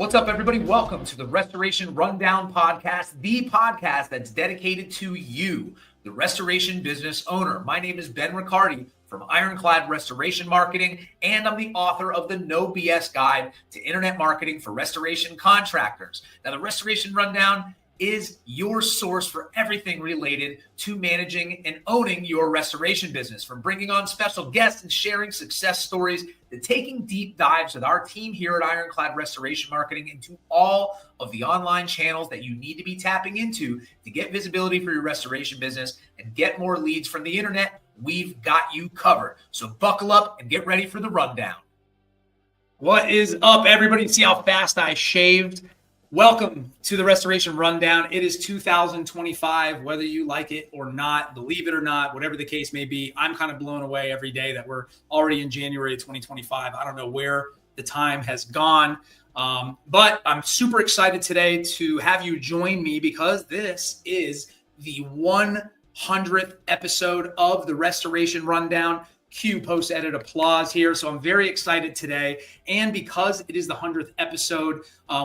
What's up, everybody? Welcome to the Restoration Rundown podcast, the podcast that's dedicated to you, the restoration business owner. My name is Ben Riccardi from Ironclad Restoration Marketing, and I'm the author of the No BS Guide to Internet Marketing for Restoration Contractors. Now, the Restoration Rundown is your source for everything related to managing and owning your restoration business, from bringing on special guests and sharing success stories to taking deep dives with our team here at Ironclad Restoration Marketing into all of the online channels that you need to be tapping into to get visibility for your restoration business and get more leads from the internet. We've got you covered. So buckle up and get ready for the rundown. What is up, everybody? See how fast I shaved? Welcome to the Restoration Rundown. It is 2025, whether you like it or not, believe it or not, whatever the case may be. I'm kind of blown away every day that we're already in January of 2025. I don't know where the time has gone, but I'm super excited today to have you join me because this is the 100th episode of the Restoration Rundown. Cue post-edit applause here. So I'm very excited today. And because it is the 100th episode,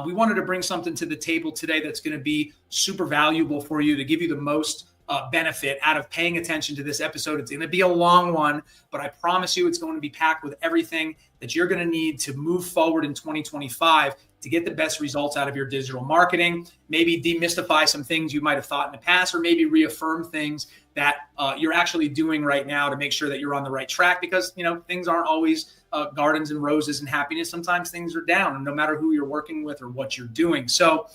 we wanted to bring something to the table today that's going to be super valuable for you to give you the most benefit out of paying attention to this episode. It's going to be a long one, but I promise you it's going to be packed with everything that you're going to need to move forward in 2025 to get the best results out of your digital marketing, maybe demystify some things you might have thought in the past, or maybe reaffirm things that you're actually doing right now to make sure that you're on the right track, because things aren't always gardens and roses and happiness. Sometimes things are down, no matter who you're working with or what you're doing. So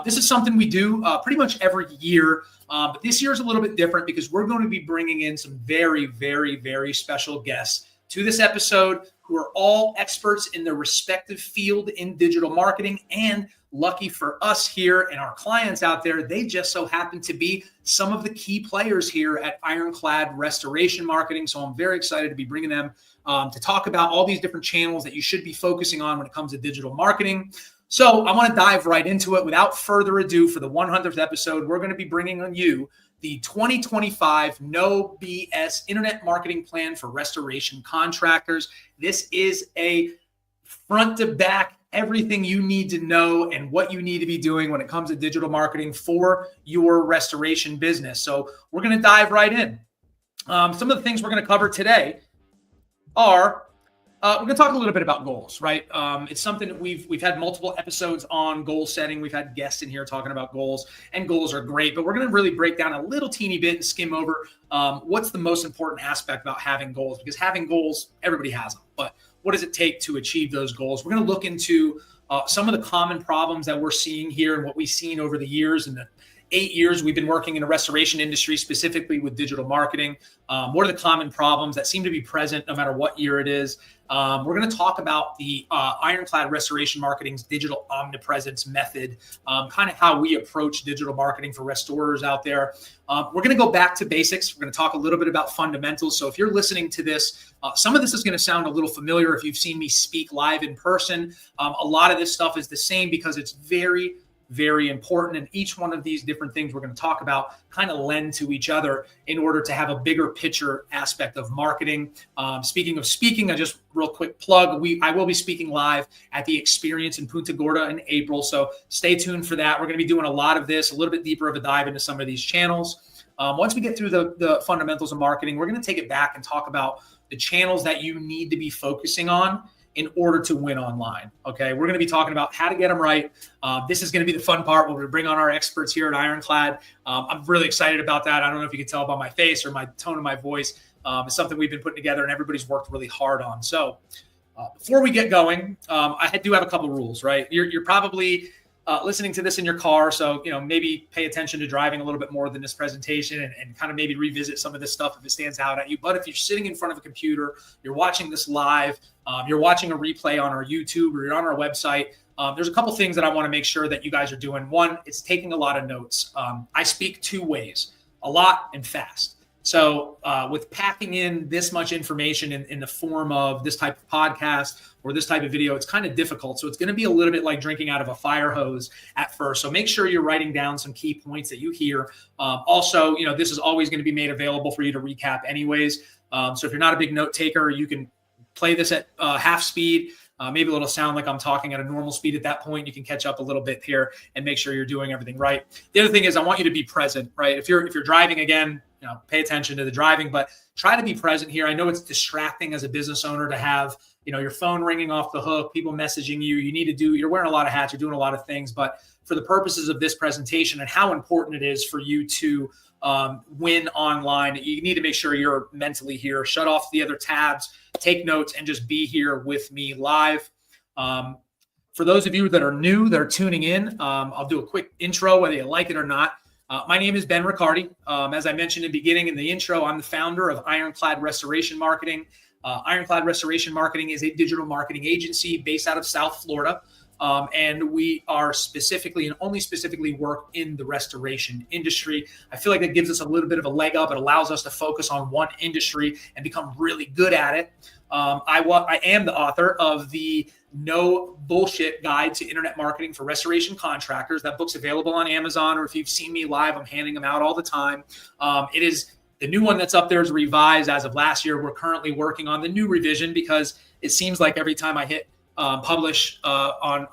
this is something we do pretty much every year, but this year is a little bit different because we're going to be bringing in some very, very, very special guests to this episode who are all experts in their respective field in digital marketing. And lucky for us here and our clients out there, they just so happen to be some of the key players here at Ironclad Restoration Marketing. So I'm very excited to be bringing them to talk about all these different channels that you should be focusing on when it comes to digital marketing. So I want to dive right into it. Without further ado, for the 100th episode, we're going to be bringing on you the 2025 No BS Internet Marketing Plan for Restoration Contractors. This is a front to back, everything you need to know and what you need to be doing when it comes to digital marketing for your restoration business. So we're going to dive right in. Some of the things we're going to cover today are we're going to talk a little bit about goals, right? It's something that we've had multiple episodes on goal setting. We've had guests in here talking about goals, and goals are great, but we're going to really break down a little teeny bit and skim over what's the most important aspect about having goals, because having goals, everybody has them, but what does it take to achieve those goals? We're going to look into some of the common problems that we're seeing here and what we've seen over the years and the 8 years we've been working in the restoration industry, specifically with digital marketing. What are the common problems that seem to be present no matter what year it is? We're going to talk about the Ironclad Restoration Marketing's digital omnipresence method, kind of how we approach digital marketing for restorers out there. We're going to go back to basics. We're going to talk a little bit about fundamentals. So if you're listening to this, some of this is going to sound a little familiar if you've seen me speak live in person. A lot of this stuff is the same because it's very, very important. And each one of these different things we're going to talk about kind of lend to each other in order to have a bigger picture aspect of marketing. Speaking of speaking, I just real quick plug, I will be speaking live at the Experience in Punta Gorda in April. So stay tuned for that. We're going to be doing a lot of this, a little bit deeper of a dive into some of these channels. Once we get through the fundamentals of marketing, we're going to take it back and talk about the channels that you need to be focusing on in order to win online. Okay, we're going to be talking about how to get them right. This is going to be the fun part. We're going to bring on our experts here at Ironclad. I'm really excited about that. I don't know if you can tell by my face or my tone of my voice. It's something we've been putting together and everybody's worked really hard on. So before we get going, I do have a couple of rules, right? You're probably listening to this in your car. So, maybe pay attention to driving a little bit more than this presentation and kind of maybe revisit some of this stuff if it stands out at you. But if you're sitting in front of a computer, you're watching this live, you're watching a replay on our YouTube or you're on our website, there's a couple things that I want to make sure that you guys are doing. One, it's taking a lot of notes. I speak two ways, a lot and fast. So with packing in this much information in the form of this type of podcast or this type of video, it's kind of difficult. So it's going to be a little bit like drinking out of a fire hose at first. So make sure you're writing down some key points that you hear. Also, this is always going to be made available for you to recap anyways. So if you're not a big note taker, you can play this at half speed Maybe it'll sound like I'm talking at a normal speed at that point. You can catch up a little bit here and make sure you're doing everything right. The other thing is I want you to be present, right? If you're driving, again, pay attention to the driving, but try to be present here. I know it's distracting as a business owner to have, your phone ringing off the hook, people messaging you. You're wearing a lot of hats, you're doing a lot of things, but for the purposes of this presentation and how important it is for you to win online, you need to make sure you're mentally here. Shut off the other tabs, take notes, and just be here with me live. For those of you that are new, that are tuning in, I'll do a quick intro, whether you like it or not. My name is Ben Riccardi. As I mentioned in the beginning in the intro, I'm the founder of Ironclad Restoration Marketing. Ironclad Restoration Marketing is a digital marketing agency based out of South Florida. And we are specifically and only specifically work in the restoration industry. I feel like that gives us a little bit of a leg up. It allows us to focus on one industry and become really good at it. I am the author of the No Bullshit Guide to Internet Marketing for Restoration Contractors. That book's available on Amazon, or if you've seen me live, I'm handing them out all the time. It is the new one that's up there is revised as of last year. We're currently working on the new revision because it seems like every time I hit publish on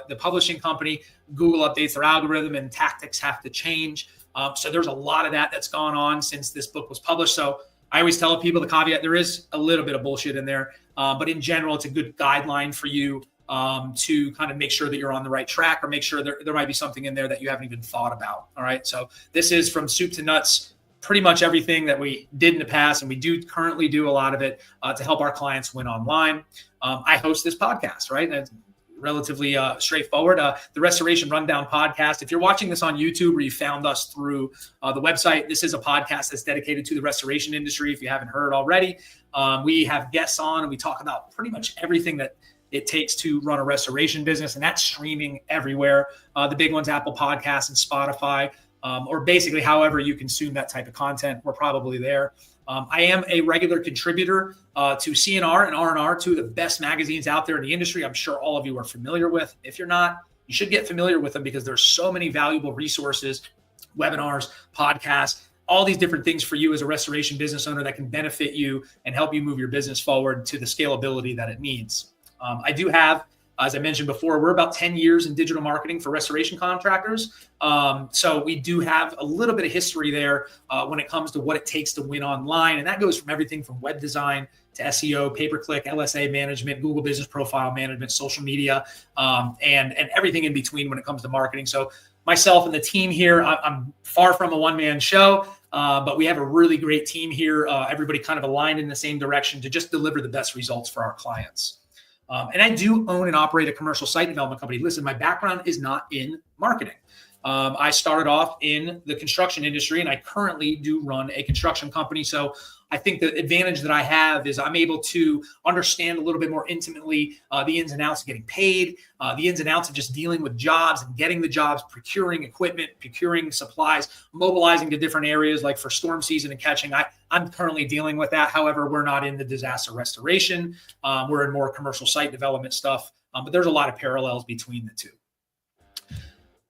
the publishing company, Google updates their algorithm and tactics have to change. So there's a lot of that's gone on since this book was published. So I always tell people the caveat, there is a little bit of bullshit in there, but in general, it's a good guideline for you to kind of make sure that you're on the right track, or make sure there might be something in there that you haven't even thought about. All right. So this is from soup to nuts, pretty much everything that we did in the past, and we do currently do a lot of it to help our clients win online. I host this podcast, right? That's relatively straightforward. The Restoration Rundown podcast. If you're watching this on YouTube or you found us through the website, this is a podcast that's dedicated to the restoration industry. If you haven't heard already, we have guests on and we talk about pretty much everything that it takes to run a restoration business, and that's streaming everywhere. The big ones, Apple Podcasts and Spotify. Or basically however you consume that type of content, we're probably there. I am a regular contributor to CNR and R&R, two of the best magazines out there in the industry. I'm sure all of you are familiar with. If you're not, you should get familiar with them because there's so many valuable resources, webinars, podcasts, all these different things for you as a restoration business owner that can benefit you and help you move your business forward to the scalability that it needs. I do have, as I mentioned before, we're about 10 years in digital marketing for restoration contractors. So we do have a little bit of history there when it comes to what it takes to win online. And that goes from everything from web design to SEO, pay-per-click, LSA management, Google Business Profile management, social media, and everything in between when it comes to marketing. So myself and the team here, I'm far from a one-man show, but we have a really great team here. Everybody kind of aligned in the same direction to just deliver the best results for our clients. And I do own and operate a commercial site development company. Listen, my background is not in marketing. I started off in the construction industry, and I currently do run a construction company. So I think the advantage that I have is I'm able to understand a little bit more intimately the ins and outs of getting paid, the ins and outs of just dealing with jobs and getting the jobs, procuring equipment, procuring supplies, mobilizing to different areas like for storm season and catching. I'm currently dealing with that. However, we're not in the disaster restoration. We're in more commercial site development stuff, but there's a lot of parallels between the two.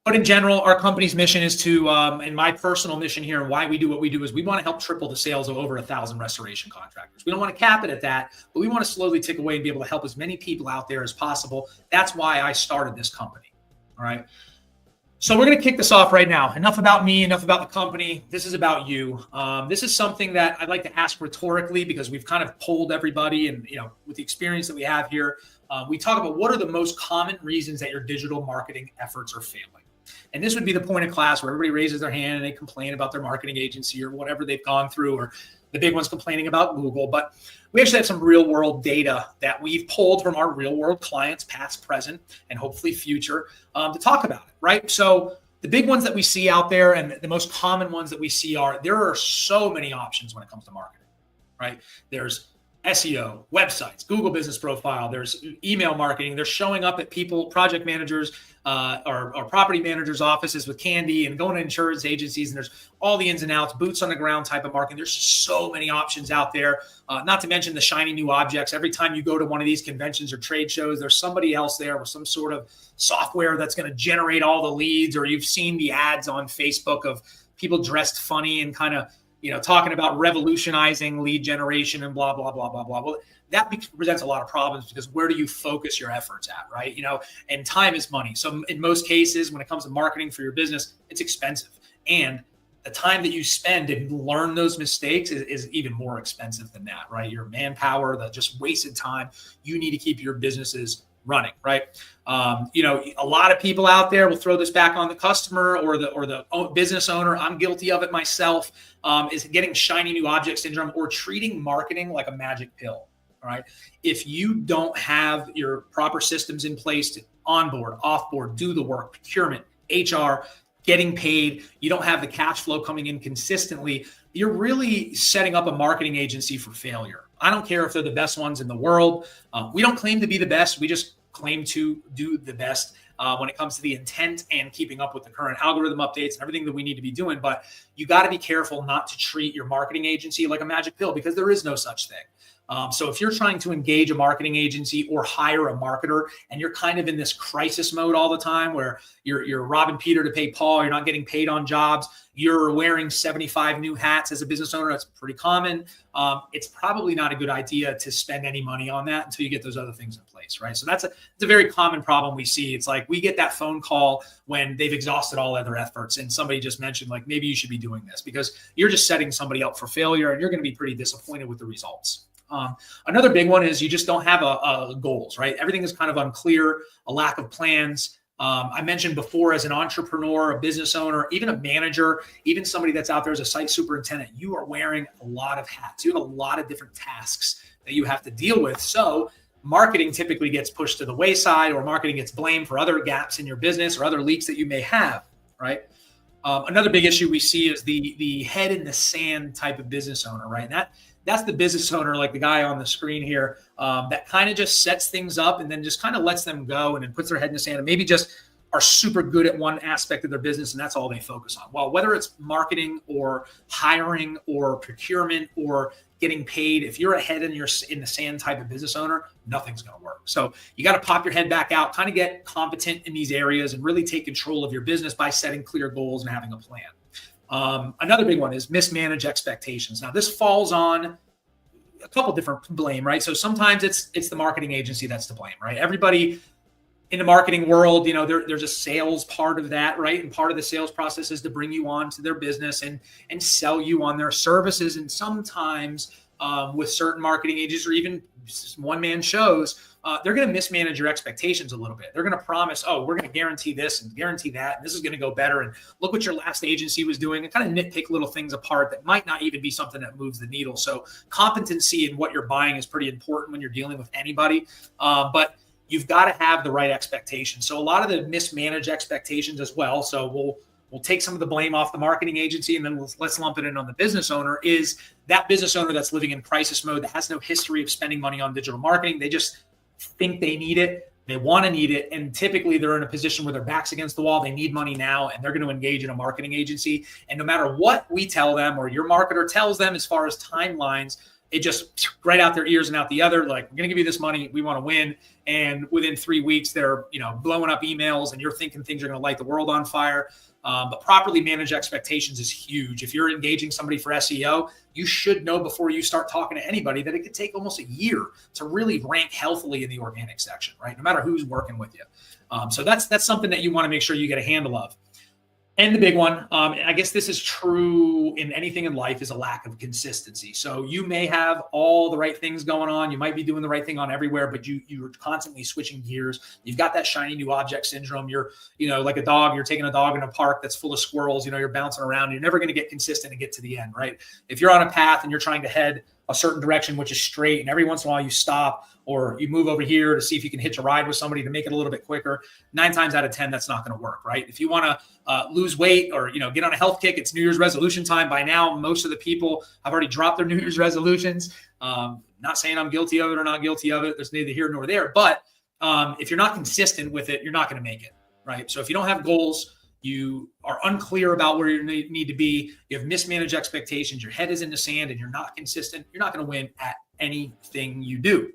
But in general, our company's mission is to, and my personal mission here and why we do what we do is we want to help triple the sales of over 1,000 restoration contractors. We don't want to cap it at that, but we want to slowly tick away and be able to help as many people out there as possible. That's why I started this company. All right. So we're going to kick this off right now. Enough about me, enough about the company. This is about you. This is something that I'd like to ask rhetorically because we've kind of polled everybody, and with the experience that we have here, we talk about what are the most common reasons that your digital marketing efforts are failing. And this would be the point of class where everybody raises their hand and they complain about their marketing agency or whatever they've gone through, or the big ones complaining about Google. But we actually have some real world data that we've pulled from our real world clients, past, present, and hopefully future, to talk about it, right? So the big ones that we see out there and the most common ones that we see are there are so many options when it comes to marketing, right? There's SEO, websites, Google Business Profile, there's email marketing. They're showing up at project managers or property managers' offices with candy and going to insurance agencies. And there's all the ins and outs, boots on the ground type of marketing. There's so many options out there, not to mention the shiny new objects. Every time you go to one of these conventions or trade shows, there's somebody else there with some sort of software that's going to generate all the leads, or you've seen the ads on Facebook of people dressed funny and kind of talking about revolutionizing lead generation and blah, blah, blah, blah, blah. Well, that presents a lot of problems because where do you focus your efforts at, right? And time is money. So in most cases, when it comes to marketing for your business, it's expensive. And the time that you spend to learn those mistakes is even more expensive than that, right? Your manpower, the just wasted time. You need to keep your businesses running, right? A lot of people out there will throw this back on the customer or the business owner. I'm guilty of it myself. Is getting shiny new object syndrome or treating marketing like a magic pill. All right. If you don't have your proper systems in place to onboard, offboard, do the work, procurement, HR, getting paid, you don't have the cash flow coming in consistently, you're really setting up a marketing agency for failure. I don't care if they're the best ones in the world. We don't claim to be the best. We just claim to do the best when it comes to the intent and keeping up with the current algorithm updates and everything that we need to be doing. But you got to be careful not to treat your marketing agency like a magic pill because there is no such thing. So if you're trying to engage a marketing agency or hire a marketer and you're kind of in this crisis mode all the time where you're robbing Peter to pay Paul, you're not getting paid on jobs, you're wearing 75 new hats as a business owner, that's pretty common. It's probably not a good idea to spend any money on that until you get those other things in place, right? So it's a very common problem we see. It's like we get that phone call when they've exhausted all other efforts and somebody just mentioned like, maybe you should be doing this because you're just setting somebody up for failure and you're going to be pretty disappointed with the results. Another big one is you just don't have a goals, right? Everything is kind of unclear, a lack of plans. I mentioned before, as an entrepreneur, a business owner, even a manager, even somebody that's out there as a site superintendent, you are wearing a lot of hats. You have a lot of different tasks that you have to deal with. So marketing typically gets pushed to the wayside or marketing gets blamed for other gaps in your business or other leaks that you may have, right? Another big issue we see is the head in the sand type of business owner, right? And that's the business owner, like the guy on the screen here, that kind of just sets things up and then just kind of lets them go and then puts their head in the sand and maybe just are super good at one aspect of their business and that's all they focus on. Well, whether it's marketing or hiring or procurement or getting paid, if you're a head in the sand type of business owner, nothing's going to work. So you got to pop your head back out, kind of get competent in these areas and really take control of your business by setting clear goals and having a plan. Another big one is mismanage expectations. Now this falls on a couple different blame, right? So sometimes it's the marketing agency that's to blame, right? Everybody in the marketing world, there's a sales part of that, right? And part of the sales process is to bring you on to their business and sell you on their services. And sometimes with certain marketing agencies or even one-man shows, they're going to mismanage your expectations a little bit. They're going to promise, oh, we're going to guarantee this and guarantee that, and this is going to go better. And look what your last agency was doing, and kind of nitpick little things apart that might not even be something that moves the needle. So competency in what you're buying is pretty important when you're dealing with anybody. But you've got to have the right expectations. So a lot of the mismanaged expectations as well. So we'll take some of the blame off the marketing agency and then let's lump it in on the business owner. Is that business owner that's living in crisis mode, that has no history of spending money on digital marketing. They just think they need it. They want to need it. And typically they're in a position where their back's against the wall. They need money now and they're going to engage in a marketing agency. And no matter what we tell them or your marketer tells them as far as timelines, it just right out their ears and out the other, like, we're going to give you this money. We want to win. And within 3 weeks, they're, blowing up emails and you're thinking things are going to light the world on fire. But properly managed expectations is huge. If you're engaging somebody for SEO, you should know before you start talking to anybody that it could take almost a year to really rank healthily in the organic section, right? No matter who's working with you. So that's something that you want to make sure you get a handle of. And the big one, I guess this is true in anything in life, is a lack of consistency. So you may have all the right things going on. You might be doing the right thing on everywhere, but you're constantly switching gears. You've got that shiny new object syndrome. You're, like a dog, you're taking a dog in a park that's full of squirrels, you're bouncing around. You're never going to get consistent and get to the end, right? If you're on a path and you're trying to head a certain direction, which is straight, and every once in a while you stop or you move over here to see if you can hitch a ride with somebody to make it a little bit quicker, 9 times out of 10, that's not going to work, right? If you want to lose weight or, get on a health kick, it's New Year's resolution time. By now, most of the people have already dropped their New Year's resolutions. Not saying I'm guilty of it or not guilty of it. There's neither here nor there. But if you're not consistent with it, you're not going to make it, right? So if you don't have goals, you are unclear about where you need to be, you have mismanaged expectations, your head is in the sand, and you're not consistent, you're not going to win at anything you do.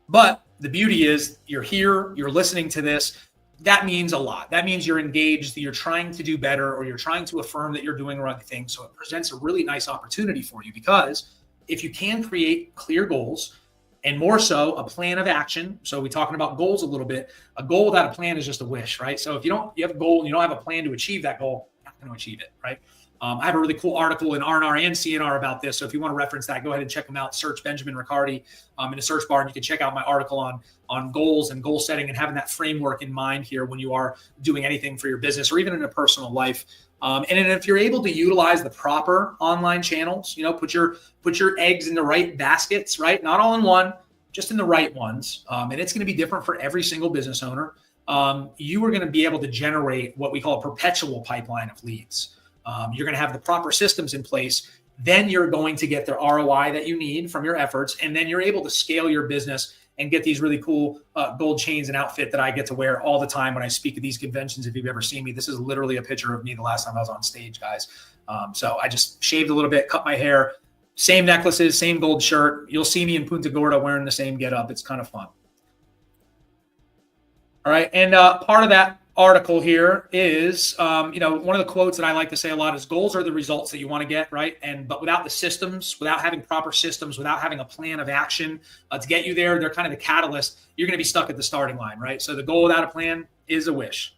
But the beauty is you're here, you're listening to this, that means a lot. That means you're engaged, that you're trying to do better, or you're trying to affirm that you're doing the right thing. So it presents a really nice opportunity for you, because if you can create clear goals, and more so a plan of action. So we're talking about goals a little bit. A goal without a plan is just a wish, right? So if you have a goal and you don't have a plan to achieve that goal, you're not going to achieve it, right? I have a really cool article in R&R and CNR about this. So if you want to reference that, go ahead and check them out. Search Benjamin Riccardi in the search bar, and you can check out my article on goals and goal setting and having that framework in mind here when you are doing anything for your business or even in a personal life. And if you're able to utilize the proper online channels, put your eggs in the right baskets, right? Not all in one, just in the right ones. And it's going to be different for every single business owner. You are going to be able to generate what we call a perpetual pipeline of leads. You're going to have the proper systems in place. Then you're going to get the ROI that you need from your efforts. And then you're able to scale your business and get these really cool gold chains and outfit that I get to wear all the time when I speak at these conventions. If you've ever seen me, this is literally a picture of me the last time I was on stage, guys. So I just shaved a little bit, cut my hair, same necklaces, same gold shirt. You'll see me in Punta Gorda wearing the same getup. It's kind of fun. All right. And part of that article here is, one of the quotes that I like to say a lot is goals are the results that you want to get, right? But without the systems, without having proper systems, without having a plan of action to get you there, they're kind of the catalyst. You're going to be stuck at the starting line, right? So the goal without a plan is a wish.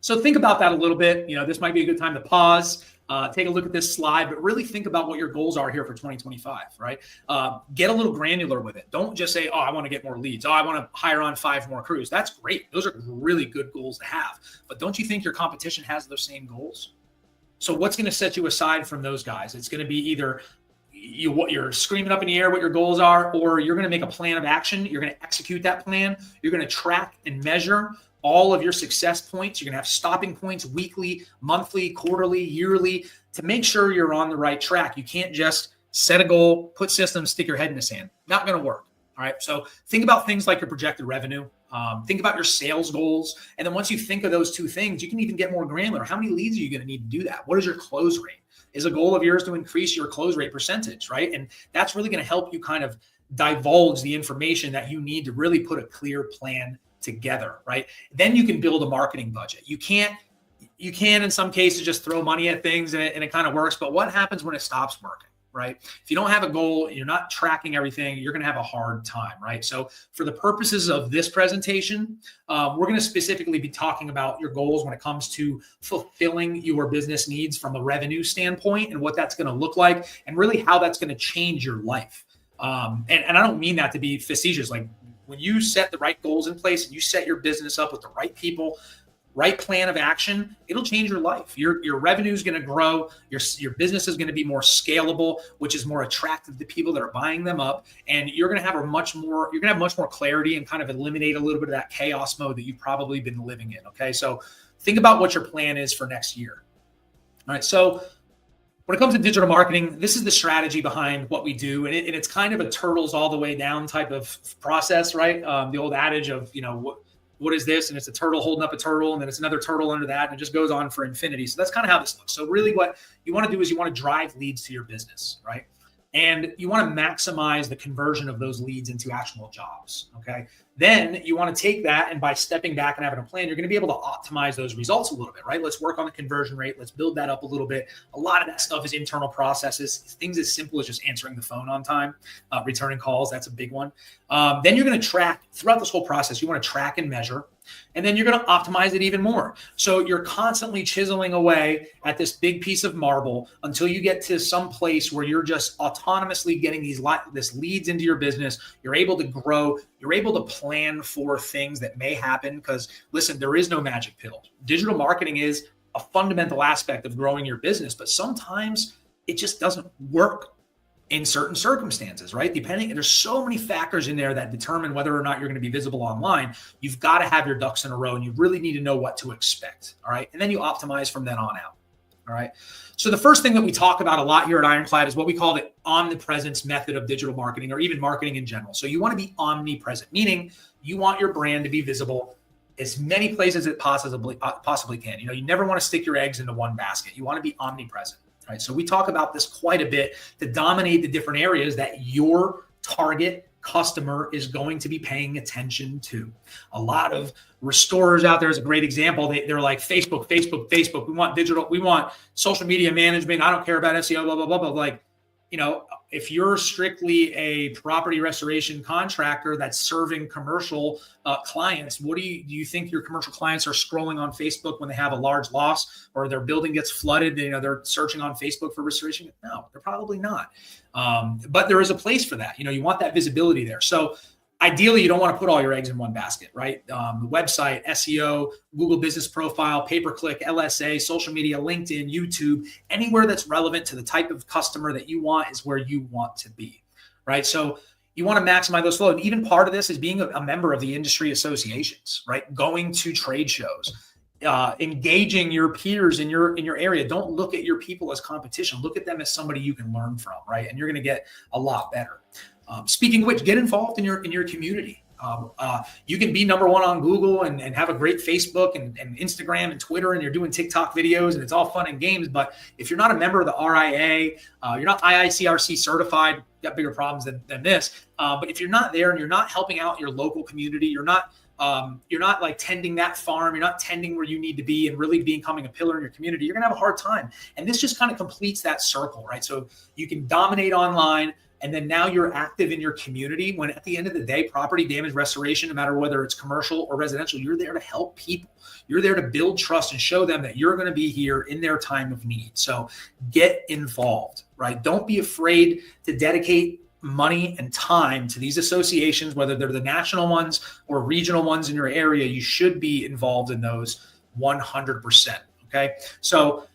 So think about that a little bit. This might be a good time to pause, take a look at this slide, but really think about what your goals are here for 2025, right? Get a little granular with it. Don't just say, oh, I want to get more leads. Oh, I want to hire on 5 more crews. That's great. Those are really good goals to have. But don't you think your competition has those same goals? So what's going to set you aside from those guys? It's going to be either you're screaming up in the air what your goals are, or you're going to make a plan of action. You're going to execute that plan. You're going to track and measure all of your success points. You're going to have stopping points weekly, monthly, quarterly, yearly to make sure you're on the right track. You can't just set a goal, put systems, stick your head in the sand. Not going to work. All right. So think about things like your projected revenue. Think about your sales goals. And then once you think of those two things, you can even get more granular. How many leads are you going to need to do that? What is your close rate? Is a goal of yours to increase your close rate percentage, right? And that's really going to help you kind of divulge the information that you need to really put a clear plan together, right? Then you can build a marketing budget. You can in some cases just throw money at things and it kind of works, but what happens when it stops working, right? If you don't have a goal, you're not tracking everything, you're going to have a hard time, right? So for the purposes of this presentation, we're going to specifically be talking about your goals when it comes to fulfilling your business needs from a revenue standpoint and what that's going to look like and really how that's going to change your life. And I don't mean that to be facetious. Like, when you set the right goals in place and you set your business up with the right people, right plan of action, it'll change your life. Your revenue is going to grow. Your business is going to be more scalable, which is more attractive to people that are buying them up. And you're going to have much more clarity and kind of eliminate a little bit of that chaos mode that you've probably been living in. Okay. So think about what your plan is for next year. All right. So when it comes to digital marketing, this is the strategy behind what we do. And it's kind of a turtles all the way down type of process, right? The old adage of, what is this? And it's a turtle holding up a turtle, and then it's another turtle under that, and it just goes on for infinity. So that's kind of how this looks. So really what you want to do is you want to drive leads to your business, right? And you want to maximize the conversion of those leads into actual jobs, okay? Then you want to take that, and by stepping back and having a plan, you're going to be able to optimize those results a little bit, right? Let's work on the conversion rate. Let's build that up a little bit. A lot of that stuff is internal processes, things as simple as just answering the phone on time, returning calls. That's a big one. Then you're going to track throughout this whole process. You want to track and measure. And then you're going to optimize it even more. So you're constantly chiseling away at this big piece of marble until you get to some place where you're just autonomously getting this leads into your business. You're able to grow. You're able to plan for things that may happen because, listen, there is no magic pill. Digital marketing is a fundamental aspect of growing your business, but sometimes it just doesn't work in certain circumstances, right? There's so many factors in there that determine whether or not you're going to be visible online. You've got to have your ducks in a row and you really need to know what to expect. All right. And then you optimize from then on out. All right. So the first thing that we talk about a lot here at Ironclad is what we call the omnipresence method of digital marketing, or even marketing in general. So you want to be omnipresent, meaning you want your brand to be visible as many places as it possibly can. You never want to stick your eggs into one basket. You want to be omnipresent. Right. So we talk about this quite a bit to dominate the different areas that your target customer is going to be paying attention to. A lot of restorers out there is a great example. They're like Facebook. We want digital, we want social media management. I don't care about SEO, blah, blah, blah, blah. Like, if you're strictly a property restoration contractor that's serving commercial clients, do you think your commercial clients are scrolling on Facebook when they have a large loss or their building gets flooded? They're searching on Facebook for restoration. No, they're probably not. But there is a place for that. You want that visibility there. So ideally, you don't want to put all your eggs in one basket, right? The website, SEO, Google Business Profile, pay-per-click, LSA, social media, LinkedIn, YouTube, anywhere that's relevant to the type of customer that you want is where you want to be, right? So you want to maximize those flow. And even part of this is being a member of the industry associations, right? Going to trade shows, engaging your peers in your area. Don't look at your people as competition. Look at them as somebody you can learn from, right? And you're going to get a lot better. Speaking of which, get involved in your community. You can be number one on Google and have a great Facebook and Instagram and Twitter, and you're doing TikTok videos and it's all fun and games. But if you're not a member of the RIA, you're not IICRC certified, you got bigger problems than this. But if you're not there and you're not helping out your local community, you're not like tending that farm, you're not tending where you need to be and really becoming a pillar in your community, you're going to have a hard time. And this just kind of completes that circle, right? So you can dominate online, and then now you're active in your community when at the end of the day, property damage restoration, no matter whether it's commercial or residential, you're there to help people. You're there to build trust and show them that you're going to be here in their time of need. So get involved, right? Don't be afraid to dedicate money and time to these associations, whether they're the national ones or regional ones in your area. You should be involved in those 100%. Okay. So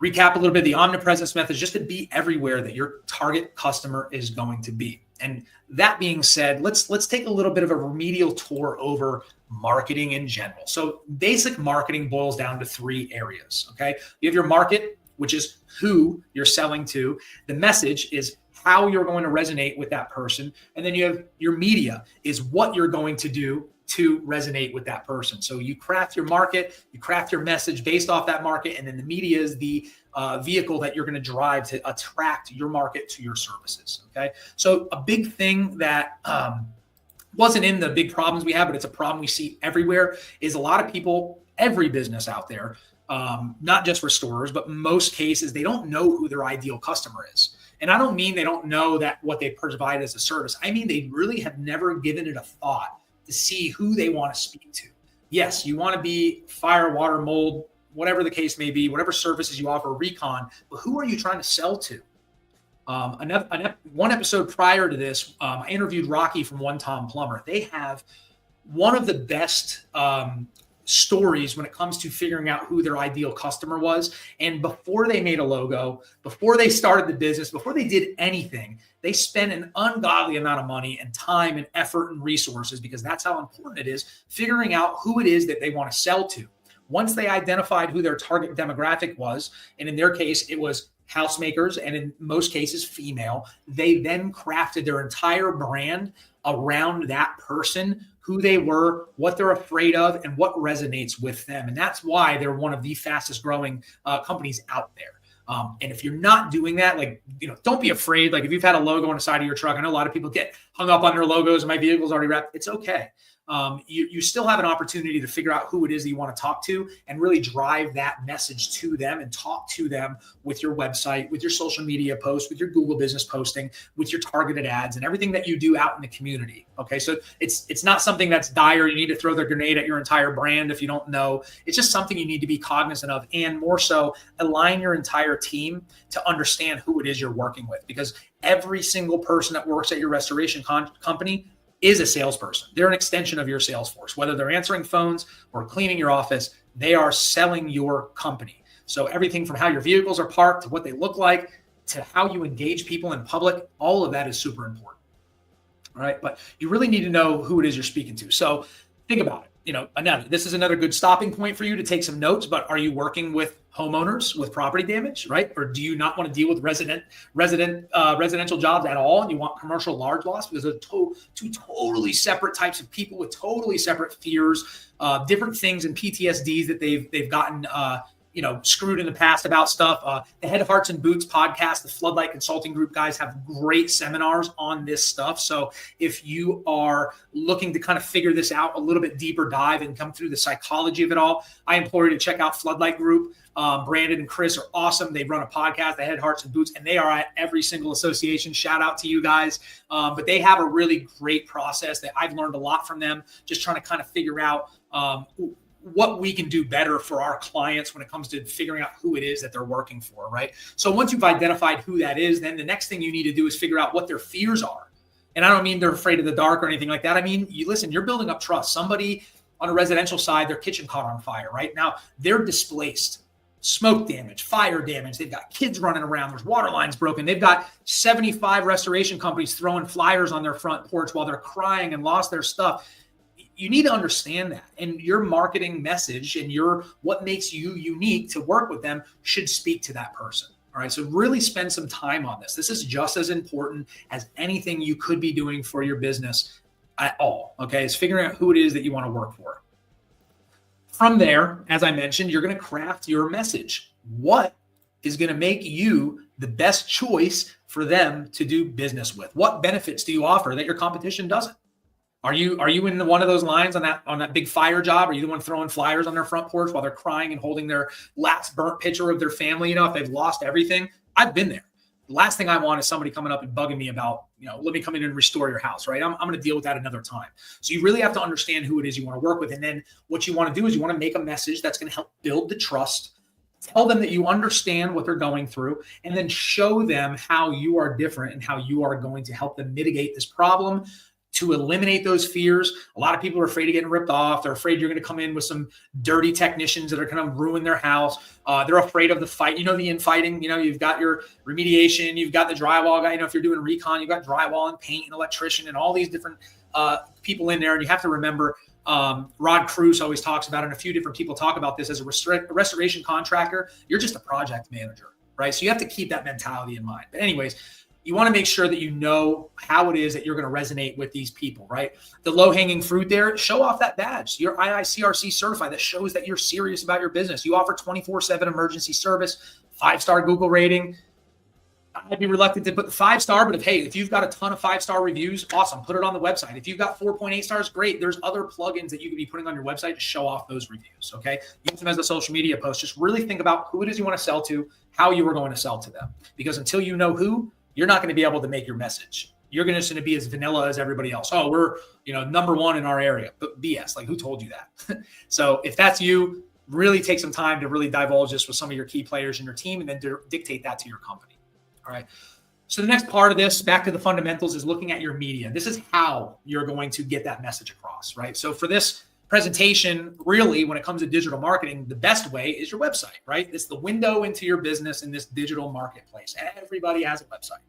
recap a little bit, the omnipresence method is just to be everywhere that your target customer is going to be. And that being said, let's take a little bit of a remedial tour over marketing in general. So basic marketing boils down to 3 areas, okay? You have your market, which is who you're selling to. The message is how you're going to resonate with that person. And then you have your media, is what you're going to do to resonate with that person. So you craft your market, you craft your message based off that market, and then the media is the vehicle that you're going to drive to attract your market to your services. Okay. So a big thing that wasn't in the big problems we have, but it's a problem we see everywhere, is a lot of people, every business out there, not just restorers, but most cases, they don't know who their ideal customer is. And I don't mean they don't know that what they provide as a service. I mean, they really have never given it a thought to see who they want to speak to. Yes, you want to be fire, water, mold, whatever the case may be, whatever services you offer, recon, but who are you trying to sell to? One episode prior to this, I interviewed Rocky from One Tom Plumber. They have one of the best stories when it comes to figuring out who their ideal customer was. And before they made a logo, before they started the business, before they did anything, they spent an ungodly amount of money and time and effort and resources, because that's how important it is, figuring out who it is that they want to sell to. Once they identified who their target demographic was, and in their case, it was housemakers, and in most cases, female, they then crafted their entire brand around that person, who they were, what they're afraid of, and what resonates with them. And that's why they're one of the fastest growing companies out there. And if you're not doing that, don't be afraid. Like if you've had a logo on the side of your truck, I know a lot of people get hung up on their logos and my vehicle's already wrapped. It's okay. You still have an opportunity to figure out who it is that you want to talk to and really drive that message to them and talk to them with your website, with your social media posts, with your Google business posting, with your targeted ads and everything that you do out in the community. Okay. So it's not something that's dire. You need to throw the grenade at your entire brand if you don't know. It's just something you need to be cognizant of, and more so align your entire team to understand who it is you're working with, because every single person that works at your restoration company is a salesperson. They're an extension of your sales force. Whether they're answering phones or cleaning your office, they are selling your company. So everything from how your vehicles are parked to what they look like to how you engage people in public, all of that is super important. All right. But you really need to know who it is you're speaking to. So think about it. This is another good stopping point for you to take some notes, but are you working with homeowners with property damage, right? Or do you not want to deal with residential jobs at all? And you want commercial large loss? Because they're two totally separate types of people with totally separate fears, different things and PTSDs that they've gotten screwed in the past about stuff. The Head, Hearts, and Boots podcast, the Floodlight Consulting Group guys have great seminars on this stuff. So if you are looking to kind of figure this out a little bit deeper dive and come through the psychology of it all, I implore you to check out Floodlight Group. Brandon and Chris are awesome. They run a podcast, the Head, Hearts, and Boots, and they are at every single association. Shout out to you guys. But they have a really great process that I've learned a lot from them, just trying to kind of figure out what we can do better for our clients when it comes to figuring out who it is that they're working for, right? So once you've identified who that is, then the next thing you need to do is figure out what their fears are. And I don't mean they're afraid of the dark or anything like that. I mean, you're building up trust. Somebody on a residential side, their kitchen caught on fire, right? Now they're displaced. Smoke damage, fire damage. They've got kids running around. There's water lines broken. They've got 75 restoration companies throwing flyers on their front porch while they're crying and lost their stuff. You need to understand that. And your marketing message and what makes you unique to work with them should speak to that person. All right. So really spend some time on this. This is just as important as anything you could be doing for your business at all. Okay. It's figuring out who it is that you want to work for. From there, as I mentioned, you're going to craft your message. What is going to make you the best choice for them to do business with? What benefits do you offer that your competition doesn't? Are you in one of those lines on that big fire job? Are you the one throwing flyers on their front porch while they're crying and holding their last burnt picture of their family? If they've lost everything. I've been there. The last thing I want is somebody coming up and bugging me about, let me come in and restore your house, right? I'm going to deal with that another time. So you really have to understand who it is you want to work with. And then what you want to do is you want to make a message that's going to help build the trust, tell them that you understand what they're going through, and then show them how you are different and how you are going to help them mitigate this problem, to eliminate those fears. A lot of people are afraid of getting ripped off. They're afraid you're going to come in with some dirty technicians that are going to ruin their house. They're afraid of the fight. The infighting, you've got your remediation, you've got the drywall guy. If you're doing recon, you've got drywall and paint and electrician and all these different people in there. And you have to remember, Rod Cruz always talks about it, and a few different people talk about this. As a restoration contractor, you're just a project manager, right? So you have to keep that mentality in mind. But anyways, you want to make sure that you know how it is that you're going to resonate with these people, right? The low-hanging fruit there, show off that badge. You're IICRC certified. That shows that you're serious about your business. You offer 24/7 emergency service, 5-star Google rating. I'd be reluctant to put the 5-star, but if you've got a ton of 5-star reviews, awesome. Put it on the website. If you've got 4.8 stars, great. There's other plugins that you could be putting on your website to show off those reviews, okay? Use them as a social media post. Just really think about who it is you want to sell to, how you are going to sell to them. Because until you know who, you're not going to be able to make your message. You're just going to be as vanilla as everybody else. Oh, we're number one in our area. But BS, who told you that? So if that's you, really take some time to really divulge this with some of your key players in your team and then dictate that to your company. All right. So the next part of this, back to the fundamentals, is looking at your media. This is how you're going to get that message across, right? So for this presentation, really, when it comes to digital marketing, the best way is your website, right? It's the window into your business in this digital marketplace. Everybody has a website.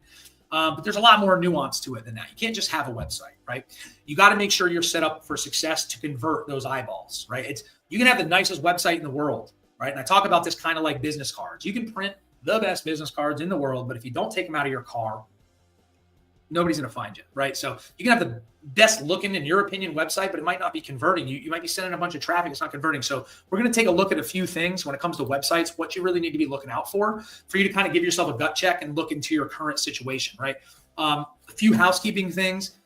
But there's a lot more nuance to it than that. You can't just have a website, right? You got to make sure you're set up for success to convert those eyeballs, right? You can have the nicest website in the world, right? And I talk about this kind of like business cards. You can print the best business cards in the world, but if you don't take them out of your car, nobody's going to find you, right? So you can have the best looking, in your opinion, website, but it might not be converting. You might be sending a bunch of traffic. It's not converting. So we're going to take a look at a few things when it comes to websites, what you really need to be looking out for you to kind of give yourself a gut check and look into your current situation, right? A few housekeeping things.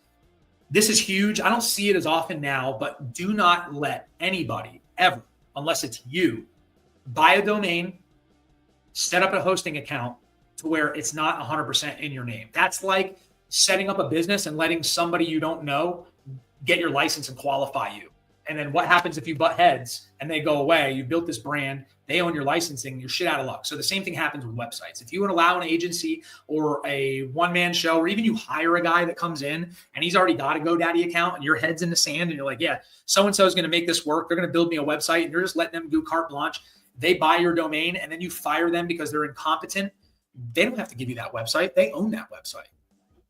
This is huge. I don't see it as often now, but do not let anybody ever, unless it's you, buy a domain, set up a hosting account to where it's not 100% in your name. That's like setting up a business and letting somebody you don't know get your license and qualify you. And then what happens if you butt heads and they go away? You built this brand, they own your licensing, you're shit out of luck. So the same thing happens with websites. If you would allow an agency or a one-man show, or even you hire a guy that comes in and he's already got a GoDaddy account and your head's in the sand and you're like, yeah, so-and-so is going to make this work. They're going to build me a website and you're just letting them do carte blanche. They buy your domain and then you fire them because they're incompetent. They don't have to give you that website. They own that website.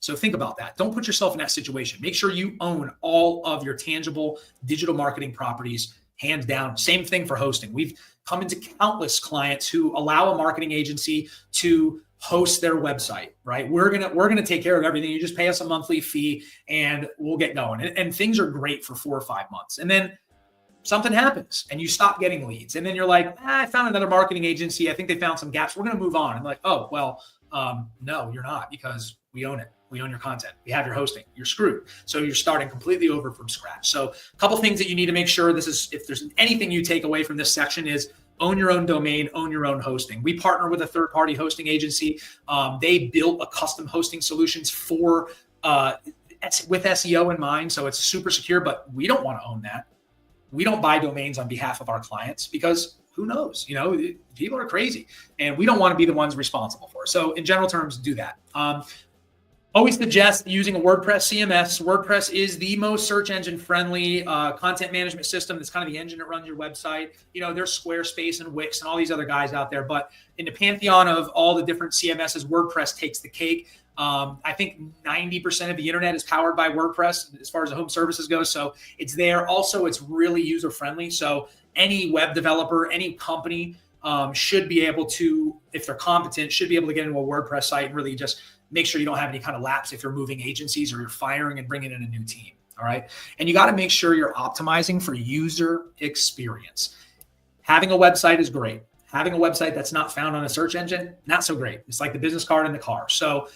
So think about that. Don't put yourself in that situation. Make sure you own all of your tangible digital marketing properties, hands down. Same thing for hosting. We've come into countless clients who allow a marketing agency to host their website, right? We're gonna take care of everything. You just pay us a monthly fee and we'll get going. And things are great for 4 or 5 months. And then something happens and you stop getting leads. And then you're like, I found another marketing agency. I think they found some gaps. We're going to move on. And like, oh, well, no, you're not, because we own it. We own your content. We have your hosting. You're screwed. So you're starting completely over from scratch. So a couple things that you need to make sure, if there's anything you take away from this section, is own your own domain, own your own hosting. We partner with a third-party hosting agency. They built a custom hosting solutions with SEO in mind. So it's super secure, but we don't want to own that. We don't buy domains on behalf of our clients, because who knows? People are crazy, and we don't want to be the ones responsible for it. So in general terms, do that. Always suggest using a WordPress CMS. WordPress is the most search engine friendly content management system. That's kind of the engine that runs your website. There's Squarespace and Wix and all these other guys out there, but in the pantheon of all the different CMSs, WordPress takes the cake. I think 90% of the internet is powered by WordPress as far as the home services go. So it's there. Also, it's really user friendly. So any web developer, any company should be able to, if they're competent, should be able to get into a WordPress site and really just make sure you don't have any kind of lapse if you're moving agencies or you're firing and bringing in a new team. All right. And you got to make sure you're optimizing for user experience. Having a website is great. Having a website that's not found on a search engine, not so great. It's like the business card in the car. So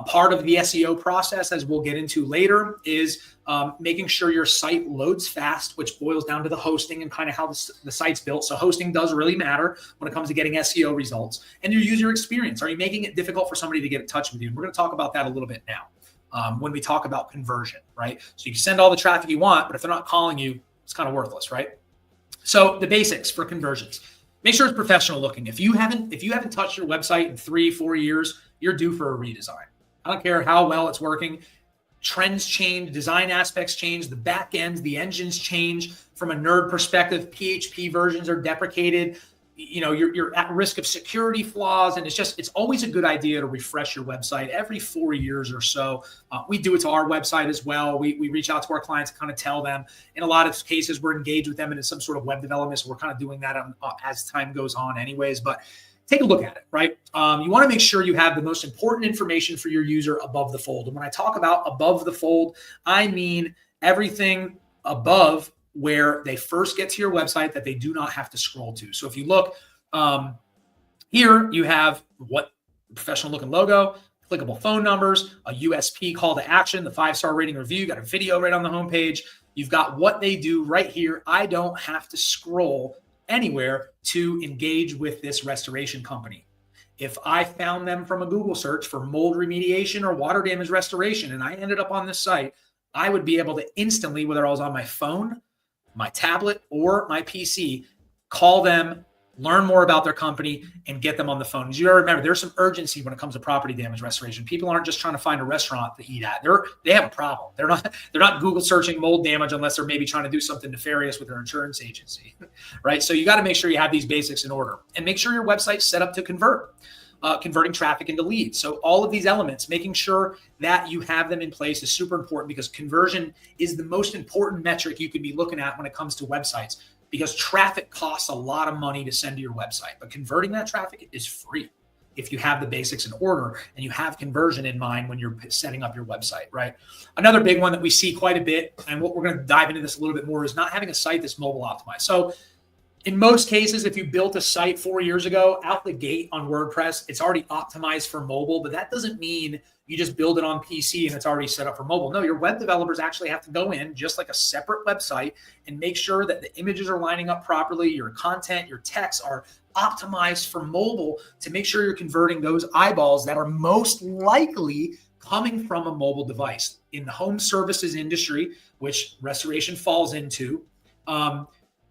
part of the SEO process, as we'll get into later, is making sure your site loads fast, which boils down to the hosting and kind of how the site's built. So hosting does really matter when it comes to getting SEO results. And your user experience. Are you making it difficult for somebody to get in touch with you? And we're going to talk about that a little bit now when we talk about conversion, right? So you can send all the traffic you want, but if they're not calling you, it's kind of worthless, right? So the basics for conversions. Make sure it's professional looking. If you haven't touched your website in 3-4 years, you're due for a redesign. I don't care how well it's working. Trends change, design aspects change, the back ends, the engines change. From a nerd perspective, PHP versions are deprecated. You're at risk of security flaws, and it's always a good idea to refresh your website every 4 years or so. We do it to our website as well. We reach out to our clients and kind of tell them. In a lot of cases, we're engaged with them in some sort of web development, so we're kind of doing that as time goes on anyways. But take a look at it, right? You want to make sure you have the most important information for your user above the fold. And when I talk about above the fold, I mean everything above where they first get to your website that they do not have to scroll to. So if you look here, you have what professional looking logo, clickable phone numbers, a USP call to action, the 5-star rating review, you got a video right on the homepage. You've got what they do right here. I don't have to scroll anywhere to engage with this restoration company. If I found them from a Google search for mold remediation or water damage restoration, and I ended up on this site, I would be able to instantly, whether I was on my phone, my tablet, or my PC, call them, learn more about their company, and get them on the phone. You gotta remember, there's some urgency when it comes to property damage restoration. People aren't just trying to find a restaurant to eat at. They have a problem. They're not Google searching mold damage unless they're maybe trying to do something nefarious with their insurance agency, right? So you got to make sure you have these basics in order, and make sure your website's set up to convert, converting traffic into leads. So all of these elements, making sure that you have them in place is super important, because conversion is the most important metric you could be looking at when it comes to websites. Because traffic costs a lot of money to send to your website, but converting that traffic is free if you have the basics in order and you have conversion in mind when you're setting up your website, right? Another big one that we see quite a bit, and what we're going to dive into this a little bit more, is not having a site that's mobile optimized. So in most cases, if you built a site 4 years ago, out the gate on WordPress, it's already optimized for mobile, but that doesn't mean you just build it on PC and it's already set up for mobile. No, your web developers actually have to go in just like a separate website and make sure that the images are lining up properly, your content, your texts are optimized for mobile, to make sure you're converting those eyeballs that are most likely coming from a mobile device. In the home services industry, which restoration falls into,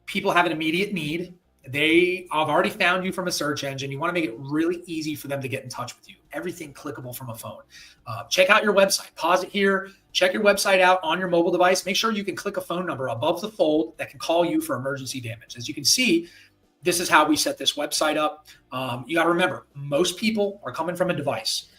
people have an immediate need. They have already found you from a search engine. You want to make it really easy for them to get in touch with you. Everything clickable from a phone. Check out your website. Pause it here. Check your website out on your mobile device. Make sure you can click a phone number above the fold that can call you for emergency damage. As you can see, this is how we set this website up. You got to remember, most people are coming from a device.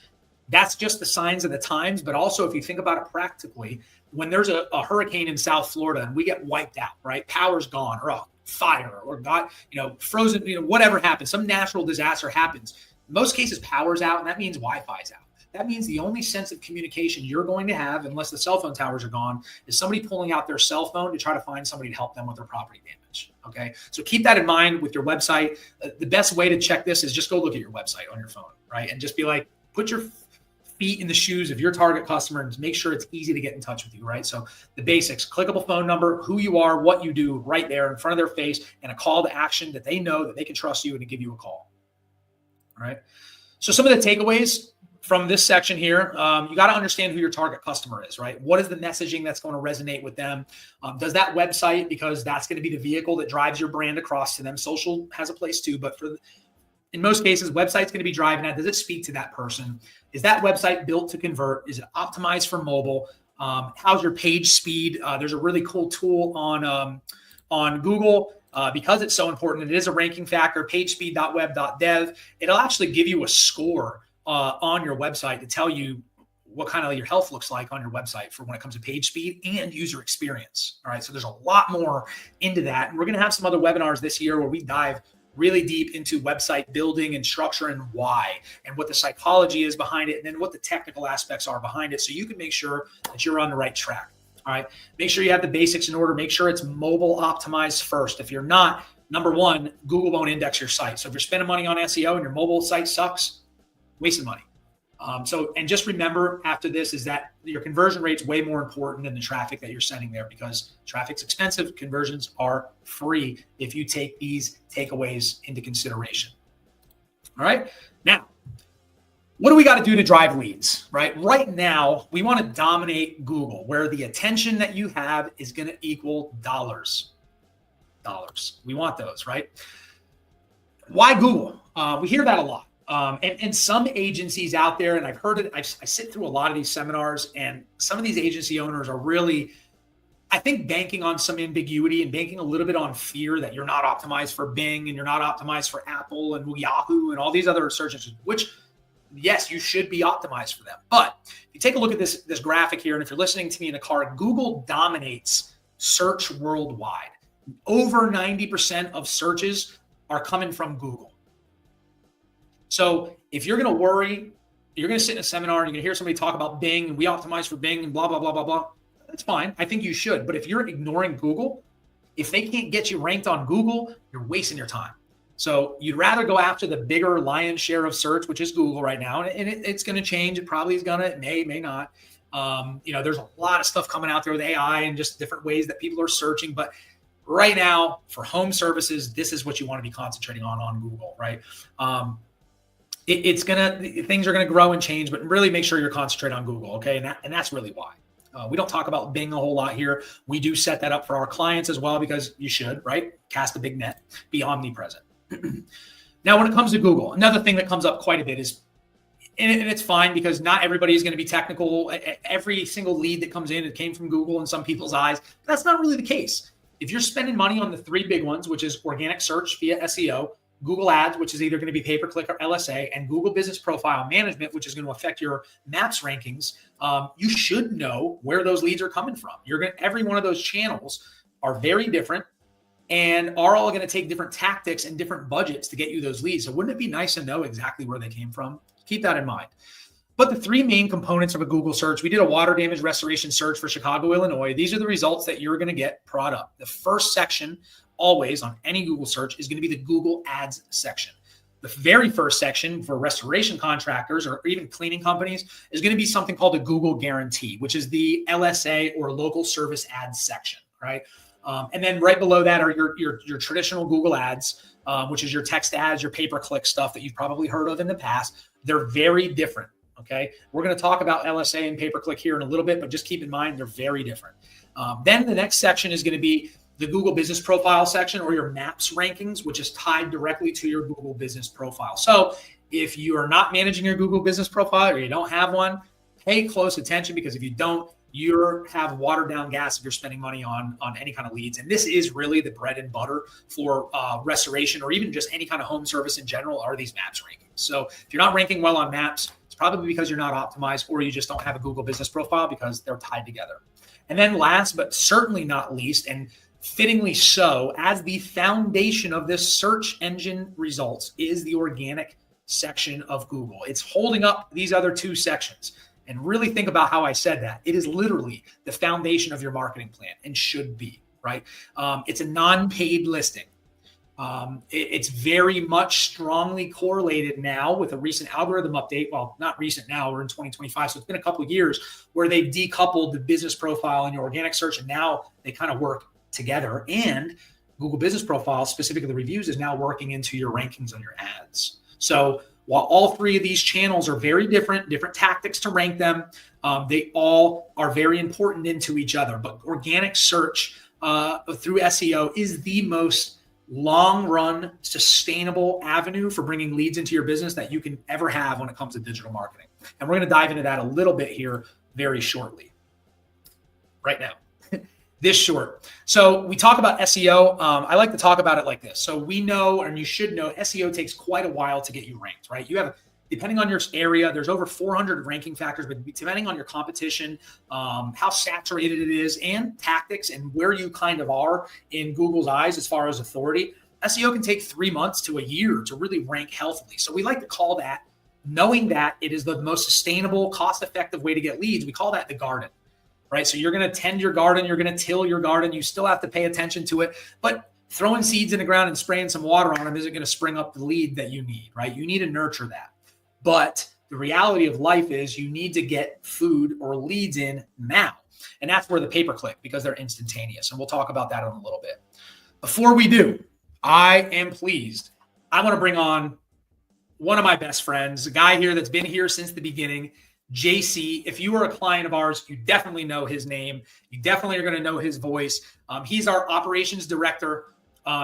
That's just the signs of the times. But also, if you think about it practically, when there's a hurricane in South Florida and we get wiped out, right? Power's gone, or a fire, or got, frozen, whatever happens, some natural disaster happens. In most cases, power's out, and that means Wi-Fi's out. That means the only sense of communication you're going to have, unless the cell phone towers are gone, is somebody pulling out their cell phone to try to find somebody to help them with their property damage. Okay. So keep that in mind with your website. The best way to check this is just go look at your website on your phone, right? And just be like, put your feet in the shoes of your target customer and make sure it's easy to get in touch with you, right? So the basics, clickable phone number, who you are, what you do right there in front of their face, and a call to action that they know that they can trust you and to give you a call. All right. So some of the takeaways from this section here, you got to understand who your target customer is, right? What is the messaging that's going to resonate with them? Does that website, because that's going to be the vehicle that drives your brand across to them. Social has a place too, but in most cases, website's going to be driving that. Does it speak to that person? Is that website built to convert? Is it optimized for mobile? How's your page speed? There's a really cool tool on Google because it's so important. It is a ranking factor, pagespeed.web.dev. It'll actually give you a score on your website to tell you what kind of your health looks like on your website for when it comes to page speed and user experience. All right. So there's a lot more into that. And we're going to have some other webinars this year where we dive really deep into website building and structure and why, and what the psychology is behind it, and then what the technical aspects are behind it, so you can make sure that you're on the right track. All right. Make sure you have the basics in order. Make sure it's mobile optimized first. If you're not, number one, Google won't index your site. So if you're spending money on SEO and your mobile site sucks, wasting money. And just remember after this is that your conversion rate's way more important than the traffic that you're sending there, because traffic's expensive. Conversions are free if you take these takeaways into consideration. All right. Now, what do we got to do to drive leads, right? Right now, we want to dominate Google, where the attention that you have is going to equal dollars. We want those, right? Why Google? We hear that a lot. And some agencies out there, and I've heard it, I sit through a lot of these seminars, and some of these agency owners are really, I think, banking on some ambiguity and banking a little bit on fear that you're not optimized for Bing and you're not optimized for Apple and Yahoo and all these other search engines, which, yes, you should be optimized for them. But if you take a look at this graphic here, and if you're listening to me in a car, Google dominates search worldwide. Over 90% of searches are coming from Google. So if you're going to worry, you're going to sit in a seminar and you're going to hear somebody talk about Bing and we optimize for Bing and blah, blah, blah, blah, blah. That's fine. I think you should. But if you're ignoring Google, if they can't get you ranked on Google, you're wasting your time. So you'd rather go after the bigger lion's share of search, which is Google right now. And it's going to change. It probably is going to, it may not. There's a lot of stuff coming out there with AI and just different ways that people are searching. But right now, for home services, this is what you want to be concentrating on Google, right? Things are gonna grow and change, but really make sure you're concentrating on Google, okay? And that's really why. We don't talk about Bing a whole lot here. We do set that up for our clients as well, because you should, right? Cast a big net, be omnipresent. Now, when it comes to Google, another thing that comes up quite a bit is, and it's fine because not everybody is going to be technical. Every single lead that comes in, it came from Google in some people's eyes. That's not really the case. If you're spending money on the three big ones, which is organic search via SEO, Google Ads, which is either going to be pay-per-click or LSA, and Google Business Profile Management, which is going to affect your Maps rankings, you should know where those leads are coming from. Every one of those channels are very different and are all going to take different tactics and different budgets to get you those leads. So wouldn't it be nice to know exactly where they came from? Keep that in mind. But the three main components of a Google search, we did a water damage restoration search for Chicago, Illinois. These are the results that you're going to get product. The first section always on any Google search is going to be the Google Ads section. The very first section for restoration contractors or even cleaning companies is going to be something called a Google Guarantee, which is the LSA or local service ads section, right? And then right below that are your traditional Google Ads, which is your text ads, your pay-per-click stuff that you've probably heard of in the past. They're very different, okay? We're going to talk about LSA and pay-per-click here in a little bit, but just keep in mind they're very different. Then the next section is going to be the Google Business Profile section, or your Maps rankings, which is tied directly to your Google Business Profile. So if you are not managing your Google Business Profile or you don't have one, pay close attention, because if you don't, you have watered down gas if you're spending money on any kind of leads. And this is really the bread and butter for restoration, or even just any kind of home service in general, are these Maps rankings. So if you're not ranking well on Maps, it's probably because you're not optimized, or you just don't have a Google Business Profile, because they're tied together. And then last, but certainly not least, and fittingly so, as the foundation of this search engine results, is the organic section of Google. It's holding up these other two sections. And really think about how I said that. It is literally the foundation of your marketing plan and should be, right? It's a non-paid listing. It's very much strongly correlated now with a recent algorithm update. Well, not recent now, we're in 2025. So it's been a couple of years where they've decoupled the business profile and your organic search. And now they kind of work together. And Google Business Profile, specifically the reviews, is now working into your rankings on your ads. So while all three of these channels are very different tactics to rank them, they all are very important into each other. But organic search through SEO is the most long-run, sustainable avenue for bringing leads into your business that you can ever have when it comes to digital marketing. And we're going to dive into that a little bit here very shortly. Right now. This short. So we talk about SEO. I like to talk about it like this. So we know, and you should know, SEO takes quite a while to get you ranked, right? You have, depending on your area, there's over 400 ranking factors, but depending on your competition, how saturated it is, and tactics, and where you kind of are in Google's eyes as far as authority, SEO can take 3 months to a year to really rank healthily. So we like to call that, knowing that it is the most sustainable, cost-effective way to get leads, we call that the garden. Right. So you're going to tend your garden. You're going to till your garden. You still have to pay attention to it. But throwing seeds in the ground and spraying some water on them isn't going to spring up the lead that you need. Right. You need to nurture that. But the reality of life is you need to get food or leads in now. And that's where the pay-per-click, because they're instantaneous. And we'll talk about that in a little bit. Before we do, I am pleased. I want to bring on one of my best friends, a guy here that's been here since the beginning. JC, if you are a client of ours, you definitely know his name. You definitely are going to know his voice. He's our operations director.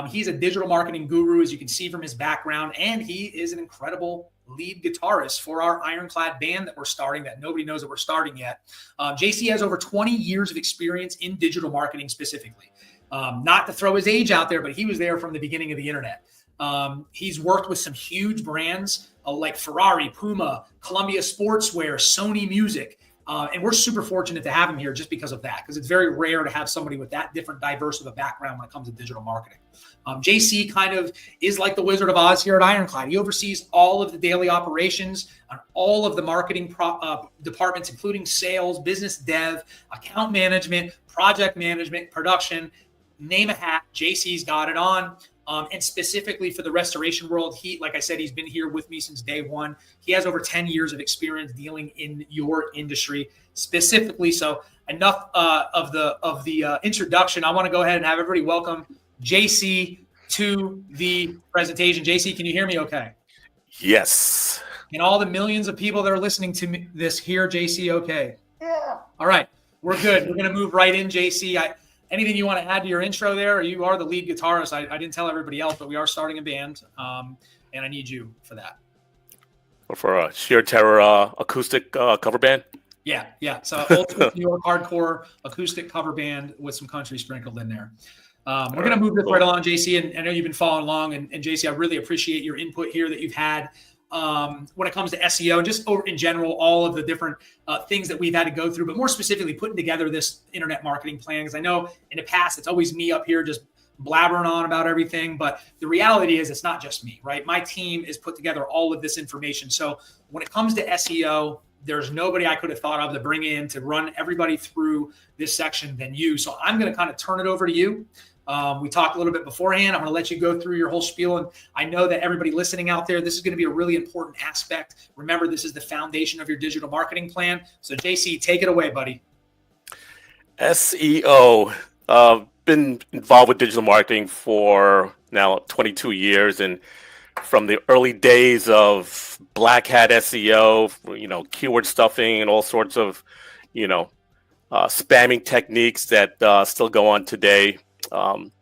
He's a digital marketing guru, as you can see from his background, and he is an incredible lead guitarist for our Ironclad band that we're starting, that nobody knows that we're starting yet. JC has over 20 years of experience in digital marketing specifically. Not to throw his age out there, but he was there from the beginning of the internet. He's worked with some huge brands like Ferrari, Puma, Columbia Sportswear, Sony Music. And we're super fortunate to have him here just because of that, because it's very rare to have somebody with that different, diverse of a background when it comes to digital marketing. JC kind of is like the Wizard of Oz here at Ironclad. He oversees all of the daily operations on all of the marketing departments, including sales, business dev, account management, project management, production. Name a hat, JC's got it on. And specifically for the restoration world, like I said, he's been here with me since day one. He has over 10 years of experience dealing in your industry specifically. So enough of the introduction. I want to go ahead and have everybody welcome JC to the presentation. JC, can you hear me okay? Yes. And all the millions of people that are listening to this hear JC okay? Yeah. All right, we're good. We're going to move right in, JC. Anything you want to add to your intro there? You are the lead guitarist. I didn't tell everybody else, but we are starting a band, and I need you for that. For a sheer terror acoustic cover band? Yeah. So old school New York hardcore acoustic cover band with some country sprinkled in there. We're going to move this right along, JC, and I know you've been following along. And JC, I really appreciate your input here that you've had when it comes to SEO and just over in general, all of the different things that we've had to go through, but more specifically putting together this internet marketing plan. Because I know in the past, it's always me up here just blabbering on about everything. But the reality is it's not just me, right? My team has put together all of this information. So when it comes to SEO, there's nobody I could have thought of to bring in to run everybody through this section than you. So I'm going to kind of turn it over to you. We talked a little bit beforehand. I'm going to let you go through your whole spiel. And I know that everybody listening out there, this is going to be a really important aspect. Remember, this is the foundation of your digital marketing plan. So JC, take it away, buddy. SEO. Been involved with digital marketing for now 22 years. And from the early days of black hat SEO, keyword stuffing and all sorts of, spamming techniques that still go on today. In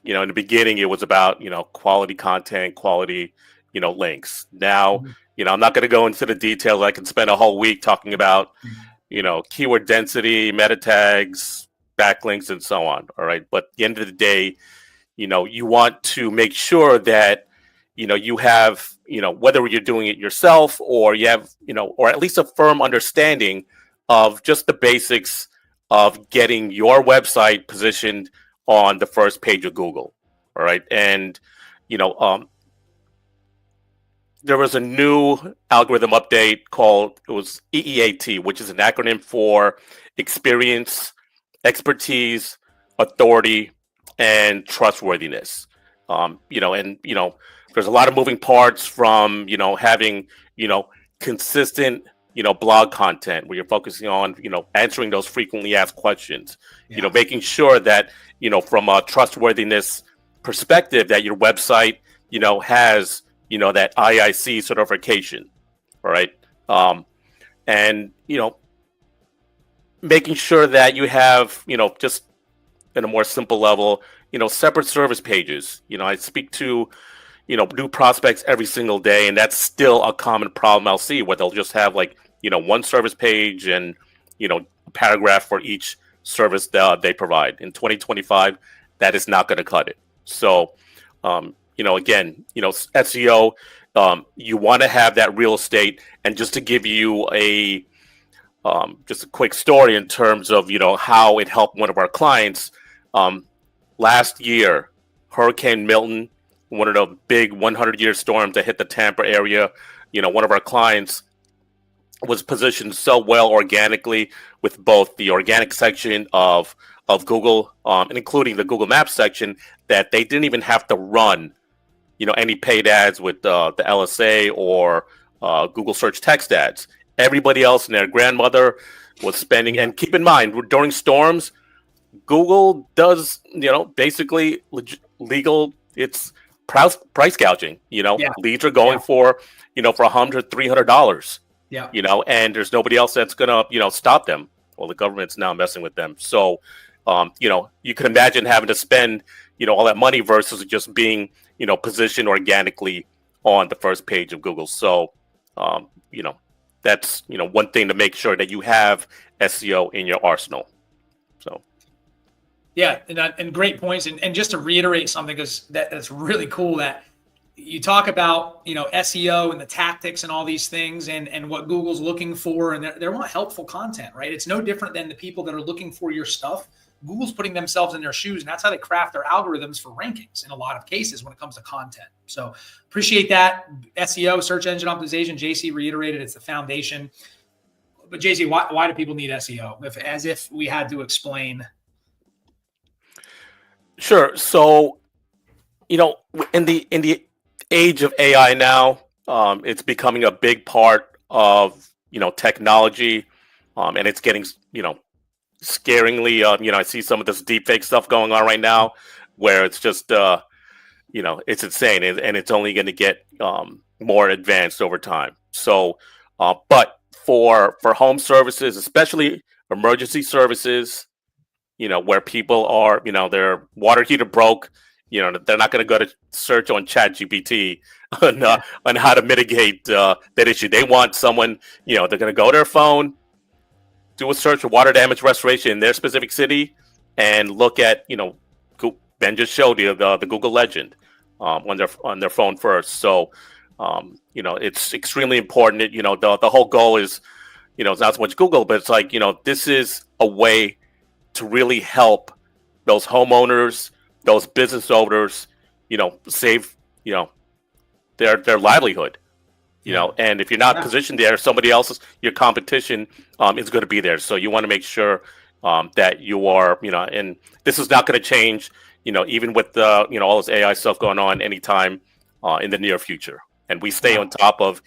the beginning, it was about, quality content, quality, links. Now, I'm not going to go into the details. I can spend a whole week talking about, keyword density, meta tags, backlinks, and so on. All right. But at the end of the day, you want to make sure that, you have, whether you're doing it yourself or you have, or at least a firm understanding of just the basics of getting your website positioned on the first page of Google. All right. And, there was a new algorithm update called, it was EEAT, which is an acronym for experience, expertise, authority, and trustworthiness. There's a lot of moving parts from, having, consistent, blog content where you're focusing on, answering those frequently asked questions, making sure that, from a trustworthiness perspective that your website, has, that IIC certification, all right? And, making sure that you have, just in a more simple level, separate service pages. I speak to, new prospects every single day, and that's still a common problem I'll see, where they'll just have like, one service page and, a paragraph for each service that they provide. In 2025, that is not going to cut it. So, again, SEO, you want to have that real estate. And just to give you just a quick story in terms of, how it helped one of our clients. Last year, Hurricane Milton, one of the big 100-year storms that hit the Tampa area, one of our clients was positioned so well organically with both the organic section of Google, and including the Google Maps section, that they didn't even have to run, any paid ads with the LSA or Google search text ads. Everybody else and their grandmother was spending, and keep in mind, during storms, Google does, basically legal, it's price gouging, leads are going for, for $100, $300, and there's nobody else that's going to, stop them. Well, the government's now messing with them. So, you can imagine having to spend, all that money versus just being, positioned organically on the first page of Google. So, that's, one thing to make sure that you have SEO in your arsenal. So. Yeah, and great points. And just to reiterate something, because that's really cool that you talk about, SEO and the tactics and all these things and what Google's looking for. And they want helpful content, right? It's no different than the people that are looking for your stuff. Google's putting themselves in their shoes, and that's how they craft their algorithms for rankings in a lot of cases when it comes to content. So appreciate that. SEO, search engine optimization, JC reiterated, it's the foundation. But JC, why do people need SEO? As if we had to explain. Sure. So, in the age of AI now, it's becoming a big part of, technology, and it's getting, scaringly, I see some of this deepfake stuff going on right now, where it's just, it's insane, and it's only going to get more advanced over time. So, but for home services, especially emergency services, where people are, their water heater broke, they're not going to go to search on ChatGPT on how to mitigate that issue. They want someone, they're going to go to their phone, do a search for water damage restoration in their specific city, and look at, Ben just showed you the Google legend on their phone first. So, it's extremely important. The whole goal is, it's not so much Google, but it's like, this is a way to really help those homeowners, those business owners, save, their livelihood, and if you're not positioned there, somebody else's, your competition, is going to be there. So you want to make sure, that you are, and this is not going to change, even with all this AI stuff going on anytime, in the near future. And we stay on top of,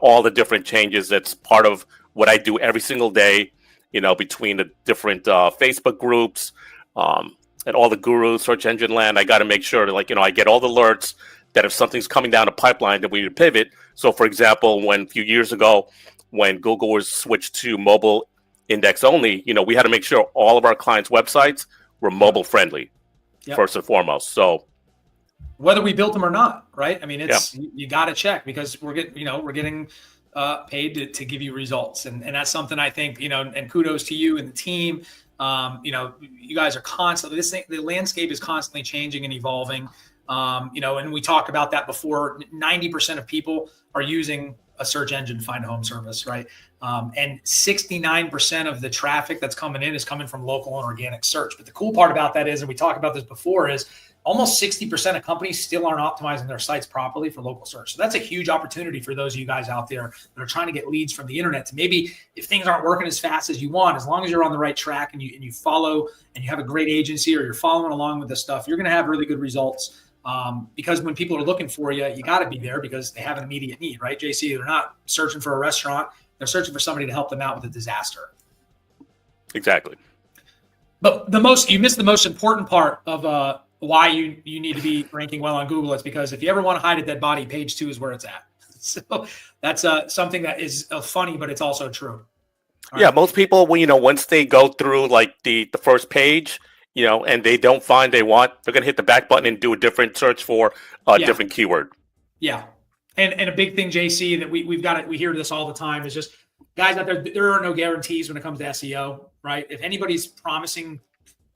all the different changes. That's part of what I do every single day, between the different Facebook groups, and all the gurus, search engine land. I got to make sure that, I get all the alerts that if something's coming down a pipeline, that we need to pivot. So, for example, a few years ago, when Google was switched to mobile index only, we had to make sure all of our clients' websites were mobile friendly, first and foremost. So, whether we built them or not, right? I mean, it's you got to check, because we're getting paid to give you results, and that's something I think, and kudos to you and the team. You guys are constantly, the landscape is constantly changing and evolving. And we talked about that before. 90% of people are using a search engine to find a home service, right? And 69% of the traffic that's coming in is coming from local and organic search. But the cool part about that is, and we talked about this before, is almost 60% of companies still aren't optimizing their sites properly for local search. So that's a huge opportunity for those of you guys out there that are trying to get leads from the internet. To maybe, if things aren't working as fast as you want, as long as you're on the right track and you follow and you have a great agency, or you're following along with this stuff, you're going to have really good results. Because when people are looking for you, you got to be there because they have an immediate need, right, JC? They're not searching for a restaurant. They're searching for somebody to help them out with a disaster. Exactly. But you missed the most important part of why you need to be ranking well on Google. It's because if you ever want to hide a dead body, page 2 is where it's at. So that's something that is funny, but it's also true. All right. Most people, once they go through like the first page, and they don't find they're going to hit the back button and do a different search for a different keyword. Yeah. And a big thing, JC, that we hear this all the time is just, guys out there are no guarantees when it comes to SEO, right? If anybody's promising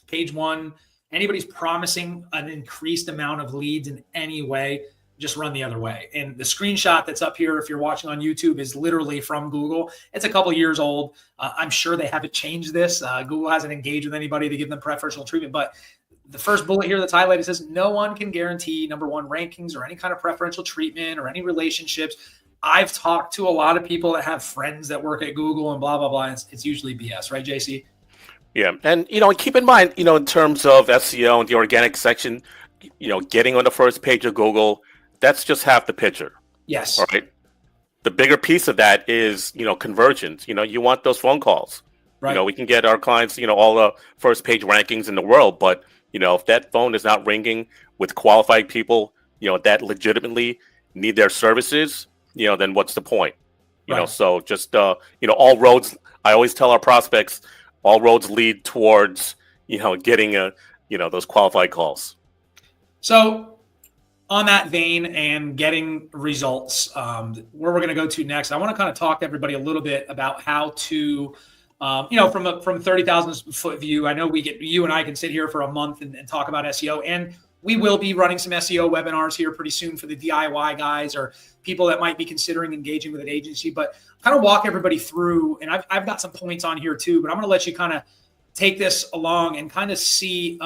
page 1, anybody's promising an increased amount of leads in any way, just run the other way. And the screenshot that's up here, if you're watching on YouTube, is literally from Google. It's a couple years old. I'm sure they haven't changed this. Google hasn't engaged with anybody to give them preferential treatment, but the first bullet here that's highlighted says, no one can guarantee number 1 rankings or any kind of preferential treatment or any relationships. I've talked to a lot of people that have friends that work at Google and blah, blah, blah. It's usually BS, right, JC? Yeah. And, keep in mind, in terms of SEO and the organic section, getting on the first page of Google, that's just half the picture. Yes. All right. The bigger piece of that is, conversions. You want those phone calls. Right. We can get our clients, all the first page rankings in the world, but if that phone is not ringing with qualified people, that legitimately need their services, then what's the point? Right. So just, all roads, I always tell our prospects, all roads lead towards, getting those qualified calls. So on that vein and getting results, where we're going to go to next, I want to kind of talk to everybody a little bit about how to, from 30,000 foot view. I know you and I can sit here for a month and talk about SEO, and we will be running some SEO webinars here pretty soon for the DIY guys or people that might be considering engaging with an agency, but kind of walk everybody through. And I've got some points on here too, but I'm going to let you kind of take this along and kind of see,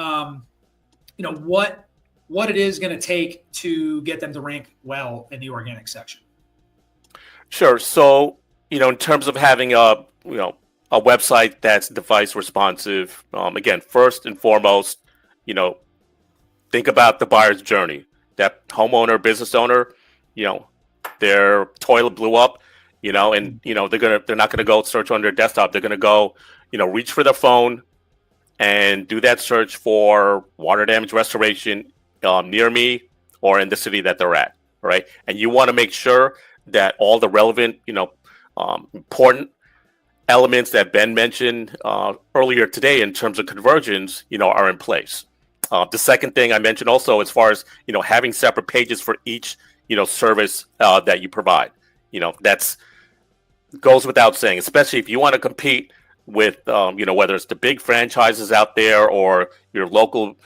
what it is going to take to get them to rank well in the organic section. Sure. So, in terms of having a website that's device responsive, again, first and foremost, think about the buyer's journey. That homeowner, business owner, their toilet blew up, and they're not gonna go search on their desktop. They're gonna go, reach for their phone and do that search for water damage restoration near me or in the city that they're at. Right, and you want to make sure that all the relevant, important elements that Ben mentioned earlier today in terms of conversions, are in place. The second thing I mentioned also, as far as, having separate pages for each, service that you provide, that's goes without saying, especially if you want to compete with, whether it's the big franchises out there or your local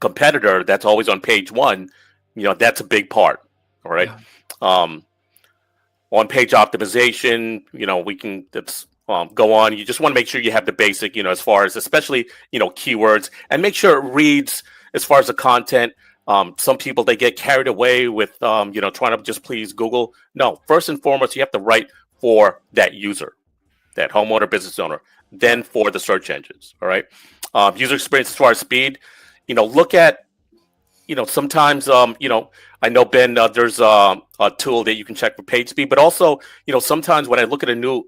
competitor that's always on page 1, that's a big part. All right. Yeah. On page optimization, we can go on. You just want to make sure you have the basic, as far as especially, keywords, and make sure it reads as far as the content. Some people, they get carried away with, trying to just please Google. No, first and foremost, you have to write for that user, that homeowner, business owner, then for the search engines. All right. User experience as far as speed, look at, sometimes, I know, Ben, there's a tool that you can check for page speed, but also, sometimes when I look at a new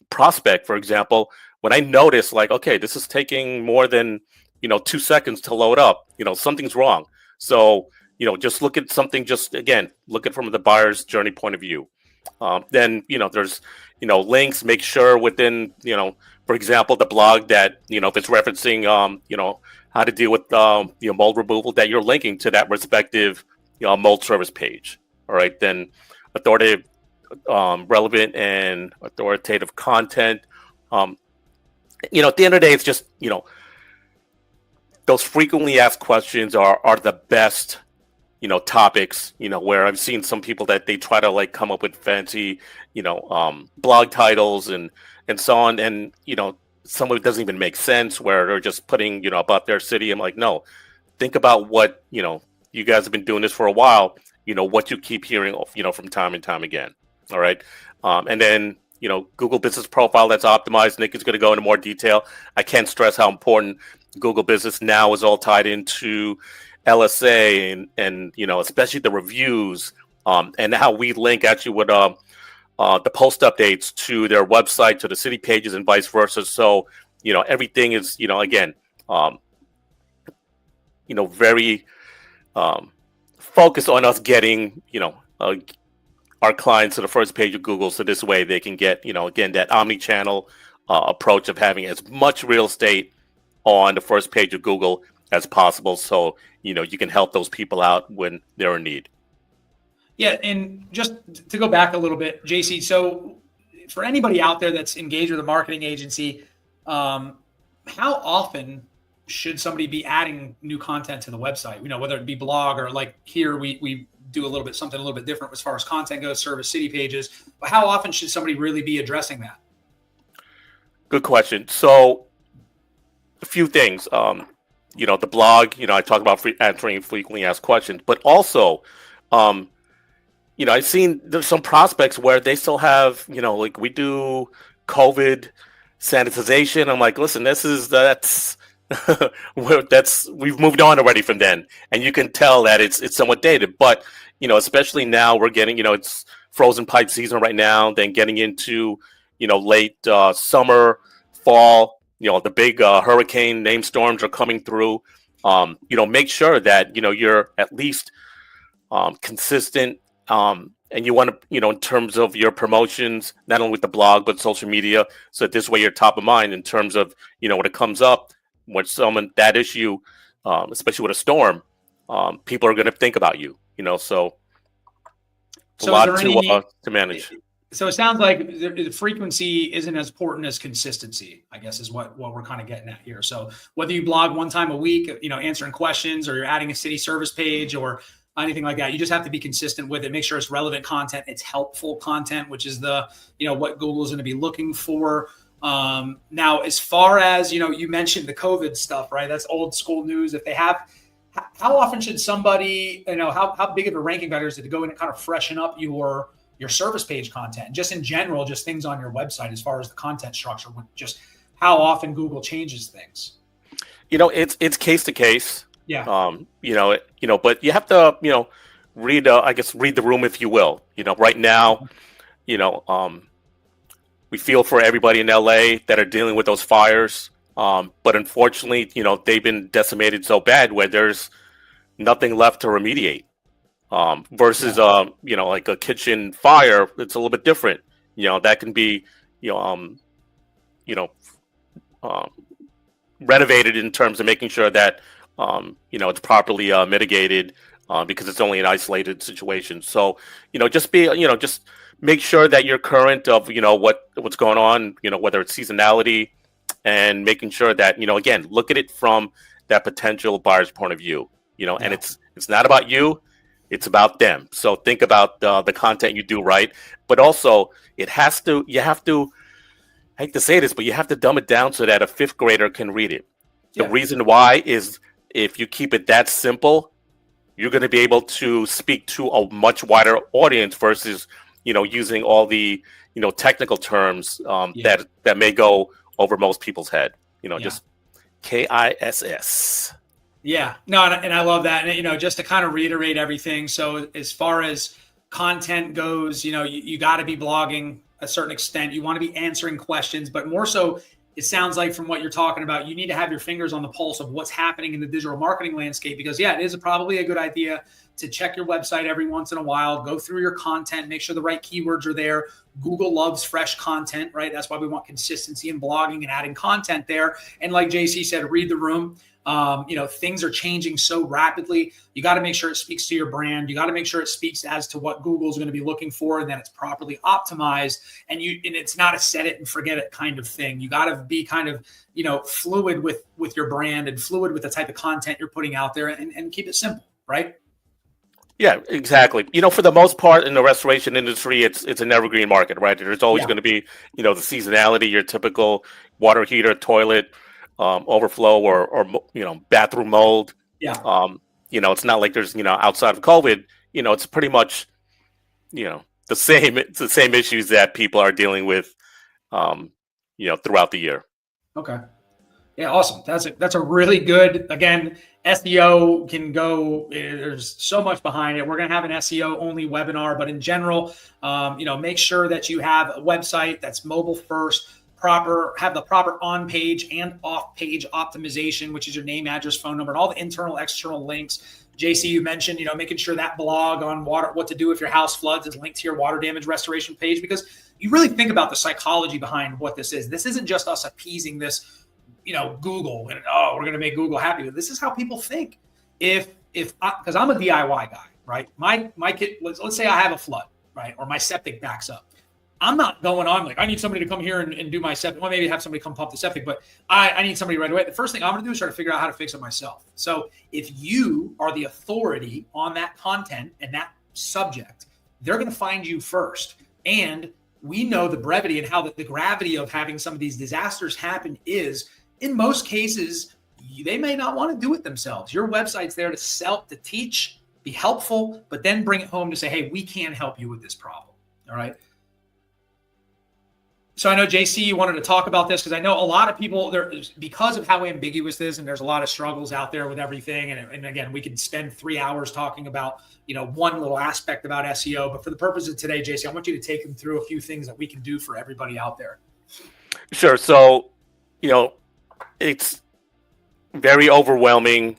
prospect, for example, when I notice like, okay, this is taking more than, 2 seconds to load up, something's wrong. So, just look at something, just again, look at from the buyer's journey point of view. Then, there's, links, make sure within, for example, the blog that, if it's referencing, how to deal with mold removal, that you're linking to that respective mold service page. All right, then authoritative, relevant, and authoritative content. At the end of the day, it's just those frequently asked questions are the best topics, where I've seen some people that they try to like come up with fancy, blog titles and so on. And, some of it doesn't even make sense where they're just putting, about their city. I'm like, no, think about what, you guys have been doing this for a while, what you keep hearing, from time and time again. All right. And then, Google Business Profile that's optimized. Nick is going to go into more detail. I can't stress how important Google Business now is all tied into LSA and especially the reviews, and how we link actually with the post updates to their website, to the city pages, and vice versa. So everything is again very focused on us getting our clients to the first page of Google, so this way they can get again that omni-channel approach of having as much real estate on the first page of Google as possible, so you can help those people out when they're in need. Yeah, and just to go back a little bit, JC, so for anybody out there that's engaged with a marketing agency, how often should somebody be adding new content to the website? Whether it be blog or like here we do something a little bit different as far as content goes, service city pages, but how often should somebody really be addressing that? Good question. So a few things, the blog, I talk about answering frequently asked questions, but also, I've seen there's some prospects where they still have, like we do COVID sanitization. I'm like, listen, that's we've moved on already from then, and you can tell that it's somewhat dated. But especially now we're getting, it's frozen pipe season right now. Then getting into late summer, fall. The big hurricane name storms are coming through. Make sure that you're at least consistent. And you want to, in terms of your promotions, not only with the blog, but social media. So this way you're top of mind in terms of, when it comes up, when that issue, especially with a storm, people are going to think about you, so it's a lot to manage. So it sounds like the frequency isn't as important as consistency, I guess, is what we're kind of getting at here. So whether you blog one time a week, answering questions, or you're adding a city service page or anything like that, you just have to be consistent with it. Make sure it's relevant content, it's helpful content, which is what Google is going to be looking for. Now, as far as, you mentioned the COVID stuff, right? That's old school news. If they have, how often should somebody, how big of a ranking factor is it to go in and kind of freshen up your service page content, just in general, just things on your website, as far as the content structure, just how often Google changes things? It's case to case. Yeah. But you have to, read the room, if you will. Right now, we feel for everybody in LA that are dealing with those fires. But unfortunately, they've been decimated so bad where there's nothing left to remediate. Versus, like a kitchen fire, it's a little bit different. That can be, renovated in terms of making sure that, it's properly mitigated, because it's only an isolated situation. So, just make sure that you're current of, what's going on, whether it's seasonality, and making sure that, again, look at it from that potential buyer's point of view, and it's not about you, it's about them. So think about the content you do, right? But also you have to, I hate to say this, but you have to dumb it down so that a fifth grader can read it. The reason why is if you keep it that simple, you're going to be able to speak to a much wider audience versus, using all the, technical terms that may go over most people's head, just KISS. Yeah, no, and I love that. And, just to kind of reiterate everything. So as far as content goes, you got to be blogging a certain extent. You want to be answering questions, but more so, it sounds like from what you're talking about, you need to have your fingers on the pulse of what's happening in the digital marketing landscape, because it is probably a good idea to check your website every once in a while, go through your content, make sure the right keywords are there. Google loves fresh content, right? That's why we want consistency in blogging and adding content there. And like JC said, read the room. Things are changing so rapidly. You got to make sure it speaks to your brand. You got to make sure it speaks as to what Google's going to be looking for, and that it's properly optimized. And it's not a set it and forget it kind of thing. You got to be kind of, fluid with your brand and fluid with the type of content you're putting out there, and keep it simple, right? Yeah, exactly. For the most part in the restoration industry, it's an evergreen market, right? There's always going to be, the seasonality, your typical water heater, toilet overflow, or bathroom mold. Yeah. It's not like there's, outside of COVID, it's pretty much, the same. It's the same issues that people are dealing with, throughout the year. Okay. Yeah, awesome. That's a really good, again, SEO can go, there's so much behind it. We're going to have an SEO only webinar, but in general, make sure that you have a website that's mobile first, have the proper on page and off page optimization, which is your name, address, phone number, and all the internal, external links. JC, you mentioned, making sure that blog on what to do if your house floods is linked to your water damage restoration page, because you really think about the psychology behind what this is. This isn't just us appeasing this, Google and we're going to make Google happy. This is how people think. Because I'm a DIY guy, right? My kid, let's say I have a flood, right? Or my septic backs up. I'm not going on like, I need somebody to come here and do my septic. Well, maybe have somebody come pump the septic, but I need somebody right away. The first thing I'm going to do is try to figure out how to fix it myself. So if you are the authority on that content and that subject, they're going to find you first. And we know the brevity and how the gravity of having some of these disasters happen is, in most cases, they may not want to do it themselves. Your website's there to teach, be helpful, but then bring it home to say, hey, we can help you with this problem. All right. So I know, JC, you wanted to talk about this because I know a lot of people, because of how ambiguous this is, and there's a lot of struggles out there with everything. And again, we could spend 3 hours talking about, one little aspect about SEO. But for the purpose of today, JC, I want you to take them through a few things that we can do for everybody out there. Sure. So, it's very overwhelming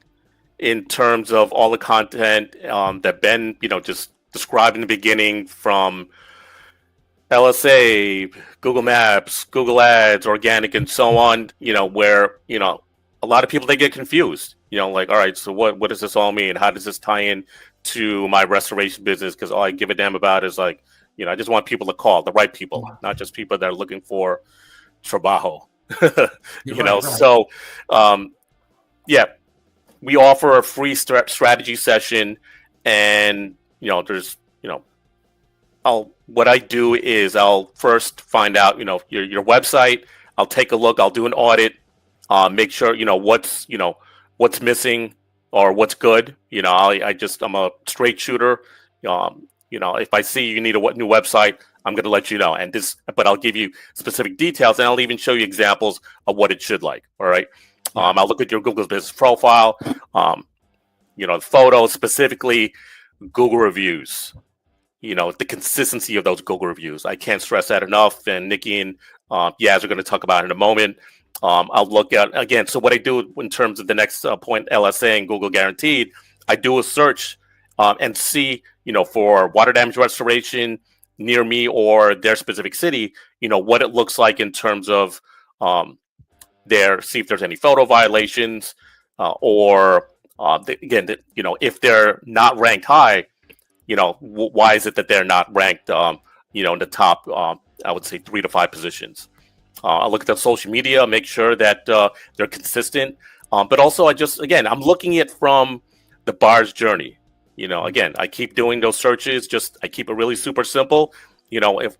in terms of all the content that Ben, just described in the beginning, from LSA, Google Maps, Google Ads, organic, and so on, where, a lot of people, they get confused, like, all right, so what does this all mean? How does this tie in to my restoration business? Because all I give a damn about is like, I just want people to call, the right people, not just people that are looking for trabajo. Right. So we offer a free strategy session, and there's what I do is I'll first find out your website. I'll take a look, I'll do an audit, make sure what's missing or what's good. I'm a straight shooter. If I see you need a new website, I'm going to let you know. But I'll give you specific details, and I'll even show you examples of what it should like. All right. I'll look at your Google business profile, photos, specifically Google reviews, the consistency of those Google reviews. I can't stress that enough. And Nikki and Yaz are going to talk about it in a moment. I'll look at, again, so what I do in terms of the next point, LSA and Google Guaranteed, I do a search and see, for water damage restoration near me or their specific city, what it looks like in terms of see if there's any photo violations if they're not ranked high, why is it that they're not ranked, in the top, I would say 3 to 5 positions. I'll look at their social media, make sure that they're consistent. But also I'm looking at from the buyer's journey. Again, I keep doing those searches, I keep it really super simple. If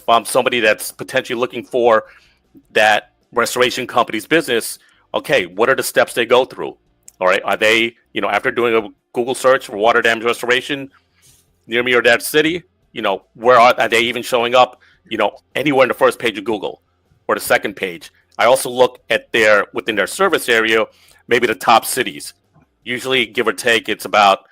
I'm somebody that's potentially looking for that restoration company's business, okay, what are the steps they go through? All right. Are they, after doing a Google search for water damage restoration near me or that city, where are they even showing up, anywhere in the first page of Google or the second page? I also look at within their service area, maybe the top cities. Usually, give or take, it's about,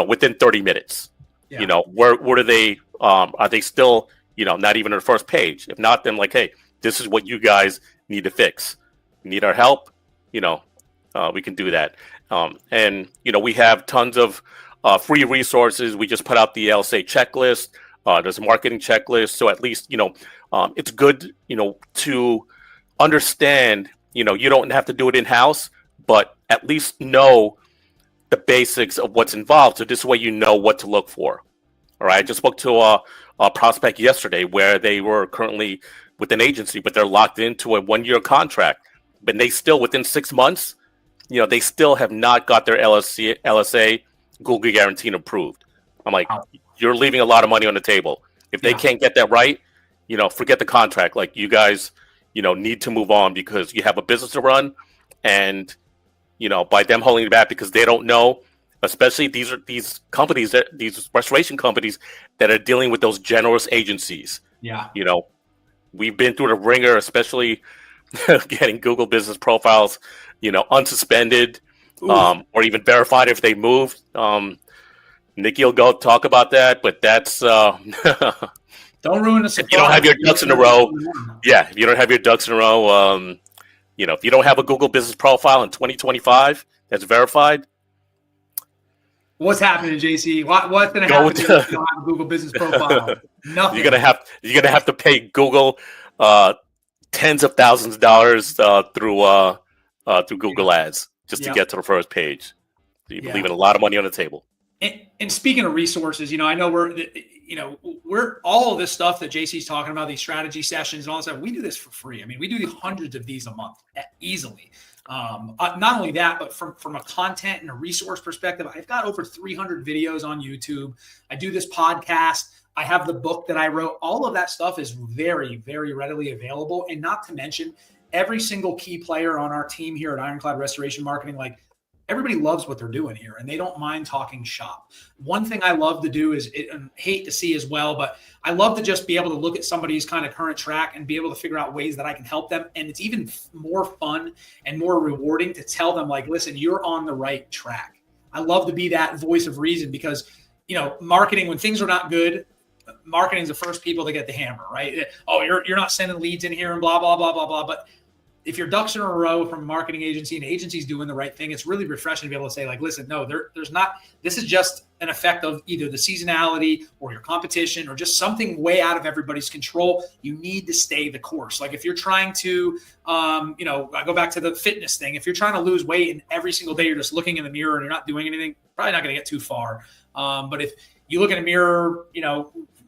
within 30 minutes. Yeah. Where do they, are they still, not even on the first page? If not, then like, hey, this is what you guys need to fix. You need our help, we can do that. And we have tons of free resources. We just put out the LSA checklist. There's a marketing checklist. So at least, it's good, to understand, you don't have to do it in-house, but at least know the basics of what's involved. So this way, what to look for. All right. I just spoke to a prospect yesterday where they were currently with an agency, but they're locked into a 1-year contract. But they still, within 6 months, they still have not got their LSA Google Guaranteed Approved. I'm like, you're leaving a lot of money on the table. If they can't get that right, forget the contract. Like, you guys, need to move on because you have a business to run, and by them holding it back because they don't know, especially these companies, these restoration companies that are dealing with those generous agencies. Yeah. We've been through the ringer, especially getting Google business profiles, unsuspended, or even verified if they moved. Nikki will go talk about that, but that's don't ruin the surprise. If you don't have your ducks in a row. Yeah, if you don't have your ducks in a row, if you don't have a Google business profile in 2025 that's verified. What's happening, JC? What's going to happen if you don't have a Google business profile? Nothing. You're gonna have to pay Google tens of thousands of dollars through Google Ads just to get to the first page. So you're leaving a lot of money on the table. And speaking of resources, I know we're all of this stuff that JC's talking about, these strategy sessions and all this stuff. We do this for free. I mean, we do hundreds of these a month easily. Not only that, but from a content and a resource perspective, I've got over 300 videos on YouTube. I do this podcast. I have the book that I wrote. All of that stuff is very, very readily available. And not to mention, every single key player on our team here at Ironclad Restoration Marketing, like, everybody loves what they're doing here and they don't mind talking shop. One thing I love to do is, and hate to see as well, but I love to just be able to look at somebody's kind of current track and be able to figure out ways that I can help them. And it's even more fun and more rewarding to tell them, like, listen, you're on the right track. I love to be that voice of reason because, marketing, when things are not good, marketing is the first people to get the hammer, right? Oh, you're not sending leads in here and blah, blah, blah, blah, blah. But if your ducks are in a row from a marketing agency and agency's doing the right thing, it's really refreshing to be able to say, like, listen, no, there's not, this is just an effect of either the seasonality or your competition or just something way out of everybody's control. You need to stay the course. Like, if you're trying to, I go back to the fitness thing. If you're trying to lose weight and every single day you're just looking in the mirror and you're not doing anything, probably not going to get too far. But if you look in a mirror,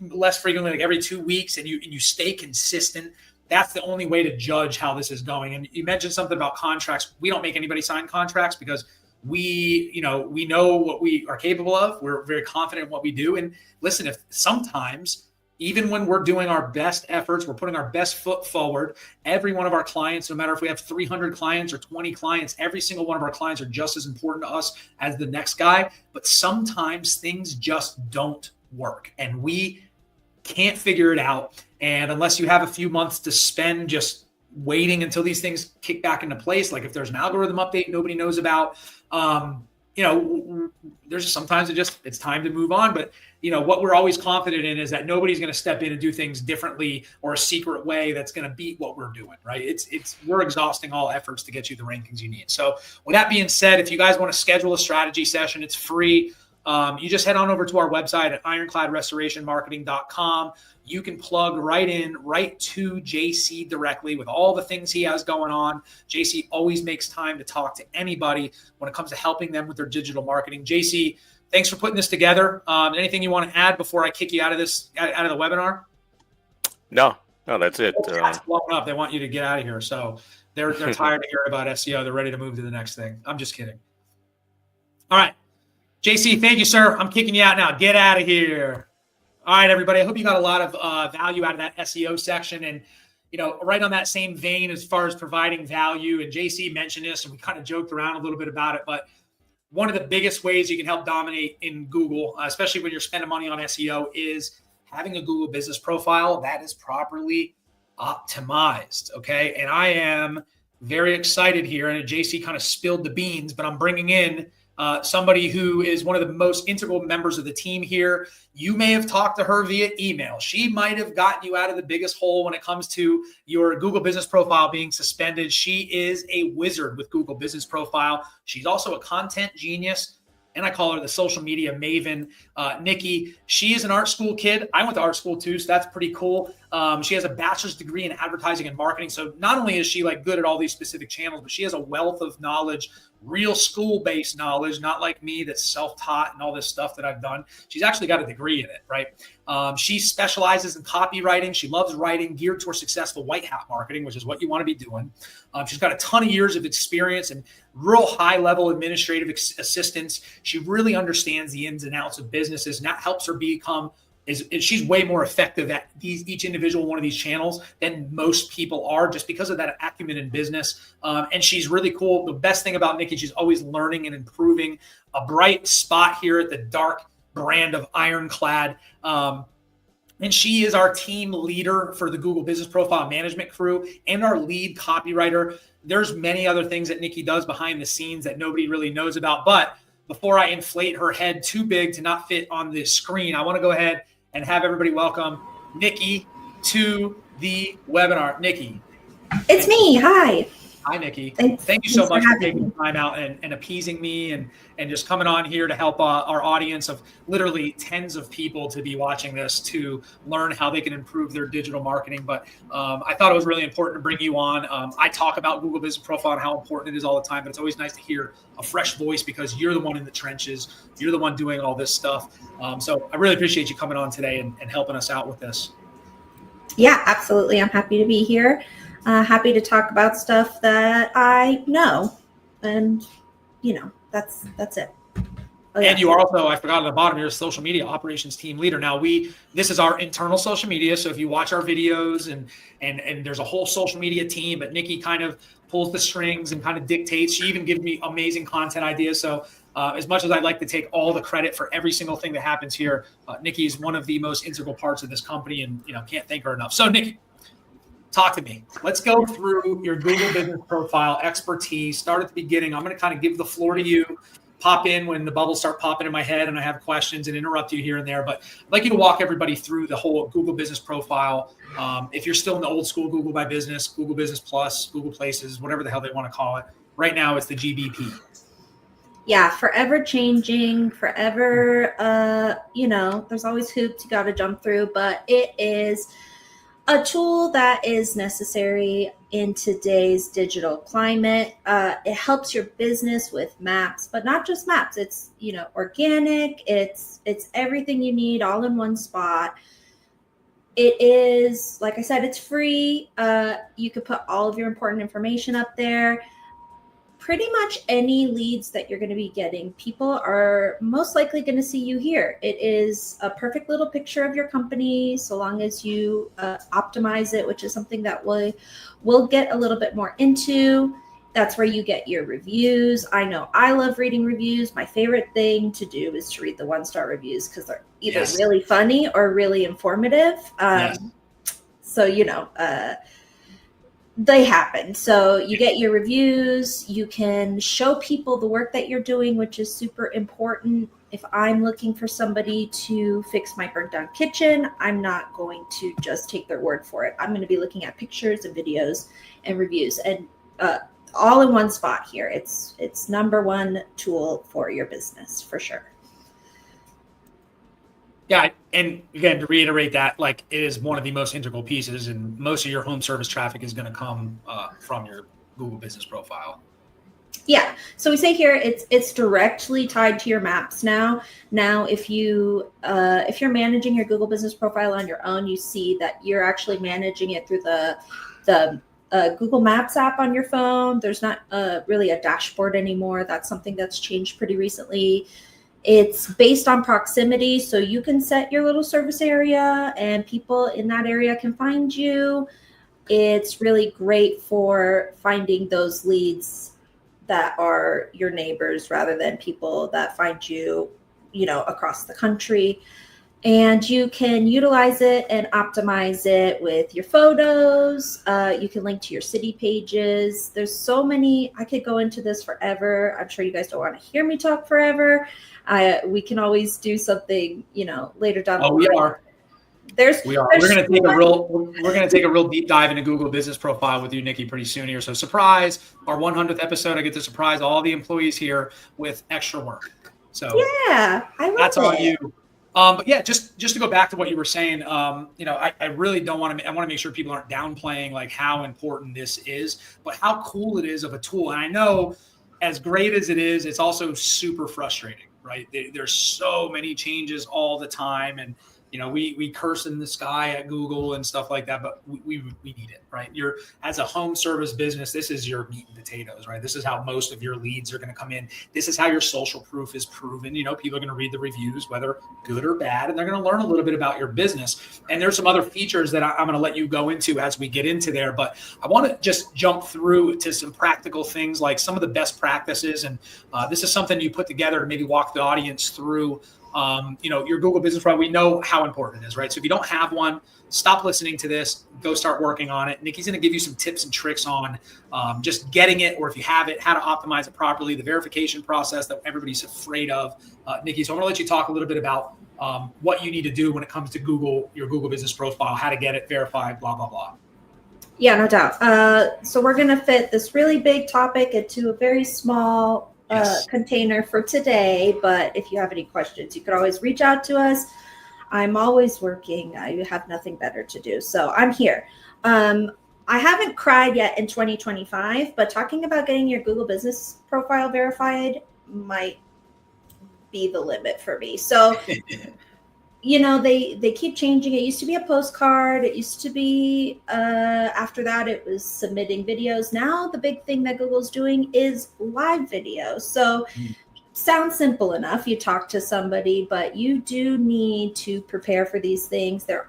less frequently, like every 2 weeks, and you stay consistent, that's the only way to judge how this is going. And you mentioned something about contracts. We don't make anybody sign contracts because we know what we are capable of. We're very confident in what we do. And listen, if sometimes, even when we're doing our best efforts, we're putting our best foot forward, every one of our clients, no matter if we have 300 clients or 20 clients, every single one of our clients are just as important to us as the next guy. But sometimes things just don't work and we can't figure it out. And unless you have a few months to spend just waiting until these things kick back into place, like if there's an algorithm update nobody knows about, there's sometimes it's time to move on. But what we're always confident in is that nobody's going to step in and do things differently or a secret way that's going to beat what we're doing, right? We're exhausting all efforts to get you the rankings you need. So with that being said, if you guys want to schedule a strategy session, it's free. You just head on over to our website at ironcladrestorationmarketing.com. You can plug right to JC directly with all the things he has going on. JC always makes time to talk to anybody when it comes to helping them with their digital marketing. JC, thanks for putting this together. Anything you want to add before I kick you out of the webinar? No, that's it. Blowing up. They want you to get out of here. So they're tired of hearing about SEO. They're ready to move to the next thing. I'm just kidding. All right. JC, thank you, sir. I'm kicking you out now. Get out of here. All right, everybody. I hope you got a lot of value out of that SEO section. And, right on that same vein as far as providing value, and JC mentioned this, and we kind of joked around a little bit about it, but one of the biggest ways you can help dominate in Google, especially when you're spending money on SEO, is having a Google business profile that is properly optimized, okay? And I am very excited here, and JC kind of spilled the beans, but I'm bringing in somebody who is one of the most integral members of the team here. You may have talked to her via email. She might have gotten you out of the biggest hole when it comes to your Google business profile being suspended. She is a wizard with Google business profile. She's also a content genius, and I call her the social media maven. Nikki, she is an art school kid. I went to art school too, so that's pretty cool. She has a bachelor's degree in advertising and marketing. So not only is she good at all these specific channels, but she has a wealth of knowledge, real school-based knowledge, not like me that's self-taught and all this stuff that I've done. She's actually got a degree in it, right? She specializes in copywriting. She loves writing geared towards successful white hat marketing, which is what you want to be doing. She's got a ton of years of experience, and real high level administrative assistance. She really understands the ins and outs of businesses, and that helps her become she's way more effective at each individual one of these channels than most people are, just because of that acumen in business. And she's really cool. The best thing about Nikki, she's always learning and improving. A bright spot here at the dark brand of Ironclad. And she is our team leader for the Google Business Profile Management crew and our lead copywriter. There's many other things that Nikki does behind the scenes that nobody really knows about. But before I inflate her head too big to not fit on the screen, I want to go ahead and have everybody welcome Nikki to the webinar. Nikki. It's me. Hi. Hi, Nikki. Thank you so much for taking time out and appeasing me and just coming on here to help our audience of literally tens of people to be watching this to learn how they can improve their digital marketing. But I thought it was really important to bring you on. I talk about Google Business Profile and how important it is all the time, but it's always nice to hear a fresh voice because you're the one in the trenches. You're the one doing all this stuff. So I really appreciate you coming on today and helping us out with this. Yeah, absolutely. I'm happy to be here. Happy to talk about stuff that I know, and that's it. Oh, yeah. And you are also, I forgot at the bottom, you're a social media operations team leader. Now this is our internal social media. So if you watch our videos and there's a whole social media team, but Nikki kind of pulls the strings and kind of dictates. She even gives me amazing content ideas. So as much as I'd like to take all the credit for every single thing that happens here, Nikki is one of the most integral parts of this company, and can't thank her enough. So Nikki, talk to me. Let's go through your Google Business Profile expertise. Start at the beginning. I'm going to kind of give the floor to you. Pop in when the bubbles start popping in my head and I have questions, and interrupt you here and there. But I'd like you to walk everybody through the whole Google Business Profile. If you're still in the old school Google My Business, Google Business Plus, Google Places, whatever the hell they want to call it. Right now, it's the GBP. Yeah, forever changing, forever, there's always hoops you got to jump through, but it is a tool that is necessary in today's digital climate. It helps your business with maps, but not just maps. It's, organic. It's everything you need all in one spot. It is, like I said, it's free. You could put all of your important information up there. Pretty much any leads that you're going to be getting, people are most likely going to see you here. It is a perfect little picture of your company, so long as you optimize it, which is something that we'll get a little bit more into. That's where you get your reviews. I know I love reading reviews. My favorite thing to do is to read the 1-star reviews because they're either really funny or really informative. So, they happen. So you get your reviews, you can show people the work that you're doing, which is super important. If I'm looking for somebody to fix my burnt down kitchen, I'm not going to just take their word for it. I'm going to be looking at pictures and videos and reviews, and all in one spot here. It's number one tool for your business for sure. Yeah, and again, to reiterate that, it is one of the most integral pieces, and most of your home service traffic is going to come from your Google Business Profile. Yeah, so we say here it's directly tied to your maps now. Now, if you're managing your Google Business Profile on your own, you see that you're actually managing it through the Google Maps app on your phone. There's not really a dashboard anymore. That's something that's changed pretty recently. It's based on proximity, so you can set your little service area and people in that area can find you. It's really great for finding those leads that are your neighbors rather than people that find you, across the country. And you can utilize it and optimize it with your photos. You can link to your city pages. There's so many. I could go into this forever. I'm sure you guys don't want to hear me talk forever. We can always do something, later down the line. We are. We're going to take a real deep dive into Google Business Profile with you, Nikki, pretty soon here. So surprise, our 100th episode, I get to surprise all the employees here with extra work. So yeah, I love that's it. on you. But yeah, just to go back to what you were saying, I really don't want to. I want to make sure people aren't downplaying how important this is, but how cool it is of a tool. And I know, as great as it is, it's also super frustrating, right? There's so many changes all the time, and we curse in the sky at Google and stuff like that, but we need it, right? As a home service business, this is your meat and potatoes, right? This is how most of your leads are going to come in. This is how your social proof is proven. People are going to read the reviews, whether good or bad, and they're going to learn a little bit about your business. And there's some other features that I'm going to let you go into as we get into there, but I want to just jump through to some practical things, like some of the best practices. And this is something you put together to maybe walk the audience through your Google business profile. We know how important it is, right? So if you don't have one, stop listening to this, go start working on it. Nikki's going to give you some tips and tricks on just getting it, or if you have it, how to optimize it properly, the verification process that everybody's afraid of. Nikki, so I'm going to let you talk a little bit about what you need to do when it comes to your Google business profile, how to get it verified, blah, blah, blah. Yeah, no doubt. So we're going to fit this really big topic into a very small container for today. But if you have any questions, you could always reach out to us. I'm always working. I have nothing better to do. So I'm here. I haven't cried yet in 2025, but talking about getting your Google business profile verified might be the limit for me. So, they keep changing. It used to be a postcard. It used to be, after that, it was submitting videos. Now the big thing that Google's doing is live videos. So sounds simple enough. You talk to somebody, but you do need to prepare for these things. There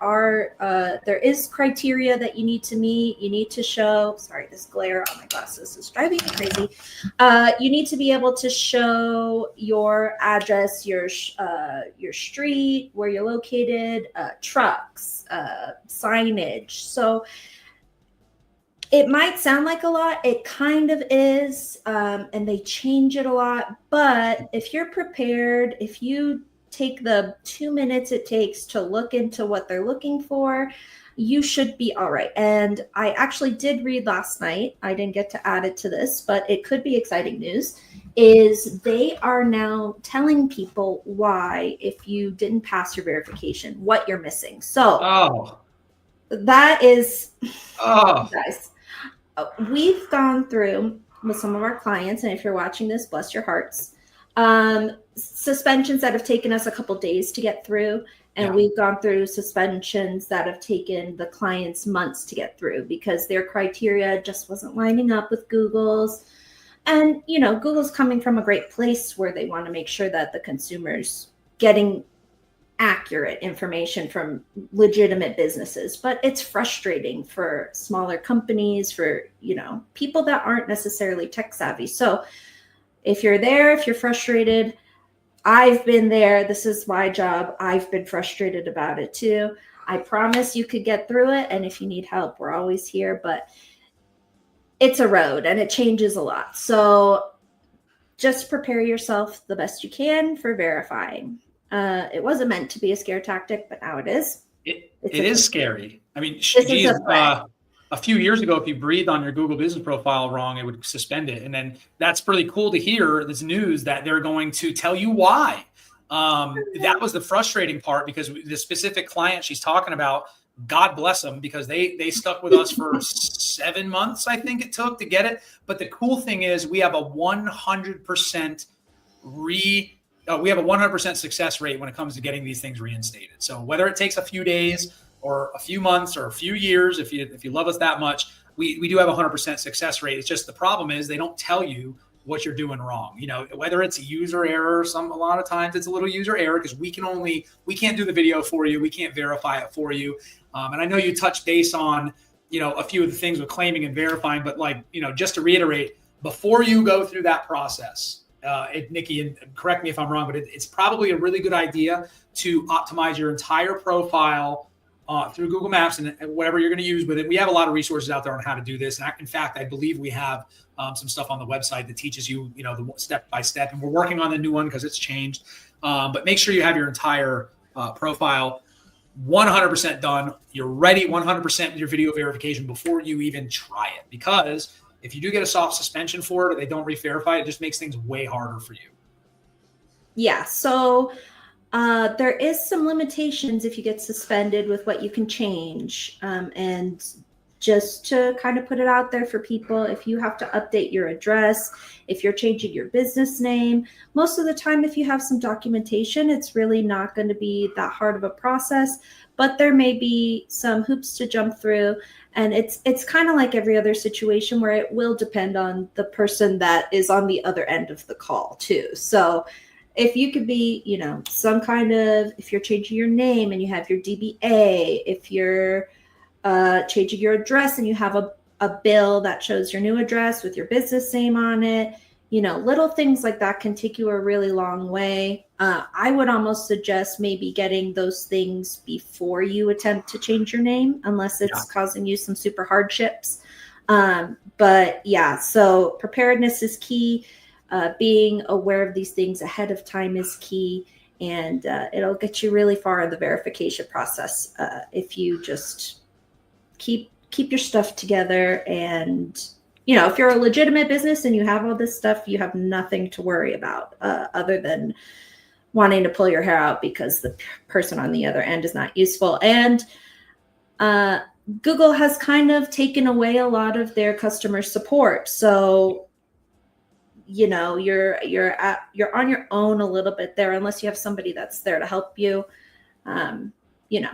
is criteria that you need to meet. You need to show, sorry, this glare on my glasses is driving me crazy. You need to be able to show your address, your street, where you're located, trucks, signage. So it might sound like a lot. It kind of is, and they change it a lot. But if you're prepared, if you take the 2 minutes it takes to look into what they're looking for, you should be all right. And I actually did read last night, I didn't get to add it to this, but it could be exciting news, is they are now telling people why, if you didn't pass your verification, what you're missing. So that is, guys. We've gone through with some of our clients, and if you're watching this, bless your hearts, suspensions that have taken us a couple days to get through, and we've gone through suspensions that have taken the clients months to get through because their criteria just wasn't lining up with Google's. And, Google's coming from a great place where they want to make sure that the consumer's getting accurate information from legitimate businesses, but it's frustrating for smaller companies, for people that aren't necessarily tech savvy. So if you're there, if you're frustrated, I've been there. This is my job. I've been frustrated about it too. I promise you could get through it, and if you need help, we're always here. But it's a road and it changes a lot. So just prepare yourself the best you can for verifying. It wasn't meant to be a scare tactic, but now it is. It is scary. I mean, geez, a few years ago, if you breathed on your Google business profile wrong, it would suspend it. And then that's pretty cool to hear this news that they're going to tell you why. That was the frustrating part, because the specific client she's talking about, God bless them, because they stuck with us for 7 months, I think it took to get it. But the cool thing is we have a 100% we have a 100% success rate when it comes to getting these things reinstated. So whether it takes a few days or a few months or a few years, if you love us that much, we do have a 100% success rate. It's just the problem is they don't tell you what you're doing wrong. Whether it's a user error, a lot of times it's a little user error because we can't do the video for you. We can't verify it for you. And I know you touched base on, a few of the things with claiming and verifying, but just to reiterate, before you go through that process, Nikki, and correct me if I'm wrong, but it's probably a really good idea to optimize your entire profile through Google Maps and whatever you're going to use with it. We have a lot of resources out there on how to do this. And in fact, I believe we have some stuff on the website that teaches you, the step by step. And we're working on the new one because it's changed. But make sure you have your entire profile 100% done. You're ready 100% with your video verification before you even try it, because if you do get a soft suspension for it, or they don't re-verify it, just makes things way harder for you. Yeah. So there is some limitations if you get suspended with what you can change. And just to kind of put it out there for people. If you have to update your address, if you're changing your business name, most of the time, if you have some documentation, it's really not going to be that hard of a process, but there may be some hoops to jump through. And it's kind of like every other situation where it will depend on the person that is on the other end of the call too. So if you could be, some kind of, if you're changing your name and you have your DBA, if you're changing your address and you have a bill that shows your new address with your business name on it, little things like that can take you a really long way. I would almost suggest maybe getting those things before you attempt to change your name, unless it's causing you some super hardships. But yeah, so preparedness is key. Being aware of these things ahead of time is key, and it'll get you really far in the verification process if you just keep your stuff together. And if you're a legitimate business and you have all this stuff, you have nothing to worry about other than wanting to pull your hair out because the person on the other end is not useful. And Google has kind of taken away a lot of their customer support. So, you're on your own a little bit there, unless you have somebody that's there to help you.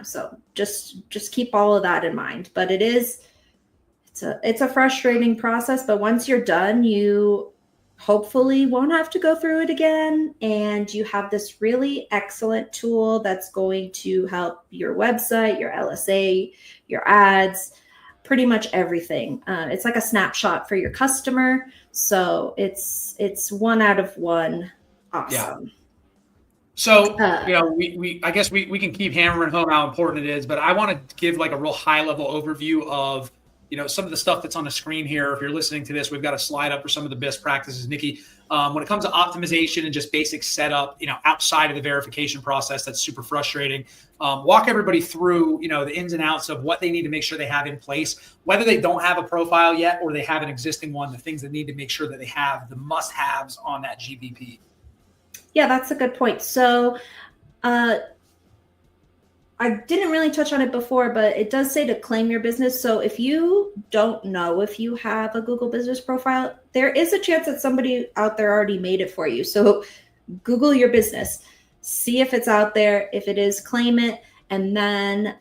So just keep all of that in mind. But it's a frustrating process, but once you're done, you hopefully won't have to go through it again. And you have this really excellent tool that's going to help your website, your LSA, your ads, pretty much everything. It's like a snapshot for your customer. So it's 1 out of 1. Awesome. Yeah. So, I guess we can keep hammering home how important it is, but I want to give like a real high level overview of, some of the stuff that's on the screen here. If you're listening to this, we've got a slide up for some of the best practices, Nikki. When it comes to optimization and just basic setup, outside of the verification process, that's super frustrating. Walk everybody through, the ins and outs of what they need to make sure they have in place, whether they don't have a profile yet or they have an existing one, the things that need to make sure that they have, the must-haves on that GBP. Yeah, that's a good point. So I didn't really touch on it before, but it does say to claim your business. So if you don't know if you have a Google business profile, there is a chance that somebody out there already made it for you. So Google your business, see if it's out there. If it is, claim it. And then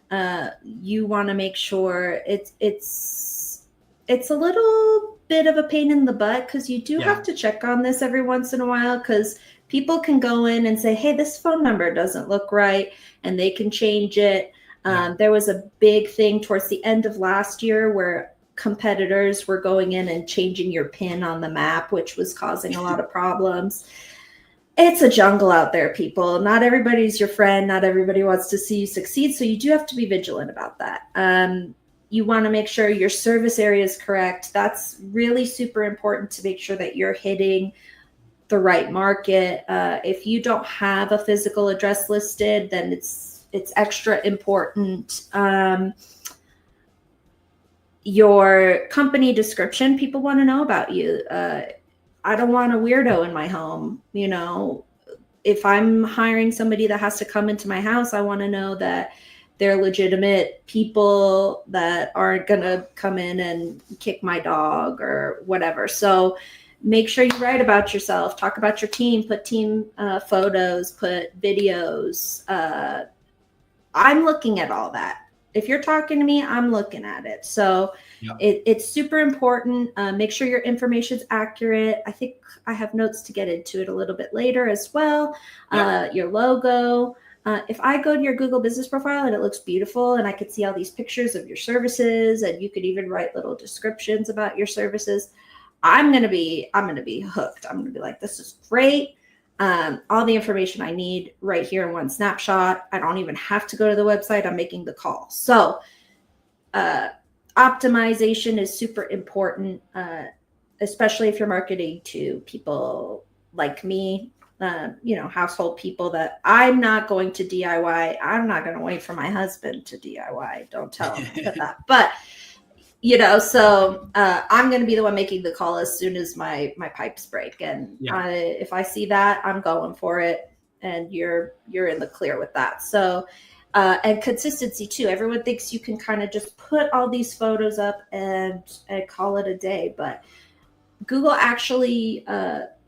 you want to make sure it's a little bit of a pain in the butt, because you do have to check on this every once in a while, because people can go in and say, hey, this phone number doesn't look right, and they can change it. There was a big thing towards the end of last year where competitors were going in and changing your PIN on the map, which was causing a lot of problems. It's a jungle out there, people. Not everybody's your friend. Not everybody wants to see you succeed. So you do have to be vigilant about that. You want to make sure your service area is correct. That's really super important, to make sure that you're hitting the right market. If you don't have a physical address listed, then it's extra important. Your company description, people want to know about you. I don't want a weirdo in my home. If I'm hiring somebody that has to come into my house, I want to know that they're legitimate people that aren't going to come in and kick my dog or whatever. So make sure you write about yourself, talk about your team, put team photos, put videos. I'm looking at all that. If you're talking to me, I'm looking at it. So it's super important. Make sure your information's accurate. I think I have notes to get into it a little bit later as well. Your logo. If I go to your Google business profile and it looks beautiful and I could see all these pictures of your services, and you could even write little descriptions about your services, I'm going to be hooked. I'm going to be like, this is great. All the information I need right here in one snapshot. I don't even have to go to the website. I'm making the call. So optimization is super important, especially if you're marketing to people like me, household people that I'm not going to DIY. I'm not going to wait for my husband to DIY. Don't tell him that. But so I'm going to be the one making the call as soon as my pipes break. And if I see that, I'm going for it, and you're in the clear with that. So And consistency too. Everyone thinks you can kind of just put all these photos up and call it a day, but Google actually,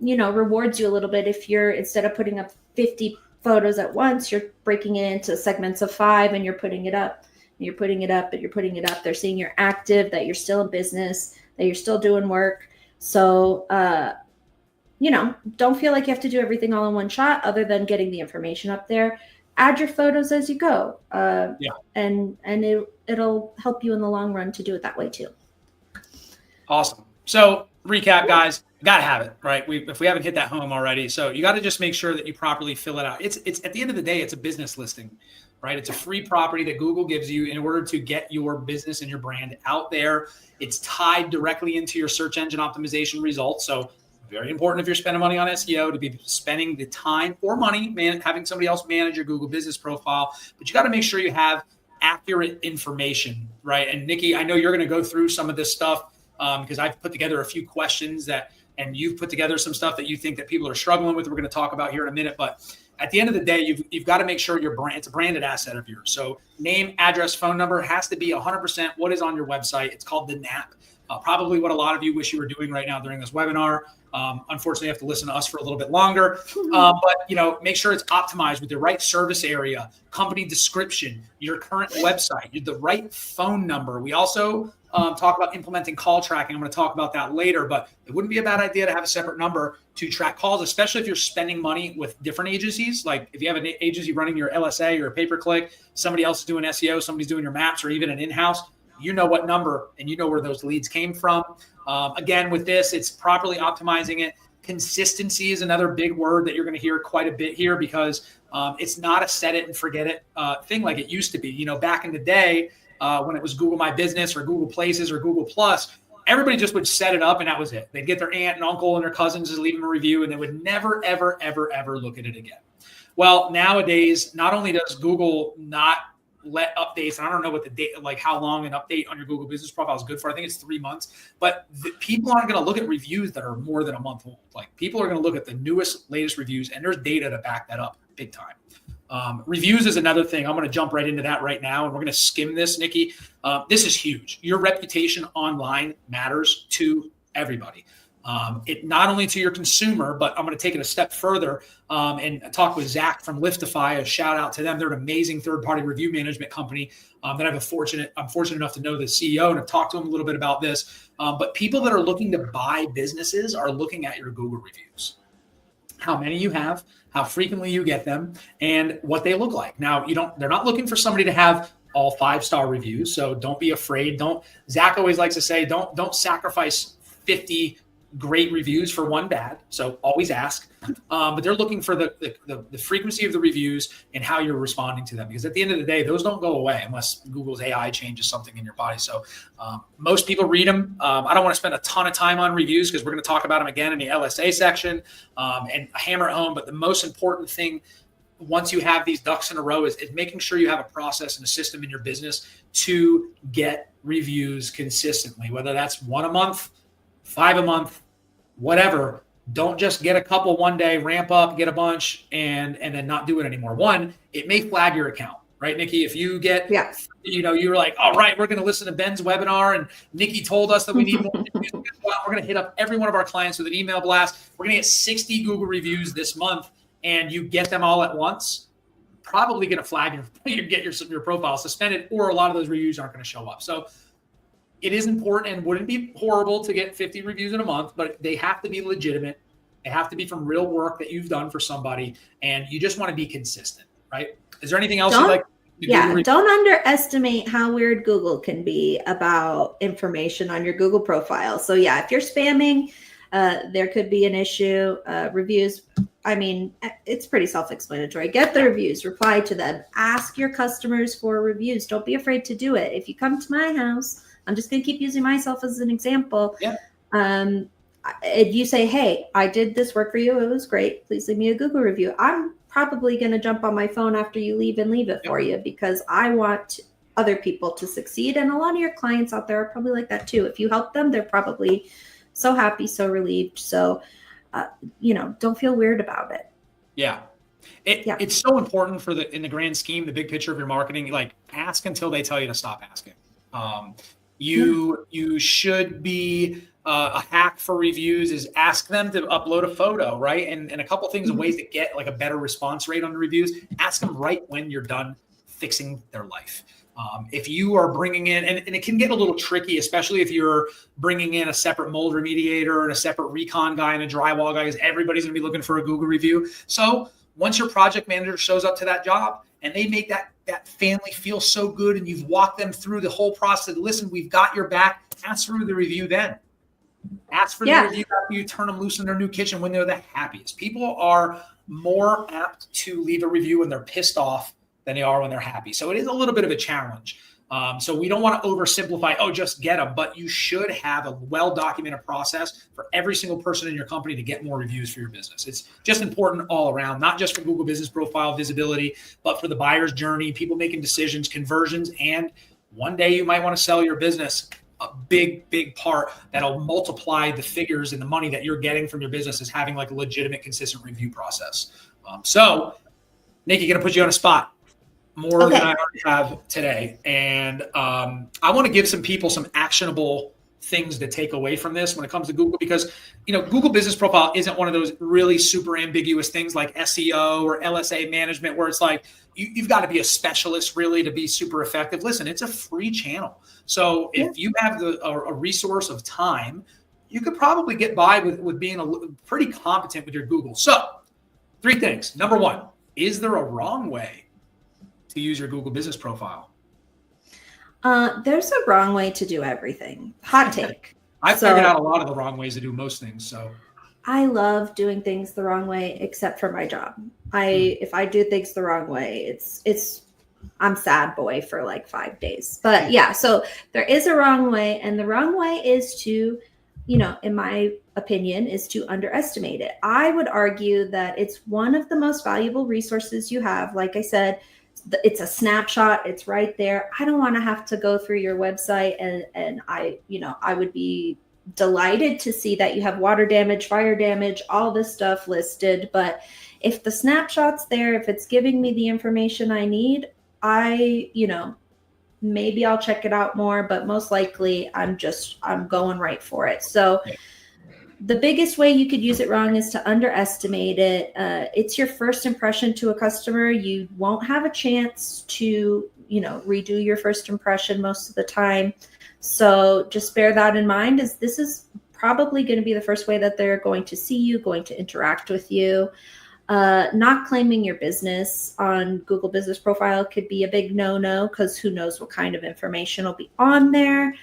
rewards you a little bit if you're, instead of putting up 50 photos at once, you're breaking it into segments of 5 and you're putting it up. And you're putting it up and you're putting it up. They're seeing you're active, that you're still in business, that you're still doing work. So, don't feel like you have to do everything all in one shot other than getting the information up there. Add your photos as you go. And it'll help you in the long run to do it that way too. Awesome. So recap, guys, got to have it, right? If we haven't hit that home already. So you got to just make sure that you properly fill it out. It's at the end of the day, it's a business listing, right? It's a free property that Google gives you in order to get your business and your brand out there. It's tied directly into your search engine optimization results. So very important if you're spending money on SEO to be spending the time or money, having somebody else manage your Google business profile. But you got to make sure you have accurate information, right? And Nikki, I know you're going to go through some of this stuff because I've put together a few questions and you've put together some stuff that you think that people are struggling with. We're going to talk about here in a minute. But at the end of the day, you've got to make sure your brand, it's a branded asset of yours. So name, address, phone number has to be 100% what is on your website. It's called the NAP. Probably what a lot of you wish you were doing right now during this webinar. Unfortunately, you have to listen to us for a little bit longer. But make sure it's optimized with the right service area, company description, your current website, the right phone number. We also talk about implementing call tracking. I'm going to talk about that later, but it wouldn't be a bad idea to have a separate number to track calls, especially if you're spending money with different agencies. Like if you have an agency running your LSA or a pay-per-click, somebody else is doing SEO, somebody's doing your maps, or even an in-house. You know what number and you know where those leads came from. Again, with this, it's properly optimizing it. Consistency is another big word that you're going to hear quite a bit here because it's not a set it and forget it thing like it used to be. Back in the day when it was Google My Business or Google Places or Google Plus, everybody just would set it up and that was it. They'd get their aunt and uncle and their cousins to leave them a review and they would never, ever, ever, ever look at it again. Well, nowadays, not only does Google not let updates, and I don't know what the date, like how long an update on your Google business profile is good for. I think it's 3 months, but people aren't going to look at reviews that are more than a month old. Like people are going to look at the newest, latest reviews, and there's data to back that up big time. Reviews is another thing. I'm going to jump right into that right now, and we're going to skim this, Nikki. This is huge. Your reputation online matters to everybody. It not only to your consumer, but I'm going to take it a step further and talk with Zach from Liftify. A shout out to them. They're an amazing third-party review management company that I'm fortunate enough to know the CEO and have talked to him a little bit about this. But people that are looking to buy businesses are looking at your Google reviews. How many you have, how frequently you get them, and what they look like. Now, they're not looking for somebody to have all 5-star reviews, so don't be afraid. Zach always likes to say, don't sacrifice 50 great reviews for one bad. So always ask, but they're looking for the frequency of the reviews and how you're responding to them. Because at the end of the day, those don't go away unless Google's AI changes something in your body. So most people read them. I don't want to spend a ton of time on reviews because we're going to talk about them again in the LSA section and hammer it home. But the most important thing once you have these ducks in a row is making sure you have a process and a system in your business to get reviews consistently, whether that's 1 a month, 5 a month, whatever. Don't just get a couple one day, ramp up, get a bunch, and then not do it anymore. One, it may flag your account, right, Nikki? If you get, you're like, all right, we're going to listen to Ben's webinar, and Nikki told us that we need more reviews. We're going to hit up every one of our clients with an email blast. We're going to get 60 Google reviews this month, and you get them all at once. Probably going to flag your profile suspended, or a lot of those reviews aren't going to show up. So it is important and wouldn't be horrible to get 50 reviews in a month, but they have to be legitimate. They have to be from real work that you've done for somebody, and you just want to be consistent, right? Is there anything else you'd like to do? Don't underestimate how weird Google can be about information on your Google profile. So yeah, if you're spamming, there could be an issue. Reviews, I mean, it's pretty self-explanatory. Get the reviews, reply to them, ask your customers for reviews. Don't be afraid to do it. If you come to my house, I'm just going to keep using myself as an example. Yeah. If you say, hey, I did this work for you, it was great, please leave me a Google review. I'm probably going to jump on my phone after you leave and leave it for you because I want other people to succeed. And a lot of your clients out there are probably like that too. If you help them, they're probably so happy, so relieved. So, don't feel weird about it. Yeah. It's so important in the grand scheme, the big picture of your marketing. Like, ask until they tell you to stop asking. You should be a hack for reviews is ask them to upload a photo, right? And a couple things, ways to get like a better response rate on the reviews. Ask them right when you're done fixing their life. If you are bringing in, and it can get a little tricky, especially if you're bringing in a separate mold remediator and a separate recon guy and a drywall guy, because everybody's going to be looking for a Google review. So once your project manager shows up to that job and they make that family feel so good and you've walked them through the whole process, listen, we've got your back, ask for the review then. Ask for the review after you turn them loose in their new kitchen when they're the happiest. People are more apt to leave a review when they're pissed off than they are when they're happy. So it is a little bit of a challenge. So we don't want to oversimplify, just get them, but you should have a well-documented process for every single person in your company to get more reviews for your business. It's just important all around, not just for Google Business Profile visibility, but for the buyer's journey, people making decisions, conversions, and one day you might want to sell your business. A big part that'll multiply the figures and the money that you're getting from your business is having like a legitimate, consistent review process. So Nikki, going to put you on a spot. More than I already have today. And I want to give some people some actionable things to take away from this when it comes to Google, because, Google Business Profile isn't one of those really super ambiguous things like SEO or LSA management, where it's like, you've got to be a specialist really to be super effective. Listen, it's a free channel. So if you have a resource of time, you could probably get by with being pretty competent with your Google. So 3 things. Number 1, is there a wrong way to use your Google Business Profile? There's a wrong way to do everything. Hot take. I figured out a lot of the wrong ways to do most things. So I love doing things the wrong way, except for my job. If I do things the wrong way, I'm sad boy for like 5 days. But yeah, so there is a wrong way, and the wrong way is to, in my opinion, is to underestimate it. I would argue that it's one of the most valuable resources you have. Like I said, it's a snapshot. It's right there. I don't want to have to go through your website and I would be delighted to see that you have water damage, fire damage, all this stuff listed. But if the snapshot's there, if it's giving me the information I need, maybe I'll check it out more, but most likely I'm going right for it. So the biggest way you could use it wrong is to underestimate it. It's your first impression to a customer. You won't have a chance to, redo your first impression most of the time. So just bear that in mind, as this is probably going to be the first way that they're going to see you, going to interact with you. Not claiming your business on Google Business Profile could be a big no-no, because who knows what kind of information will be on there.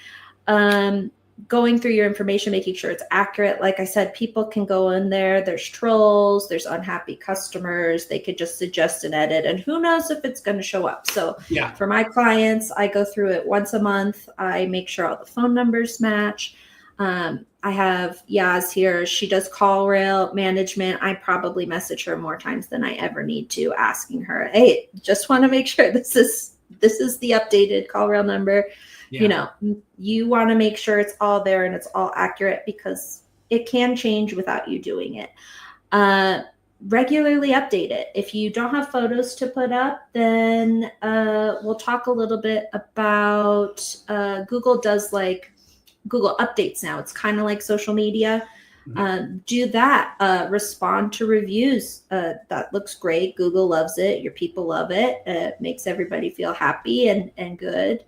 Going through your information, making sure it's accurate. Like I said, people can go in there. There's trolls, there's unhappy customers. They could just suggest an edit, and who knows if it's going to show up. So for my clients, I go through it once a month. I make sure all the phone numbers match. I have Yaz here. She does call rail management. I probably message her more times than I ever need to, asking her, hey, just want to make sure this is the updated call rail number. You want to make sure it's all there and it's all accurate, because it can change without you doing it. Regularly update it. If you don't have photos to put up, then we'll talk a little bit about Google does like Google Updates now. It's kind of like social media. Do that. Respond to reviews. That looks great. Google loves it. Your people love it. It makes everybody feel happy and good.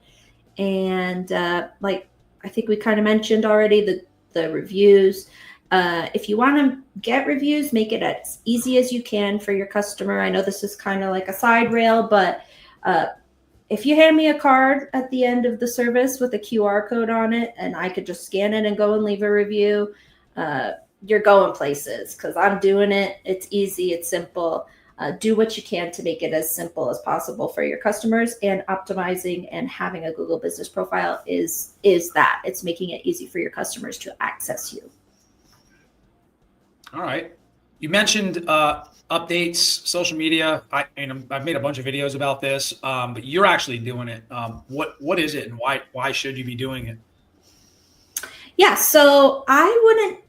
And like I think we kind of mentioned already, the reviews. If you want to get reviews, make it as easy as you can for your customer. I know this is kind of like a side rail, but if you hand me a card at the end of the service with a QR code on it, and I could just scan it and go and leave a review, you're going places, because I'm doing it. It's easy. It's simple. Do what you can to make it as simple as possible for your customers, and optimizing and having a Google Business Profile is that. It's making it easy for your customers to access you. All right. You mentioned updates, social media. I've made a bunch of videos about this, but you're actually doing it. What is it, and why should you be doing it? Yeah, so I wouldn't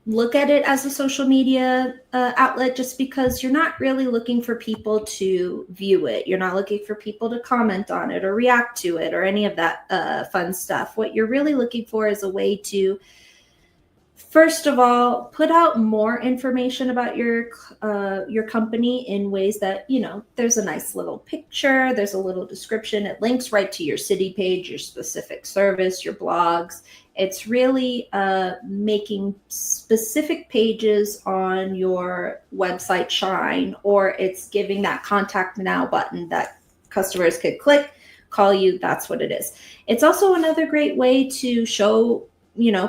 look at it as a social media outlet, just because you're not really looking for people to view it. You're not looking for people to comment on it or react to it or any of that fun stuff. What you're really looking for is a way to, first of all, put out more information about your company in ways that, there's a nice little picture, there's a little description, it links right to your city page, your specific service, your blogs. It's really making specific pages on your website shine, or it's giving that contact now button that customers could click, call you. That's what it is. It's also another great way to show,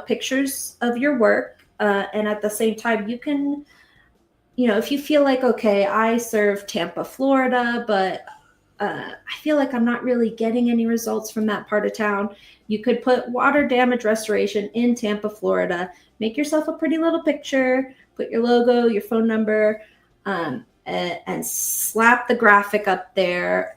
pictures of your work. And at the same time, you can, if you feel like, okay, I serve Tampa, Florida, but I feel like I'm not really getting any results from that part of town, you could put water damage restoration in Tampa, Florida, make yourself a pretty little picture, put your logo, your phone number, and slap the graphic up there,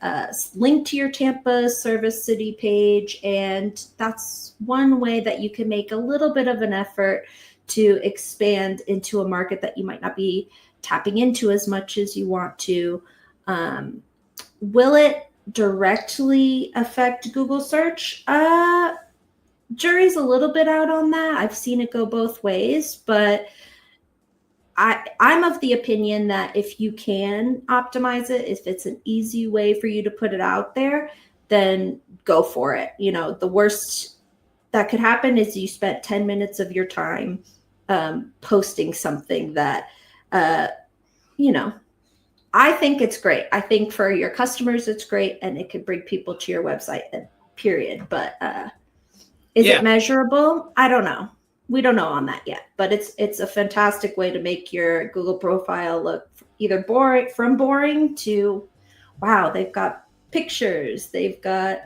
link to your Tampa service city page. And that's one way that you can make a little bit of an effort to expand into a market that you might not be tapping into as much as you want to. Will it directly affect Google search? Jury's a little bit out on that. I've seen it go both ways, but I'm of the opinion that if you can optimize it, if it's an easy way for you to put it out there, then go for it. The worst that could happen is you spent 10 minutes of your time posting something that, I think it's great. I think for your customers, it's great, and it could bring people to your website, period. But is it measurable? I don't know. We don't know on that yet, but it's a fantastic way to make your Google profile look either boring to, wow, they've got pictures. They've got,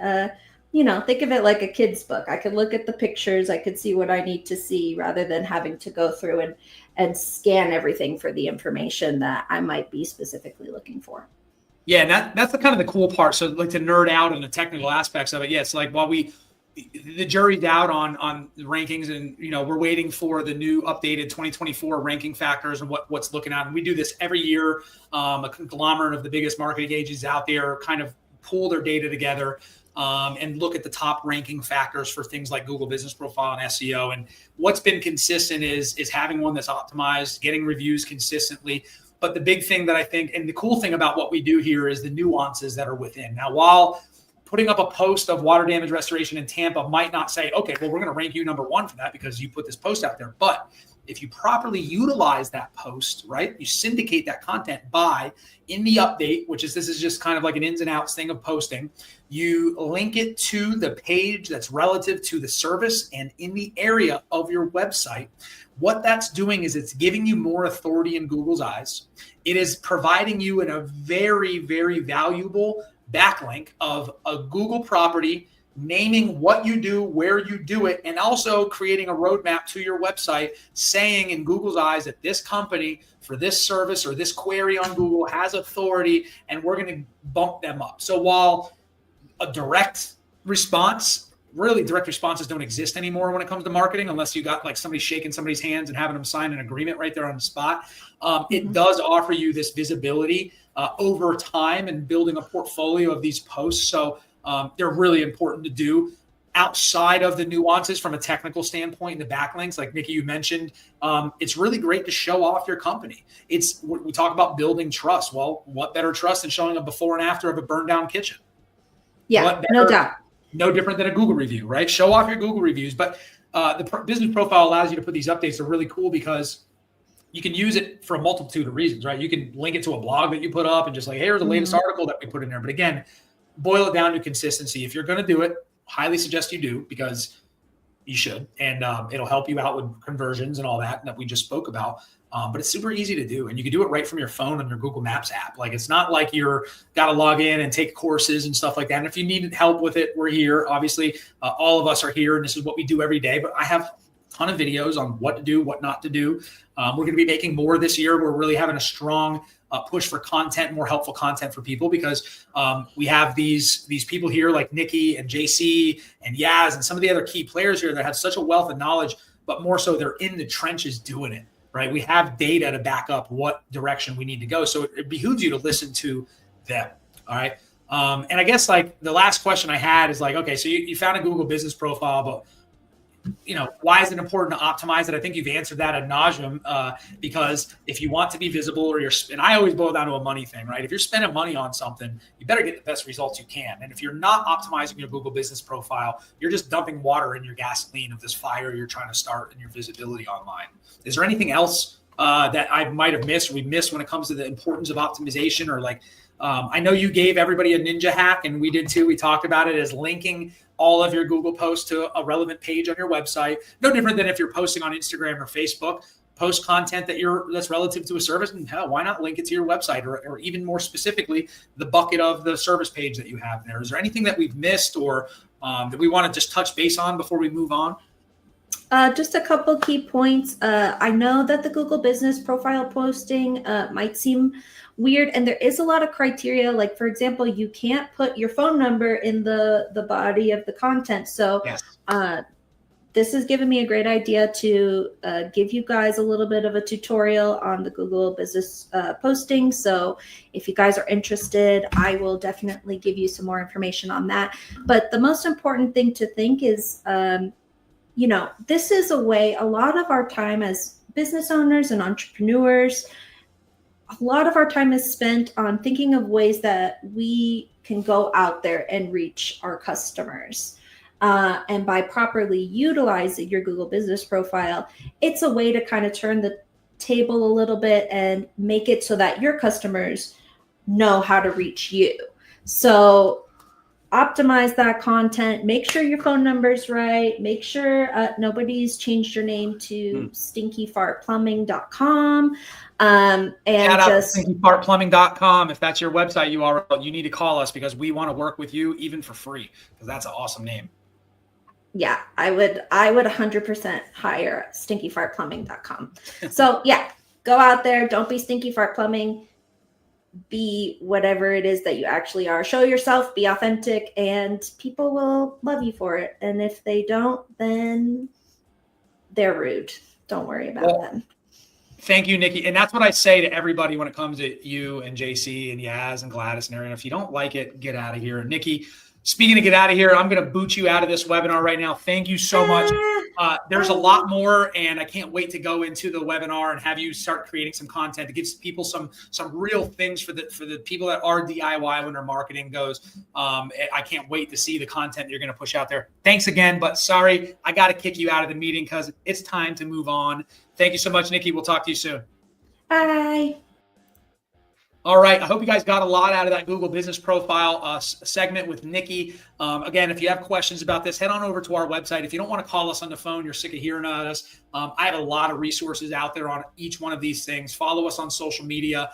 think of it like a kid's book. I could look at the pictures. I could see what I need to see rather than having to go through and scan everything for the information that I might be specifically looking for. Yeah, and that's the kind of the cool part. So like to nerd out on the technical aspects of it. Yeah, it's like while the jury's out on the rankings, and we're waiting for the new updated 2024 ranking factors and what's looking at. And we do this every year. A conglomerate of the biggest marketing agencies out there kind of pull their data together and look at the top ranking factors for things like Google Business Profile and SEO. And what's been consistent is having one that's optimized, getting reviews consistently. But the big thing that I think, and the cool thing about what we do here, is the nuances that are within. Now, while putting up a post of water damage restoration in Tampa might not say, okay, well, we're going to rank you number one for that because you put this post out there. But if you properly utilize that post, right, you syndicate that content by in the update, this is just kind of like an ins and outs thing of posting, you link it to the page that's relative to the service and in the area of your website. What that's doing is it's giving you more authority in Google's eyes. It is providing you in a very, very valuable backlink of a Google property, naming what you do, where you do it, and also creating a roadmap to your website saying in Google's eyes that this company for this service or this query on Google has authority, and we're going to bump them up. So while a direct responses don't exist anymore when it comes to marketing, unless you got like somebody shaking somebody's hands and having them sign an agreement right there on the spot. It does offer you this visibility over time and building a portfolio of these posts. So they're really important to do outside of the nuances from a technical standpoint. The backlinks, like Nikki, you mentioned, it's really great to show off your company. We talk about building trust. Well, what better trust than showing a before and after of a burned down kitchen? Yeah, no doubt. No different than a Google review, right? Show off your Google reviews. But the business profile allows you to put these updates. They're really cool because you can use it for a multitude of reasons, right? You can link it to a blog that you put up and just like, hey, here's the latest article that we put in there. But again, boil it down to consistency. If you're going to do it, highly suggest you do, because you should. And it'll help you out with conversions and all that we just spoke about. But it's super easy to do. And you can do it right from your phone on your Google Maps app. Like, it's not like you're got to log in and take courses and stuff like that. And if you need help with it, we're here. Obviously, all of us are here, and this is what we do every day. But I have a ton of videos on what to do, what not to do. We're going to be making more this year. We're really having a strong push for content, more helpful content for people, because we have these people here like Nikki and JC and Yaz and some of the other key players here that have such a wealth of knowledge but more so they're in the trenches doing it, right? We have data to back up what direction we need to go. So it behooves you to listen to them. All right. And I guess like the last question I had is like, okay, so you found a Google business profile, but why is it important to optimize it? I think you've answered that ad nauseum, because if you want to be visible and I always boil down to a money thing, right? If you're spending money on something, you better get the best results you can. And if you're not optimizing your Google business profile, you're just dumping water in your gasoline of this fire you're trying to start in your visibility online. Is there anything else that I might have missed or we missed when it comes to the importance of optimization? Or like, I know you gave everybody a ninja hack, and we did too. We talked about it as linking all of your Google posts to a relevant page on your website. No different than if you're posting on Instagram or Facebook. Post content that's relative to a service, and hell, why not link it to your website, or even more specifically, the bucket of the service page that you have there? Is there anything that we've missed or that we want to just touch base on before we move on? Just a couple key points. I know that the Google business profile posting might seem weird, and there is a lot of criteria. Like, for example, you can't put your phone number in the body of the content. So Yes. This has given me a great idea to give you guys a little bit of a tutorial on the Google business posting. So if you guys are interested, I will definitely give you some more information on that. But the most important thing to think is, this is a way, a lot of our time as business owners and entrepreneurs, a lot of our time is spent on thinking of ways that we can go out there and reach our customers. And by properly utilizing your Google business profile, it's a way to kind of turn the table a little bit and make it so that your customers know how to reach you. So optimize that content, make sure your phone number's right, make sure nobody's changed your name to stinkyfartplumbing.com. And shout out just to stinkyfartplumbing.com. If that's your website URL, you need to call us because we want to work with you even for free, because that's an awesome name. Yeah, I would 100% hire stinkyfartplumbing.com. So yeah, go out there. Don't be Stinky Fart Plumbing. Be whatever it is that you actually are. Show yourself, be authentic, and people will love you for it. And if they don't, then they're rude. Don't worry about them. Thank you, Nikki. And that's what I say to everybody when it comes to you and JC and Yaz and Gladys and everyone. If you don't like it, get out of here. And Nikki, speaking of get out of here, I'm going to boot you out of this webinar right now. Thank you so much. There's a lot more, and I can't wait to go into the webinar and have you start creating some content to give people some real things for the people that are DIY when their marketing goes. I can't wait to see the content you're going to push out there. Thanks again, but sorry, I got to kick you out of the meeting because it's time to move on. Thank you so much, Nikki. We'll talk to you soon. Bye. All right. I hope you guys got a lot out of that Google business profile segment with Nikki. Again, if you have questions about this, head on over to our website. If you don't want to call us on the phone, you're sick of hearing at us. I have a lot of resources out there on each one of these things. Follow us on social media.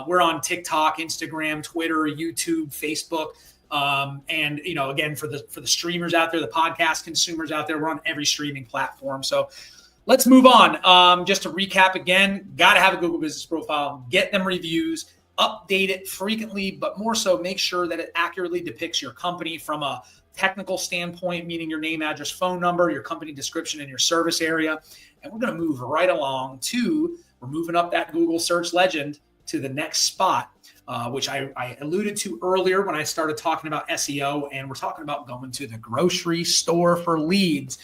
We're on TikTok, Instagram, Twitter, YouTube, Facebook. And again, for the streamers out there, the podcast consumers out there, we're on every streaming platform. So let's move on. Just to recap again, got to have a Google business profile, get them reviews, update it frequently, but more so make sure that it accurately depicts your company from a technical standpoint, meaning your name, address, phone number, your company description, and your service area. And we're going to move right along we're moving up that Google search legend to the next spot, which I alluded to earlier when I started talking about SEO, and we're talking about going to the grocery store for leads.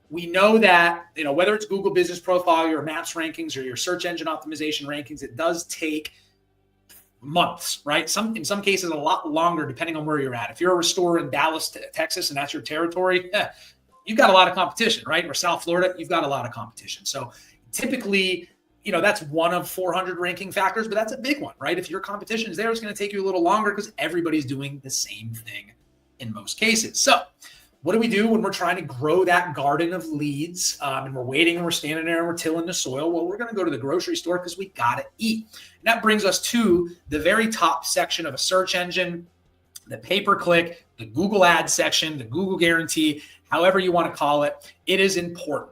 We know that, whether it's Google business profile, your maps rankings, or your search engine optimization rankings, it does take months, right? In some cases, a lot longer, depending on where you're at. If you're a restorer in Dallas, Texas, and that's your territory, you've got a lot of competition, right? Or South Florida, you've got a lot of competition. So typically, that's one of 400 ranking factors, but that's a big one, right? If your competition is there, it's going to take you a little longer because everybody's doing the same thing in most cases. So what do we do when we're trying to grow that garden of leads and we're waiting and we're standing there and we're tilling the soil? Well, we're going to go to the grocery store because we got to eat. And that brings us to the very top section of a search engine, the pay-per-click, the Google Ads section, the Google Guarantee, however you want to call it. It is important.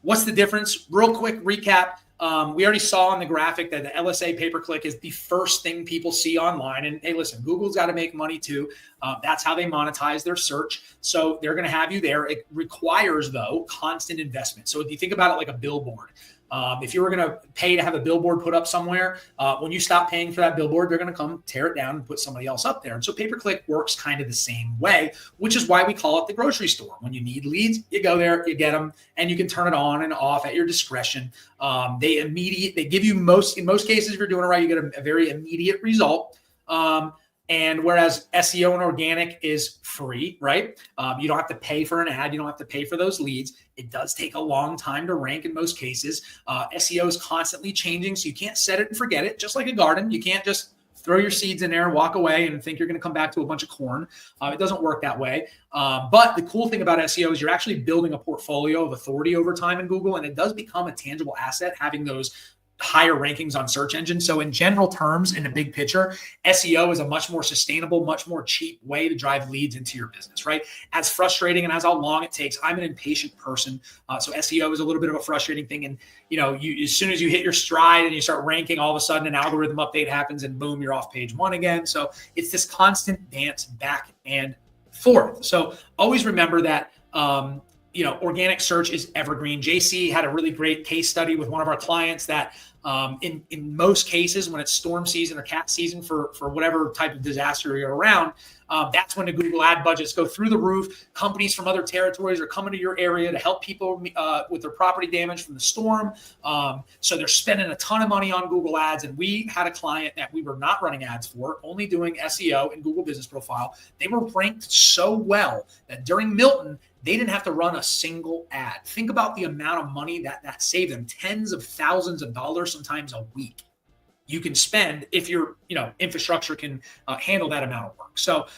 What's the difference? Real quick recap. We already saw on the graphic that the LSA pay-per-click is the first thing people see online. And hey, listen, Google's got to make money too. That's how they monetize their search. So they're going to have you there. It requires, though, constant investment. So if you think about it like a billboard, if you were going to pay to have a billboard put up somewhere, when you stop paying for that billboard, they're going to come tear it down and put somebody else up there. And so pay-per-click works kind of the same way, which is why we call it the grocery store. When you need leads, you go there, you get them, and you can turn it on and off at your discretion. They give you in most cases, if you're doing it right, you get a very immediate result. And whereas SEO and organic is free, right? You don't have to pay for an ad. You don't have to pay for those leads. It does take a long time to rank in most cases. SEO is constantly changing, so you can't set it and forget it. Just like a garden, you can't just throw your seeds in there and walk away and think you're going to come back to a bunch of corn. It doesn't work that way. But the cool thing about SEO is you're actually building a portfolio of authority over time in Google, and it does become a tangible asset having those higher rankings on search engines. So in general terms, in the big picture, SEO is a much more sustainable, much more cheap way to drive leads into your business, right? As frustrating and as how long it takes, I'm an impatient person. So SEO is a little bit of a frustrating thing. And, as soon as you hit your stride and you start ranking, all of a sudden an algorithm update happens and boom, you're off page one again. So it's this constant dance back and forth. So always remember that, organic search is evergreen. JC had a really great case study with one of our clients that in most cases, when it's storm season or cat season for whatever type of disaster you're around, that's when the Google ad budgets go through the roof. Companies from other territories are coming to your area to help people with their property damage from the storm. So they're spending a ton of money on Google ads. And we had a client that we were not running ads for, only doing SEO and Google Business Profile. They were ranked so well that during Milton, they didn't have to run a single ad. Think about the amount of money that saved them, tens of thousands of dollars, sometimes a week. You can spend if your infrastructure can handle that amount of work. So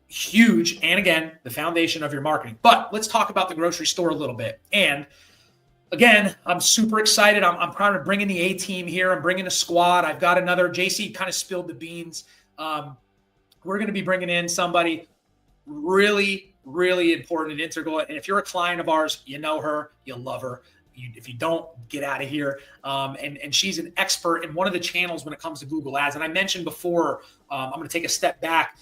huge. And again, the foundation of your marketing. But let's talk about the grocery store a little bit. And again, I'm super excited. I'm kind of bringing the A team here. I'm bringing a squad. I've got another. JC kind of spilled the beans. We're going to be bringing in somebody really important and integral. And if you're a client of ours, you know her, you love her. If you don't, get out of here. And she's an expert in one of the channels when it comes to Google ads. And I mentioned before, I'm going to take a step back.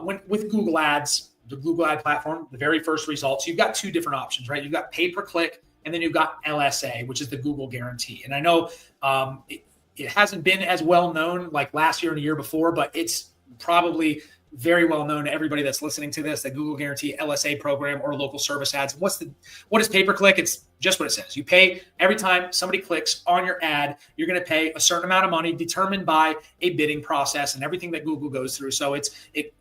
With Google ads, the Google ad platform, the very first results, you've got two different options, right? You've got pay-per-click, and then you've got LSA, which is the Google guarantee. And I know it hasn't been as well known like last year and the year before, but it's probably very well known to everybody that's listening to this, the Google Guarantee LSA program or local service ads. What is pay-per-click? It's just what it says. You pay every time somebody clicks on your ad, you're going to pay a certain amount of money determined by a bidding process and everything that Google goes through. So it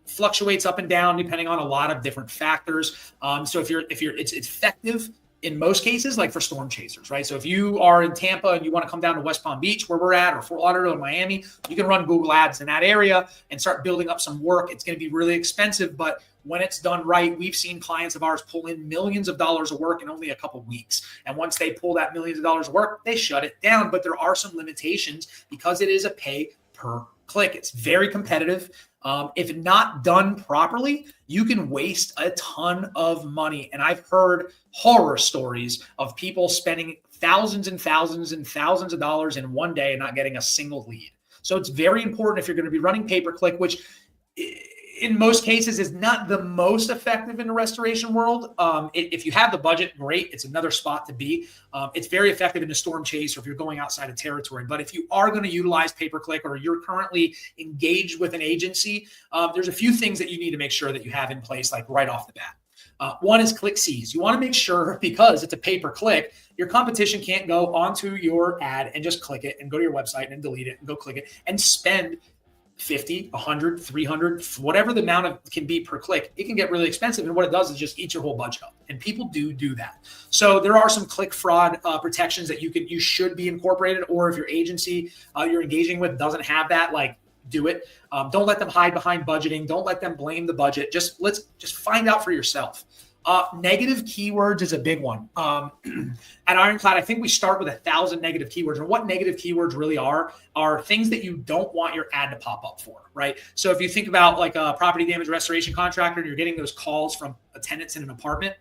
fluctuates up and down depending on a lot of different factors. So it's effective in most cases, like for storm chasers, right? So if you are in Tampa and you want to come down to West Palm Beach where we're at, or Fort Lauderdale or Miami, you can run Google ads in that area and start building up some work. It's going to be really expensive, but when it's done right, we've seen clients of ours pull in millions of dollars of work in only a couple of weeks. And once they pull that millions of dollars of work, they shut it down. But there are some limitations because it is a pay per click. It's very competitive. If not done properly, you can waste a ton of money. And I've heard horror stories of people spending thousands and thousands and thousands of dollars in one day and not getting a single lead. So it's very important if you're going to be running pay-per-click, which in most cases is not the most effective in the restoration world. If you have the budget, great. It's another spot to be. It's very effective in the storm chase or if you're going outside of territory. But if you are going to utilize pay-per-click or you're currently engaged with an agency, there's a few things that you need to make sure that you have in place, like right off the bat. One is click C's. You want to make sure, because it's a pay-per-click, your competition can't go onto your ad and just click it and go to your website and delete it and go click it and spend 50, 100, 300, whatever the amount of can be per click. It can get really expensive. And what it does is just eat your whole budget up. And people do that. So there are some click fraud protections that you should be incorporated. Or if your agency you're engaging with doesn't have that, like, do it. Don't let them hide behind budgeting. Don't let them blame the budget. Just find out for yourself. Negative keywords is a big one. At Ironclad, I think we start with 1,000 negative keywords. And what negative keywords really are things that you don't want your ad to pop up for, right? So if you think about like a property damage restoration contractor, and you're getting those calls from tenants in an apartment,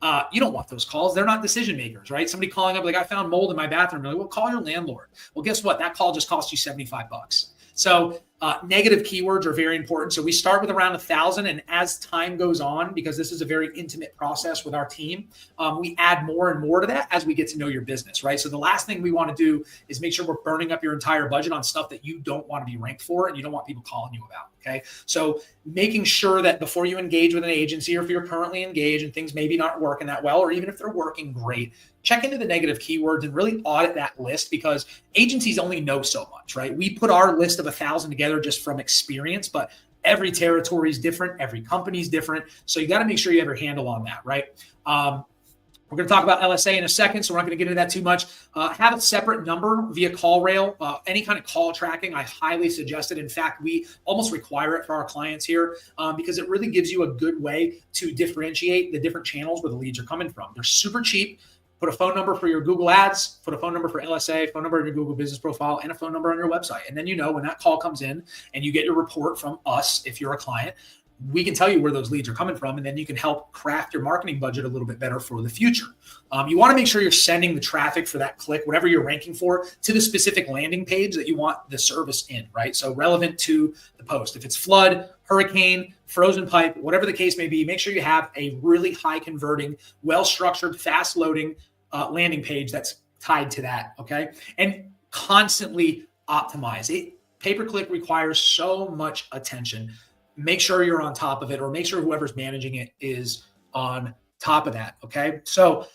You don't want those calls. They're not decision makers, right? Somebody calling up like, I found mold in my bathroom. You're like, well, call your landlord. Well, guess what? That call just cost you $75. So negative keywords are very important. So we start with around 1,000, and as time goes on, because this is a very intimate process with our team, we add more and more to that as we get to know your business, right? So the last thing we want to do is make sure we're burning up your entire budget on stuff that you don't want to be ranked for and you don't want people calling you about, okay? So making sure that before you engage with an agency, or if you're currently engaged and things maybe not working that well, or even if they're working great, check into the negative keywords and really audit that list, because agencies only know so much, right? We put our list of 1,000 together just from experience, but every territory is different. Every company is different. So you got to make sure you have your handle on that, right? We're going to talk about LSA in a second, so we're not going to get into that too much. Have a separate number via call rail. Any kind of call tracking, I highly suggest it. In fact, we almost require it for our clients here because it really gives you a good way to differentiate the different channels where the leads are coming from. They're super cheap. Put a phone number for your Google Ads, put a phone number for LSA, phone number on your Google business profile, and a phone number on your website. And then you know when that call comes in and you get your report from us, if you're a client, we can tell you where those leads are coming from, and then you can help craft your marketing budget a little bit better for the future. You want to make sure you're sending the traffic for that click, whatever you're ranking for, to the specific landing page that you want the service in, right? So relevant to the post. If it's flood, hurricane, frozen pipe, whatever the case may be, make sure you have a really high converting, well-structured, fast loading landing page that's tied to that, okay? And constantly optimize it. Pay-per-click requires so much attention. Make sure you're on top of it, or make sure whoever's managing it is on top of that, okay? So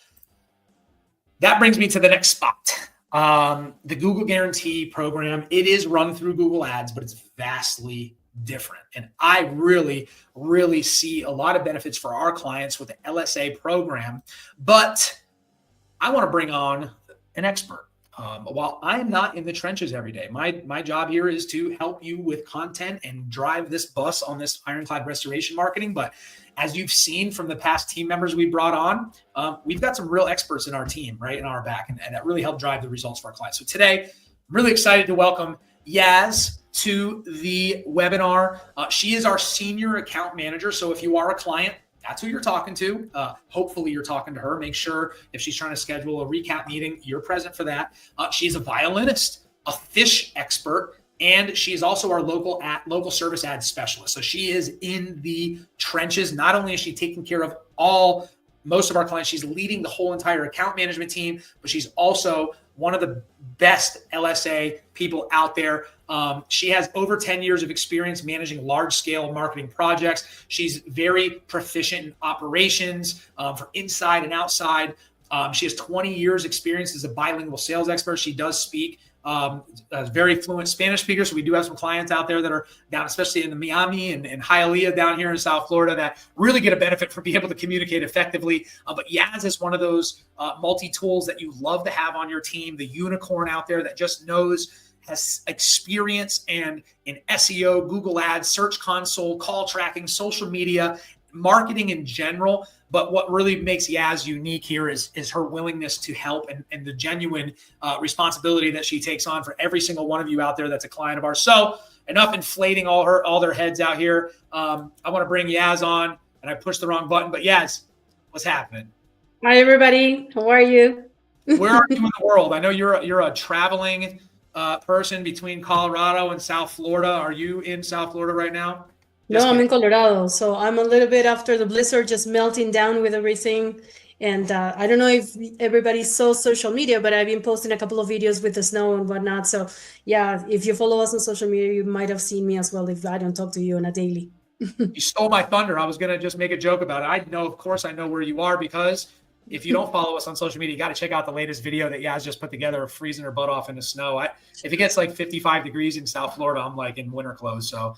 that brings me to the next spot. The Google Guarantee program, it is run through Google Ads, but it's vastly different. And I really, really see a lot of benefits for our clients with the LSA program, but I want to bring on an expert. While I'm not in the trenches every day, my job here is to help you with content and drive this bus on this Ironclad restoration marketing. But as you've seen from the past team members we brought on, we've got some real experts in our team, right, in our back, and that really help drive the results for our clients. So today, I'm really excited to welcome Yaz to the webinar. She is our senior account manager. So if you are a client, that's who you're talking to. Hopefully you're talking to her. Make sure if she's trying to schedule a recap meeting, you're present for that. She's a violinist, a fish expert, and she's also our local service ad specialist. So she is in the trenches. Not only is she taking care of most of our clients, she's leading the whole entire account management team, but she's also one of the best LSA people out there. She has over 10 years of experience managing large-scale marketing projects. She's very proficient in operations for inside and outside. She has 20 years experience as a bilingual sales expert. She does speak a very fluent Spanish speaker. So we do have some clients out there that are down, especially in the Miami and Hialeah down here in South Florida, that really get a benefit from being able to communicate effectively. But Yaz is one of those multi-tools that you love to have on your team, the unicorn out there that just has experience and in SEO, Google Ads, Search Console, call tracking, social media, marketing in general. But what really makes Yaz unique here is her willingness to help and the genuine responsibility that she takes on for every single one of you out there that's a client of ours. So enough inflating all their heads out here. I want to bring Yaz on, and I pushed the wrong button. But Yaz, what's happening? Hi, everybody. How are you? Where are you in the world? I know you're a traveling person between Colorado and South Florida. Are you in South Florida right now? No, I'm in Colorado. So I'm a little bit after the blizzard, just melting down with everything. And I don't know if everybody saw social media, but I've been posting a couple of videos with the snow and whatnot. So yeah, if you follow us on social media, you might have seen me as well if I don't talk to you on a daily. You stole my thunder. I was going to just make a joke about it. Of course I know where you are, because if you don't follow us on social media, you got to check out the latest video that Yaz just put together of freezing her butt off in the snow. If it gets like 55 degrees in South Florida, I'm like in winter clothes. So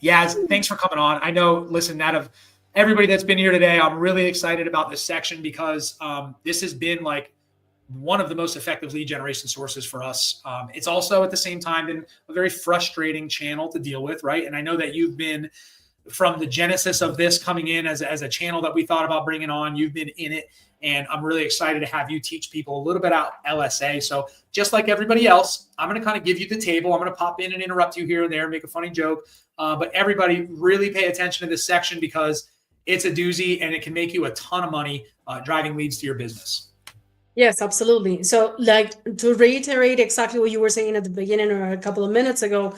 Yaz, thanks for coming on. I know, listen, out of everybody that's been here today, I'm really excited about this section because this has been like one of the most effective lead generation sources for us. It's also at the same time been a very frustrating channel to deal with, right? And I know that you've been, from the genesis of this coming in as a channel that we thought about bringing on, you've been in it. And I'm really excited to have you teach people a little bit about LSA. So just like everybody else, I'm going to kind of give you the table. I'm going to pop in and interrupt you here and there, make a funny joke. But everybody really pay attention to this section because it's a doozy, and it can make you a ton of money driving leads to your business. Yes, absolutely. So like to reiterate exactly what you were saying at the beginning or a couple of minutes ago,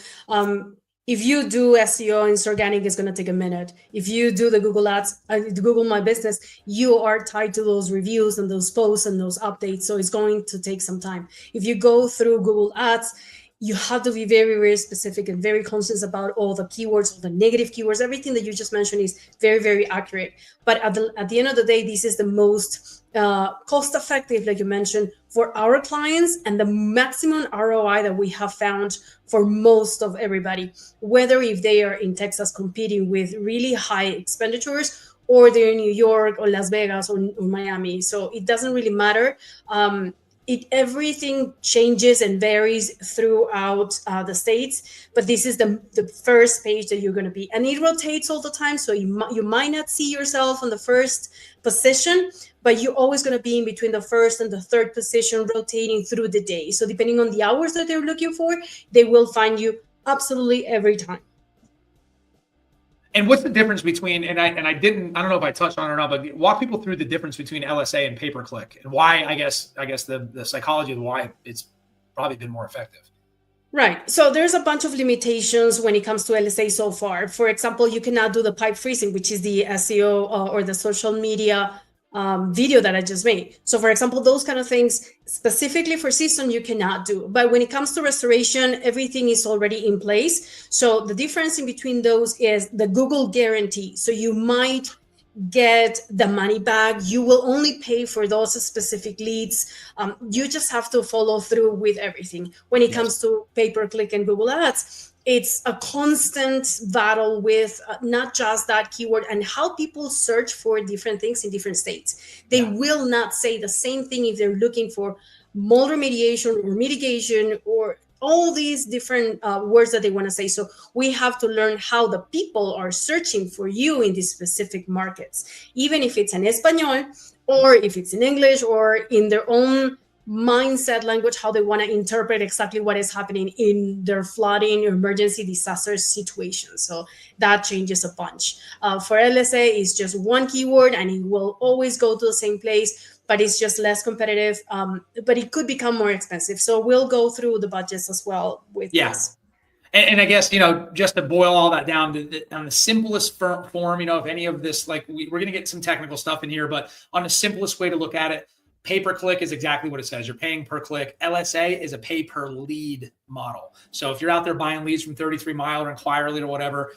if you do SEO and it's organic, it's going to take a minute. If you do the Google Ads, Google My Business, you are tied to those reviews and those posts and those updates. So it's going to take some time. If you go through Google Ads, you have to be very, very specific and very conscious about all the keywords, all the negative keywords. Everything that you just mentioned is very, very accurate. But at the end of the day, this is the most cost effective, like you mentioned, for our clients, and the maximum ROI that we have found for most of everybody, whether if they are in Texas competing with really high expenditures, or they're in New York or Las Vegas or Miami. So it doesn't really matter. Everything changes and varies throughout the states, but this is the first page that you're going to be, and it rotates all the time. So you might not see yourself on the first position, but you're always going to be in between the first and the third position, rotating through the day. So depending on the hours that they're looking for, they will find you absolutely every time. And what's the difference between, I don't know if I touched on it or not, but walk people through the difference between LSA and pay-per-click, and why, I guess the psychology of why it's probably been more effective. Right. So there's a bunch of limitations when it comes to LSA so far. For example, you cannot do the pipe freezing, which is the SEO or the social media video that I just made. So for example, those kind of things specifically for season you cannot do. But when it comes to restoration, everything is already in place. So the difference in between those is the Google guarantee. So you might get the money back. You will only pay for those specific leads. You just have to follow through with everything. When it comes to pay-per-click and Google Ads, it's a constant battle with not just that keyword and how people search for different things in different states. They will not say the same thing if they're looking for mold remediation or mitigation or all these different words that they want to say. So we have to learn how the people are searching for you in these specific markets, even if it's in Espanol or if it's in English or in their own mindset language, how they want to interpret exactly what is happening in their flooding or emergency disaster situation. So that changes a bunch. For LSA, it's just one keyword and it will always go to the same place, but it's just less competitive. But it could become more expensive. So we'll go through the budgets as well with this. And I guess, just to boil all that down on the simplest form, if any of this, like we're going to get some technical stuff in here, but on the simplest way to look at it, pay-per-click is exactly what it says. You're paying per click. LSA is a pay-per-lead model. So if you're out there buying leads from 33 Mile or Inquire Lead or whatever,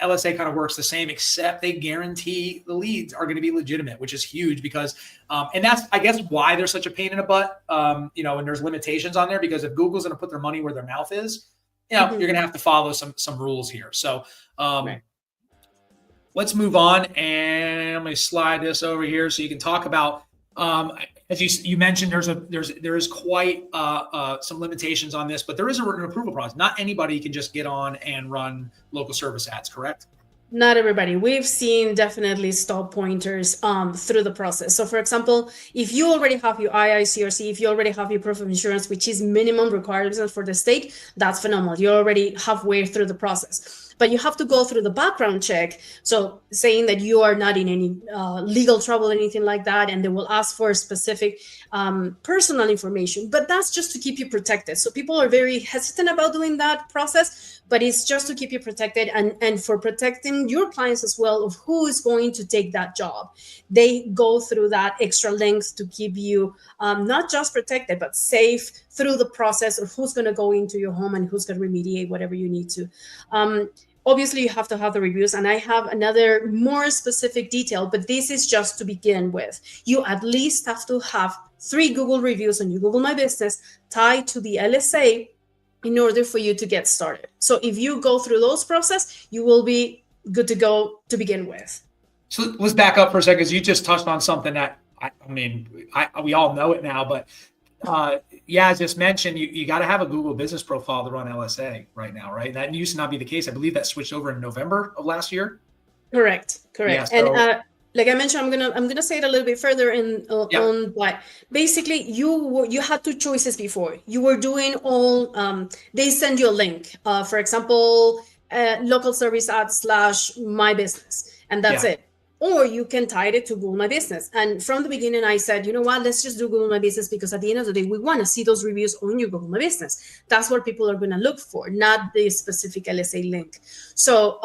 LSA kind of works the same, except they guarantee the leads are going to be legitimate, which is huge because, and that's, I guess, why they're such a pain in the butt, and there's limitations on there, because if Google's going to put their money where their mouth is, you're going to have to follow some rules here. So let's move on, and I'm going to slide this over here so you can talk about, as you mentioned, there is quite some limitations on this, but there is an approval process. Not anybody can just get on and run local service ads, correct? Not everybody. We've seen definitely stop pointers through the process. So for example, if you already have your IICRC, if you already have your proof of insurance, which is minimum requirements for the state, that's phenomenal. You're already halfway through the process. But you have to go through the background check. So saying that you are not in any legal trouble, anything like that, and they will ask for specific personal information. But that's just to keep you protected. So people are very hesitant about doing that process, but it's just to keep you protected and for protecting your clients as well of who is going to take that job. They go through that extra length to keep you not just protected, but safe through the process of who's going to go into your home and who's going to remediate whatever you need to. Obviously, you have to have the reviews, and I have another more specific detail, but this is just to begin with. You at least have to have 3 Google reviews on your Google My Business tied to the LSA in order for you to get started. So if you go through those process, you will be good to go to begin with. So let's back up for a second, because you just touched on something that, we all know it now, but as just mentioned, you got to have a Google business profile to run LSA right now, right? That used to not be the case. I believe that switched over in November of last year. Correct. Yeah, so, and like I mentioned, I'm gonna say it a little bit further on, but basically you had 2 choices before. You were doing all. They send you a link. For example, local service ads / my business, and that's it. or you can tie it to Google My Business. And from the beginning, I said, you know what, let's just do Google My Business, because at the end of the day, we want to see those reviews on your Google My Business. That's what people are going to look for, not the specific LSA link. So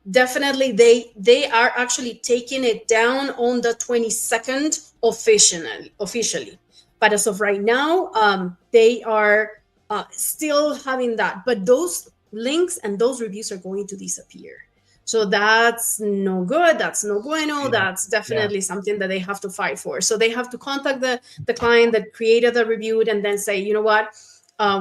definitely they are actually taking it down on the 22nd officially. But as of right now, they are still having that. But those links and those reviews are going to disappear. So that's no good. That's no bueno. That's definitely something that they have to fight for. So they have to contact the client that created the review and then say, you know what,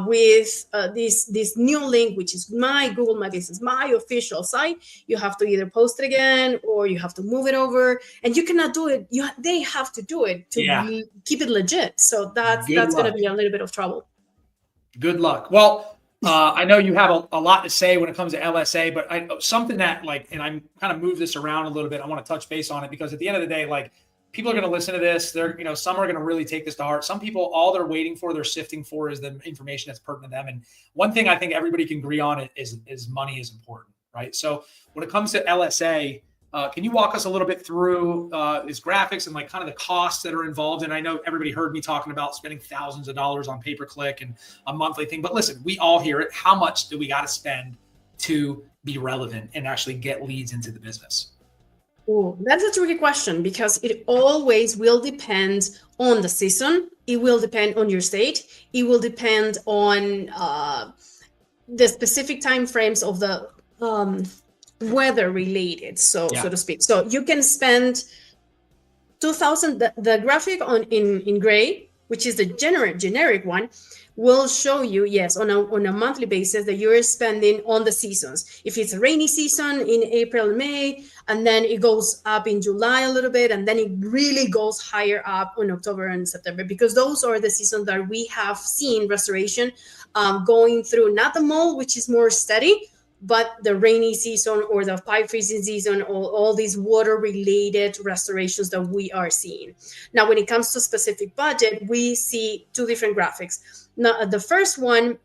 with this new link, which is my Google My Business, my official site, you have to either post it again or you have to move it over. And you cannot do it. They have to do it to keep it legit. So that's going to be a little bit of trouble. Good luck. Well, I know you have a lot to say when it comes to LSA, but something that and I'm kind of move this around a little bit. I want to touch base on it because at the end of the day, people are going to listen to this. They're, some are going to really take this to heart. Some people, all they're waiting for, they're sifting for is the information that's pertinent to them. And one thing I think everybody can agree on is money is important, right? So when it comes to LSA, can you walk us a little bit through his graphics and kind of the costs that are involved? And I know everybody heard me talking about spending thousands of dollars on pay-per-click and a monthly thing, but listen, we all hear it. How much do we got to spend to be relevant and actually get leads into the business? Oh, that's a tricky question because it always will depend on the season. It will depend on your state. It will depend on the specific time frames of the weather related, so to speak. So you can spend 2,000. The graphic in gray, which is the generic one, will show you, yes, on a monthly basis that you're spending on the seasons. If it's a rainy season in April, May, and then it goes up in July a little bit, and then it really goes higher up in October and September, because those are the seasons that we have seen restoration going through, not the mold, which is more steady, but the rainy season or the pipe freezing season, all these water-related restorations that we are seeing. Now, when it comes to specific budget, we see two different graphics. Now, the first one,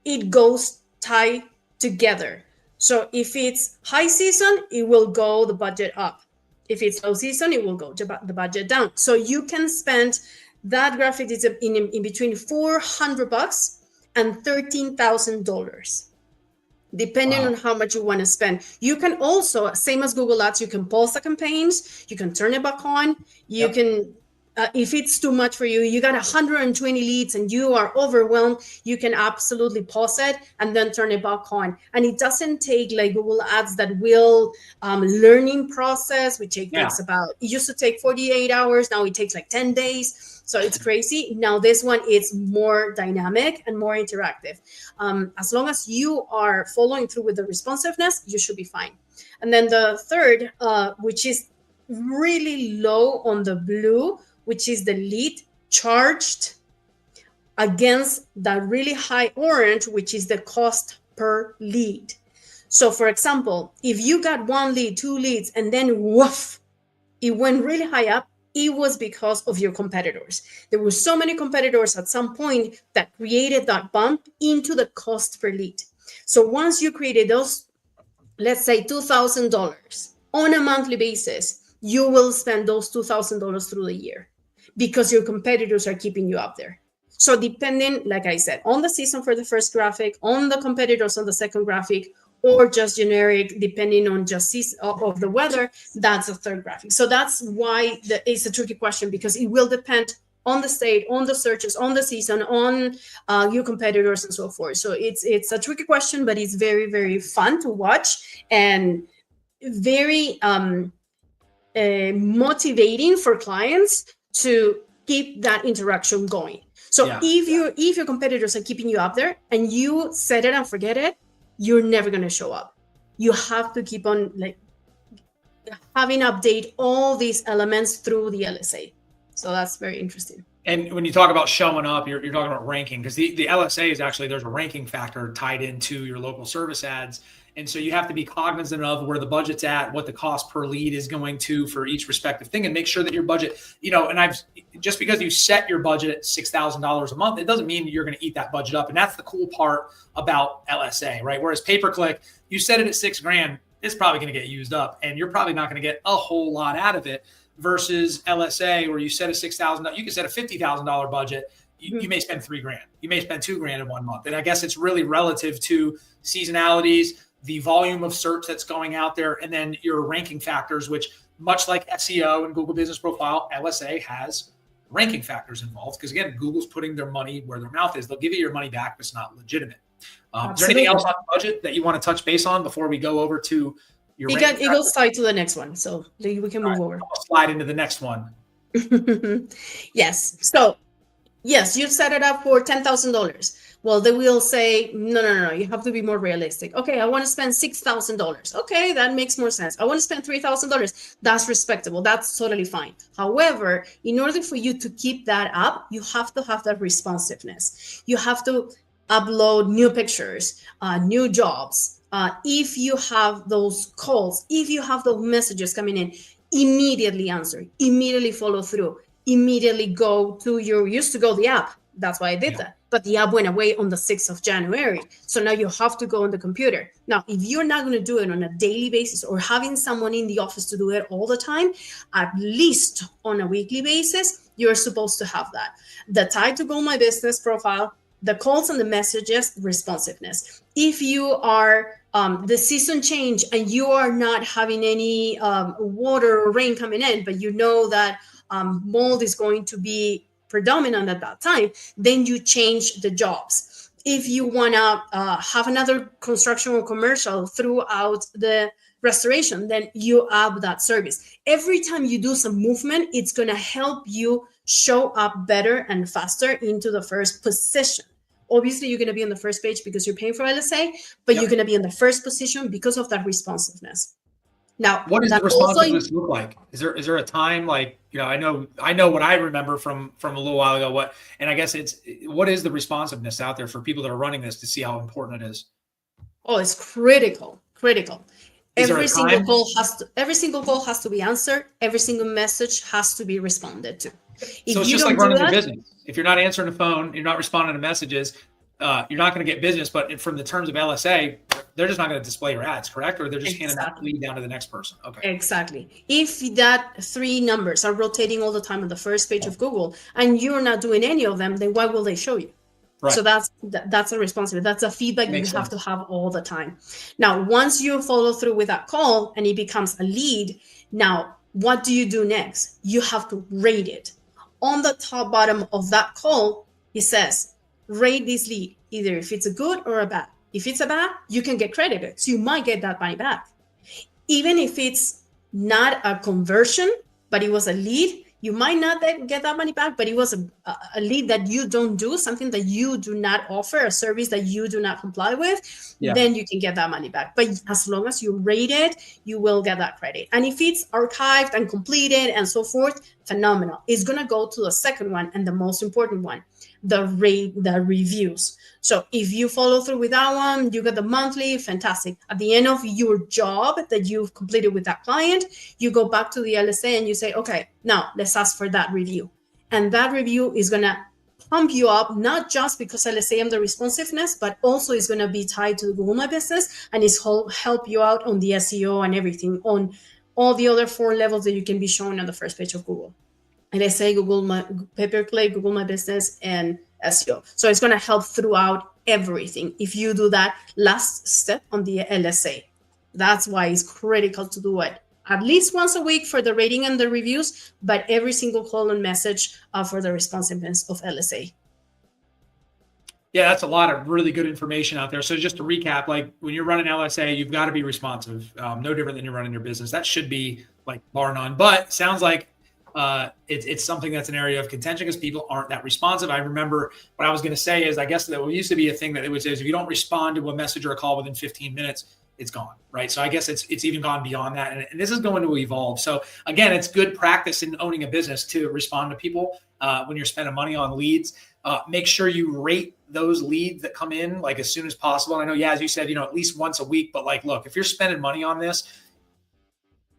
it goes tied together. So if it's high season, it will go the budget up. If it's low season, it will go the budget down. So you can spend, that graphic is in between $400 and $13,000. Depending on how much you want to spend. You can also, same as Google Ads, you can pause the campaigns, you can turn it back on, you can, if it's too much for you, you got 120 leads and you are overwhelmed, you can absolutely pause it and then turn it back on. And it doesn't take like Google Ads that will learning process, which takes about, it used to take 48 hours, now it takes like 10 days. So it's crazy. Now this one is more dynamic and more interactive. As long as you are following through with the responsiveness, you should be fine. And then the third, which is really low on the blue, which is the lead charged against the really high orange, which is the cost per lead. So for example, if you got one lead, two leads, and then woof, it went really high up, it was because of your competitors. There were so many competitors at some point that created that bump into the cost per lead. So once you created those, let's say $2,000 on a monthly basis, you will spend those $2,000 through the year because your competitors are keeping you up there. So depending, like I said, on the season for the first graphic, on the competitors on the second graphic, or just generic, depending on just season of the weather, that's the third graphic. So that's why it's a tricky question, because it will depend on the state, on the searches, on the season, on your competitors and so forth. So it's a tricky question, but it's very, very fun to watch and very motivating for clients to keep that interaction going. So if your competitors are keeping you up there and you set it and forget it, you're never going to show up. You have to keep on having update all these elements through the LSA. So that's very interesting. And when you talk about showing up, you're talking about ranking, because the LSA is actually, there's a ranking factor tied into your local service ads. And so you have to be cognizant of where the budget's at, what the cost per lead is going to for each respective thing, and make sure that your budget, and just because you set your budget at $6,000 a month, it doesn't mean you're going to eat that budget up. And that's the cool part about LSA, right? Whereas pay-per-click, you set it at $6,000, it's probably going to get used up, and you're probably not going to get a whole lot out of it. Versus LSA, where you set a $6,000, you can set a $50,000 budget. You may spend $3,000. You may spend $2,000 in 1 month. And I guess it's really relative to seasonalities, the volume of search that's going out there, and then your ranking factors, which much like SEO and Google Business Profile, LSA has ranking factors involved. Because again, Google's putting their money where their mouth is. They'll give you your money back, but it's not legitimate. Is there anything else on the budget that you want to touch base on before we go over to your it goes tied to the next one, so we can move over. I'll slide into the next one. Yes. So, yes, you set it up for $10,000. Well, they will say, no, you have to be more realistic. Okay, I want to spend $6,000. Okay, that makes more sense. I want to spend $3,000. That's respectable. That's totally fine. However, in order for you to keep that up, you have to have that responsiveness. You have to upload new pictures, new jobs. If you have those calls, if you have those messages coming in, immediately answer, immediately follow through, immediately go to used to go the app. That's why I did that. But the app went away on the 6th of January. So now you have to go on the computer. Now, if you're not going to do it on a daily basis or having someone in the office to do it all the time, at least on a weekly basis, you're supposed to have that. The tie to Google My Business Profile, the calls and the messages, responsiveness. If you are the season change and you are not having any water or rain coming in, but you know that mold is going to be predominant at that time, then you change the jobs. If you want to have another construction or commercial throughout the restoration, then you add that service. Every time you do some movement, it's going to help you show up better and faster into the first position. Obviously, you're going to be on the first page because you're paying for LSA, but you're going to be in the first position because of that responsiveness. Now, what does the responsiveness look like? Is there a time, like, I know what I remember from a little while ago. And I guess what is the responsiveness out there for people that are running this to see how important it is? Oh, it's critical. Every single call has to be answered. Every single message has to be responded to. So it's just like running your business. If you're not answering the phone, you're not responding to messages, you're not going to get business. But from the terms of LSA, they're just not going to display your ads, correct? Or they're just handing that lead down to the next person. Okay. Exactly. If that 3 numbers are rotating all the time on the first page of Google and you're not doing any of them, then why will they show you? Right. So that's a responsibility. That's a feedback you have to have all the time. Now, once you follow through with that call and it becomes a lead, now what do you do next? You have to rate it. On the top bottom of that call, it says, rate this lead, either if it's a good or a bad. If it's a bad, you can get credited. So you might get that money back. Even if it's not a conversion, but it was a lead, you might not get that money back, but it was a lead that you don't do, something that you do not offer, a service that you do not comply with, then you can get that money back. But as long as you rate it, you will get that credit. And if it's archived and completed and so forth, phenomenal. It's going to go to the second one and the most important one, the reviews. So if you follow through with that one, you get the monthly, fantastic. At the end of your job that you've completed with that client, you go back to the LSA and you say, okay, now let's ask for that review. And that review is going to pump you up, not just because LSA and the responsiveness, but also it's going to be tied to Google My Business and it's help you out on the SEO and everything, on all the other 4 levels that you can be shown on the first page of Google. LSA, Google My pay-per-click, Google My Business, and SEO. So it's going to help throughout everything if you do that last step on the LSA. That's why it's critical to do it at least once a week for the rating and the reviews, but every single call and message for the responsiveness of LSA. Yeah, that's a lot of really good information out there. So just to recap, like when you're running LSA, you've got to be responsive. No different than you're running your business. That should be like bar none. But sounds like it's something that's an area of contention because people aren't that responsive. I remember what I was going to say is I guess there used to be a thing that it would say is if you don't respond to a message or a call within 15 minutes, it's gone, right? So I guess it's even gone beyond that. And this is going to evolve. So again, it's good practice in owning a business to respond to people when you're spending money on leads. Make sure you rate those leads that come in like as soon as possible. And I know, as you said, at least once a week, but like, look, if you're spending money on this,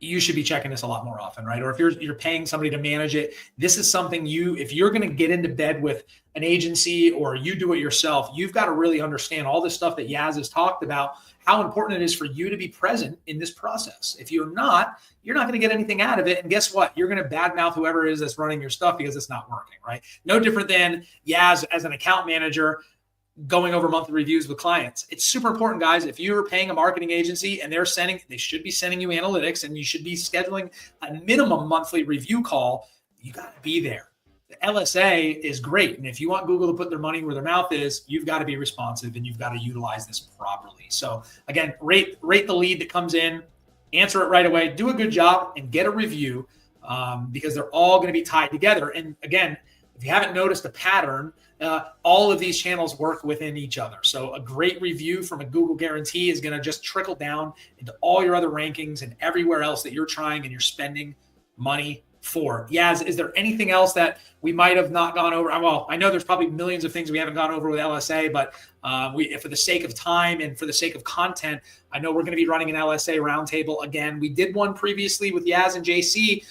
you should be checking this a lot more often, right? Or if you're paying somebody to manage it, this is something if you're going to get into bed with an agency or you do it yourself, you've got to really understand all this stuff that Yaz has talked about, how important it is for you to be present in this process. If you're not going to get anything out of it. And guess what? You're going to badmouth whoever it is that's running your stuff because it's not working, right? No different than Yaz as an account manager going over monthly reviews with clients. It's super important, guys. If you're paying a marketing agency and they should be sending you analytics and you should be scheduling a minimum monthly review call, you got to be there. The LSA is great. And if you want Google to put their money where their mouth is, you've got to be responsive and you've got to utilize this properly. So again, rate the lead that comes in, answer it right away, do a good job and get a review because they're all going to be tied together. And again, if you haven't noticed a pattern, all of these channels work within each other. So a great review from a Google guarantee is going to just trickle down into all your other rankings and everywhere else that you're trying and you're spending money for. Yaz, is there anything else that we might have not gone over? Well, I know there's probably millions of things we haven't gone over with LSA, but for the sake of time and for the sake of content, I know we're going to be running an LSA roundtable again. We did one previously with Yaz and JC.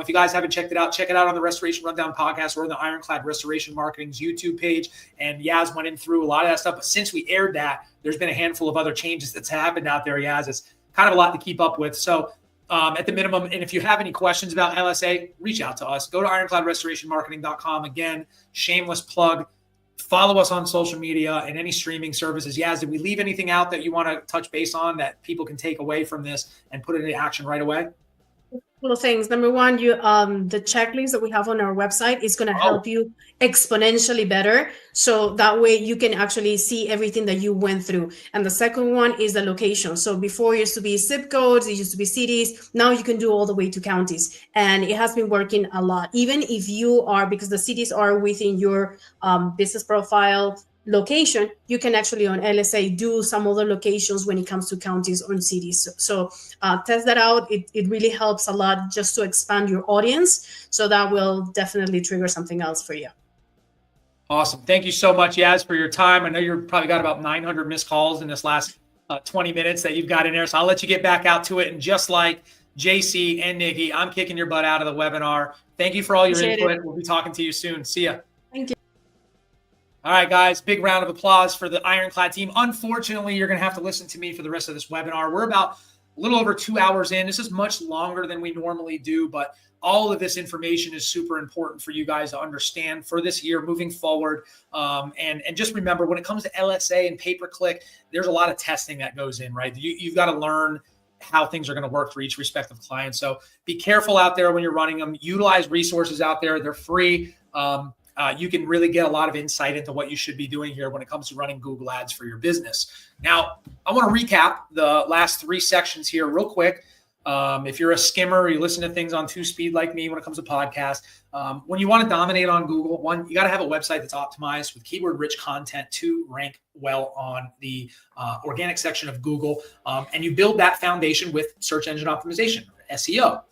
If you guys haven't checked it out, check it out on the Restoration Rundown podcast or the Ironclad Restoration Marketing's YouTube page. And Yaz went in through a lot of that stuff. But since we aired that, there's been a handful of other changes that's happened out there, Yaz. It's kind of a lot to keep up with. So at the minimum, and if you have any questions about LSA, reach out to us. Go to ironcladrestorationmarketing.com. Again, shameless plug. Follow us on social media and any streaming services. Yaz, did we leave anything out that you want to touch base on that people can take away from this and put it into action right away? Couple of things. Number one, the checklist that we have on our website is going to help you exponentially better. So that way you can actually see everything that you went through. And the second one is the location. So before it used to be zip codes, it used to be cities. Now you can do all the way to counties. And it has been working a lot. Even if you are, because the cities are within your business profile location, you can actually on LSA do some other locations when it comes to counties or cities. So test that out. It really helps a lot just to expand your audience. So that will definitely trigger something else for you. Awesome. Thank you so much, Yaz, for your time. I know you've probably got about 900 missed calls in this last 20 minutes that you've got in there. So I'll let you get back out to it. And just like JC and Nikki, I'm kicking your butt out of the webinar. Thank you for all your input. We'll be talking to you soon. See ya. Thank you. All right, guys, big round of applause for the Ironclad team. Unfortunately, you're going to have to listen to me for the rest of this webinar. We're about a little over 2 hours in. This is much longer than we normally do, but all of this information is super important for you guys to understand for this year moving forward. And just remember, when it comes to LSA and pay-per-click, there's a lot of testing that goes in, right? You've got to learn how things are going to work for each respective client. So be careful out there when you're running them. Utilize resources out there. They're free. You can really get a lot of insight into what you should be doing here when it comes to running Google Ads for your business. Now, I want to recap the last 3 sections here real quick. If you're a skimmer or you listen to things on 2-speed like me when it comes to podcasts, when you want to dominate on Google, one, you got to have a website that's optimized with keyword-rich content to rank well on the organic section of Google. And you build that foundation with search engine optimization, SEO.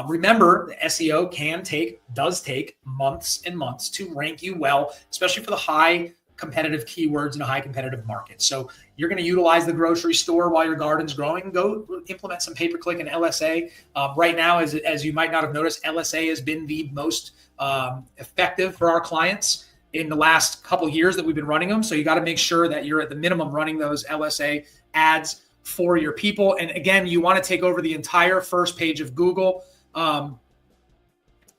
Remember, the SEO does take months and months to rank you well, especially for the high competitive keywords in a high competitive market. So you're going to utilize the grocery store while your garden's growing. Go implement some pay-per-click and LSA. Right now, as you might not have noticed, LSA has been the most effective for our clients in the last couple of years that we've been running them. So you got to make sure that you're at the minimum running those LSA ads for your people. And again, you want to take over the entire first page of Google.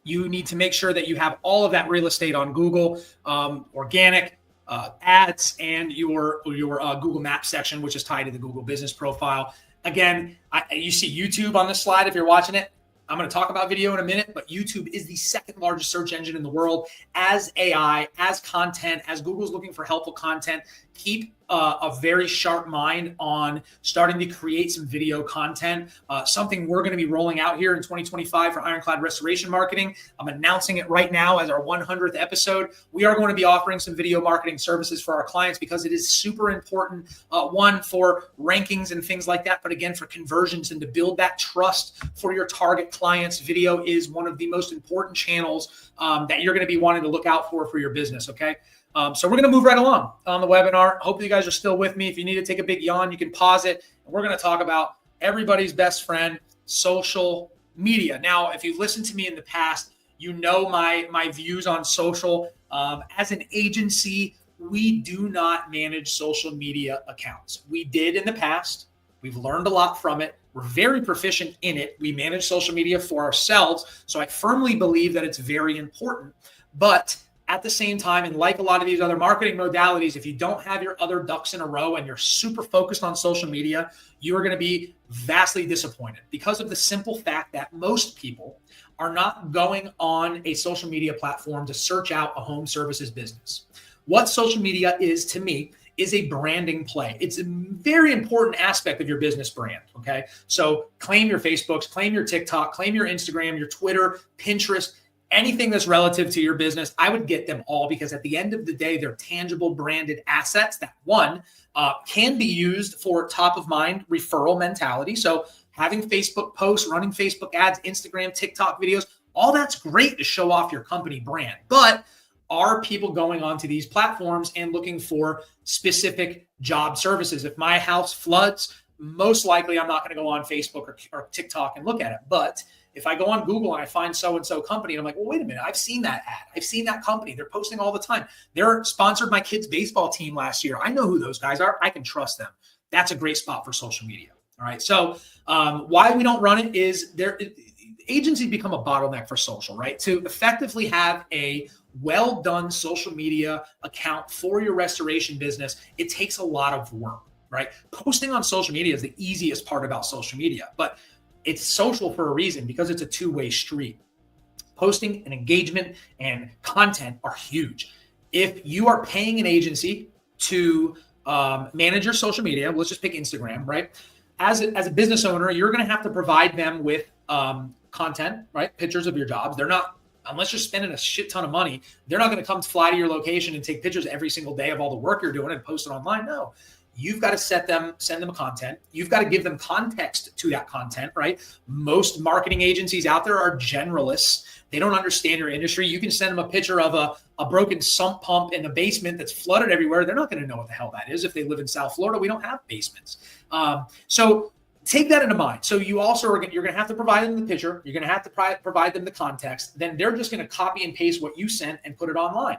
You need to make sure that you have all of that real estate on Google, organic, ads, and your Google Maps section, which is tied to the Google business profile. Again, you see YouTube on this slide if you're watching it. I'm going to talk about video in a minute, but YouTube is the second largest search engine in the world. As AI, as content, as Google's looking for helpful content, keep a very sharp mind on starting to create some video content. Something we're going to be rolling out here in 2025 for Ironclad Restoration Marketing. I'm announcing it right now as our 100th episode. We are going to be offering some video marketing services for our clients because it is super important, one, for rankings and things like that, but again, for conversions and to build that trust for your target clients. Video is one of the most important channels that you're going to be wanting to look out for your business, okay? So we're going to move right along on the webinar. Hopefully you guys are still with me. If you need to take a big yawn, you can pause it. And we're going to talk about everybody's best friend, social media. Now, if you've listened to me in the past, you know my views on social. As an agency, we do not manage social media accounts. We did in the past. We've learned a lot from it. We're very proficient in it. We manage social media for ourselves. So I firmly believe that it's very important. But at the same time, and like a lot of these other marketing modalities, if you don't have your other ducks in a row and you're super focused on social media, you are going to be vastly disappointed because of the simple fact that most people are not going on a social media platform to search out a home services business. What social media is, to me, is a branding play. It's a very important aspect of your business brand, okay? So claim your Facebooks, claim your TikTok, claim your Instagram, your Twitter, Pinterest, anything that's relative to your business. I would get them all because at the end of the day, they're tangible branded assets that, one, can be used for top of mind referral mentality. So having Facebook posts, running Facebook ads, Instagram, TikTok videos, all that's great to show off your company brand. But are people going onto these platforms and looking for specific job services? If my house floods, most likely I'm not going to go on Facebook or TikTok and look at it. But if I go on Google and I find so-and-so company, and I'm like, well, wait a minute, I've seen that ad. I've seen that company. They're posting all the time. They're sponsored my kids' baseball team last year. I know who those guys are. I can trust them. That's a great spot for social media. All right. So why we don't run it is agencies become a bottleneck for social, right? To effectively have a well-done social media account for your restoration business, it takes a lot of work, right? Posting on social media is the easiest part about social media, but it's social for a reason because it's a two-way street. Posting and engagement and content are huge. If you are paying an agency to manage your social media, let's just pick Instagram, right? As a business owner, you're going to have to provide them with content, right? Pictures of your jobs. They're not, unless you're spending a shit ton of money, they're not going to come fly to your location and take pictures every single day of all the work you're doing and post it online. No, you've got to send them content. You've got to give them context to that content, right? Most marketing agencies out there are generalists. They don't understand your industry. You can send them a picture of a broken sump pump in a basement that's flooded everywhere. They're not going to know what the hell that is. If they live in South Florida, we don't have basements. So take that into mind. So you also you're going to have to provide them the picture. You're going to have to provide them the context. Then they're just going to copy and paste what you sent and put it online.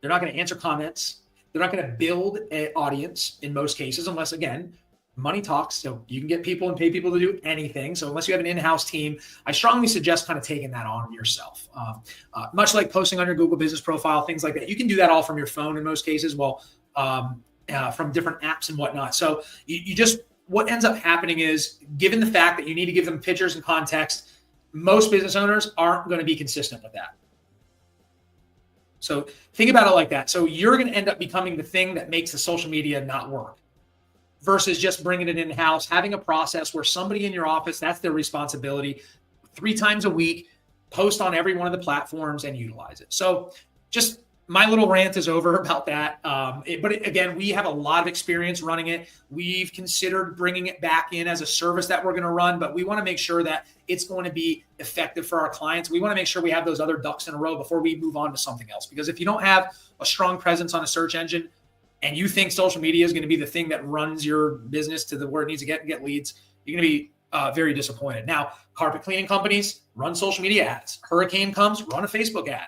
They're not going to answer comments. They're not going to build an audience in most cases, unless, again, money talks. So you can get people and pay people to do anything. So unless you have an in-house team, I strongly suggest kind of taking that on yourself. Much like posting on your Google business profile, things like that. You can do that all from your phone in most cases, from different apps and whatnot. So you just, what ends up happening is, given the fact that you need to give them pictures and context, most business owners aren't going to be consistent with that. So think about it like that. So you're going to end up becoming the thing that makes the social media not work, versus just bringing it in-house, having a process where somebody in your office, that's their responsibility, 3 times a week, post on every one of the platforms and utilize it. So just my little rant is over about that. Again, we have a lot of experience running it. We've considered bringing it back in as a service that we're going to run, but we want to make sure that it's going to be effective for our clients. We want to make sure we have those other ducks in a row before we move on to something else. Because if you don't have a strong presence on a search engine and you think social media is going to be the thing that runs your business to where it needs to get leads, you're going to be very disappointed. Now, carpet cleaning companies run social media ads. Hurricane comes, run a Facebook ad.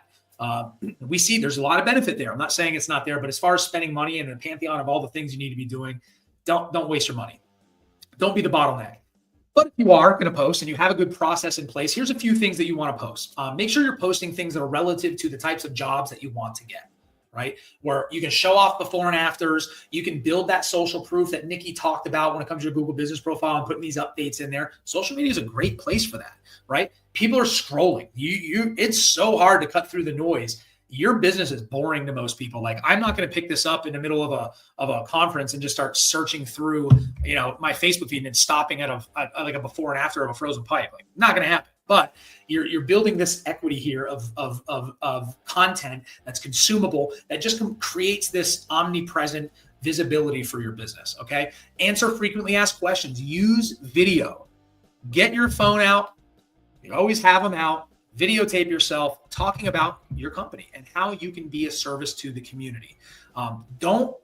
We see there's a lot of benefit there. I'm not saying it's not there, but as far as spending money and a pantheon of all the things you need to be doing, don't waste your money. Don't be the bottleneck. But if you are going to post and you have a good process in place, here's a few things that you want to post. Make sure you're posting things that are relative to the types of jobs that you want to get, right? Where you can show off before and afters. You can build that social proof that Nikki talked about when it comes to your Google business profile and putting these updates in there. Social media is a great place for that, right? People are scrolling. It's so hard to cut through the noise. Your business is boring to most people. Like, I'm not going to pick this up in the middle of a conference and just start searching through, my Facebook feed and stopping at a before and after of a frozen pipe. Like, not going to happen. But you're building this equity here of content that's consumable, that just creates this omnipresent visibility for your business. Okay. Answer frequently asked questions. Use video. Get your phone out. You always have them out. Videotape yourself talking about your company and how you can be a service to the community. Don't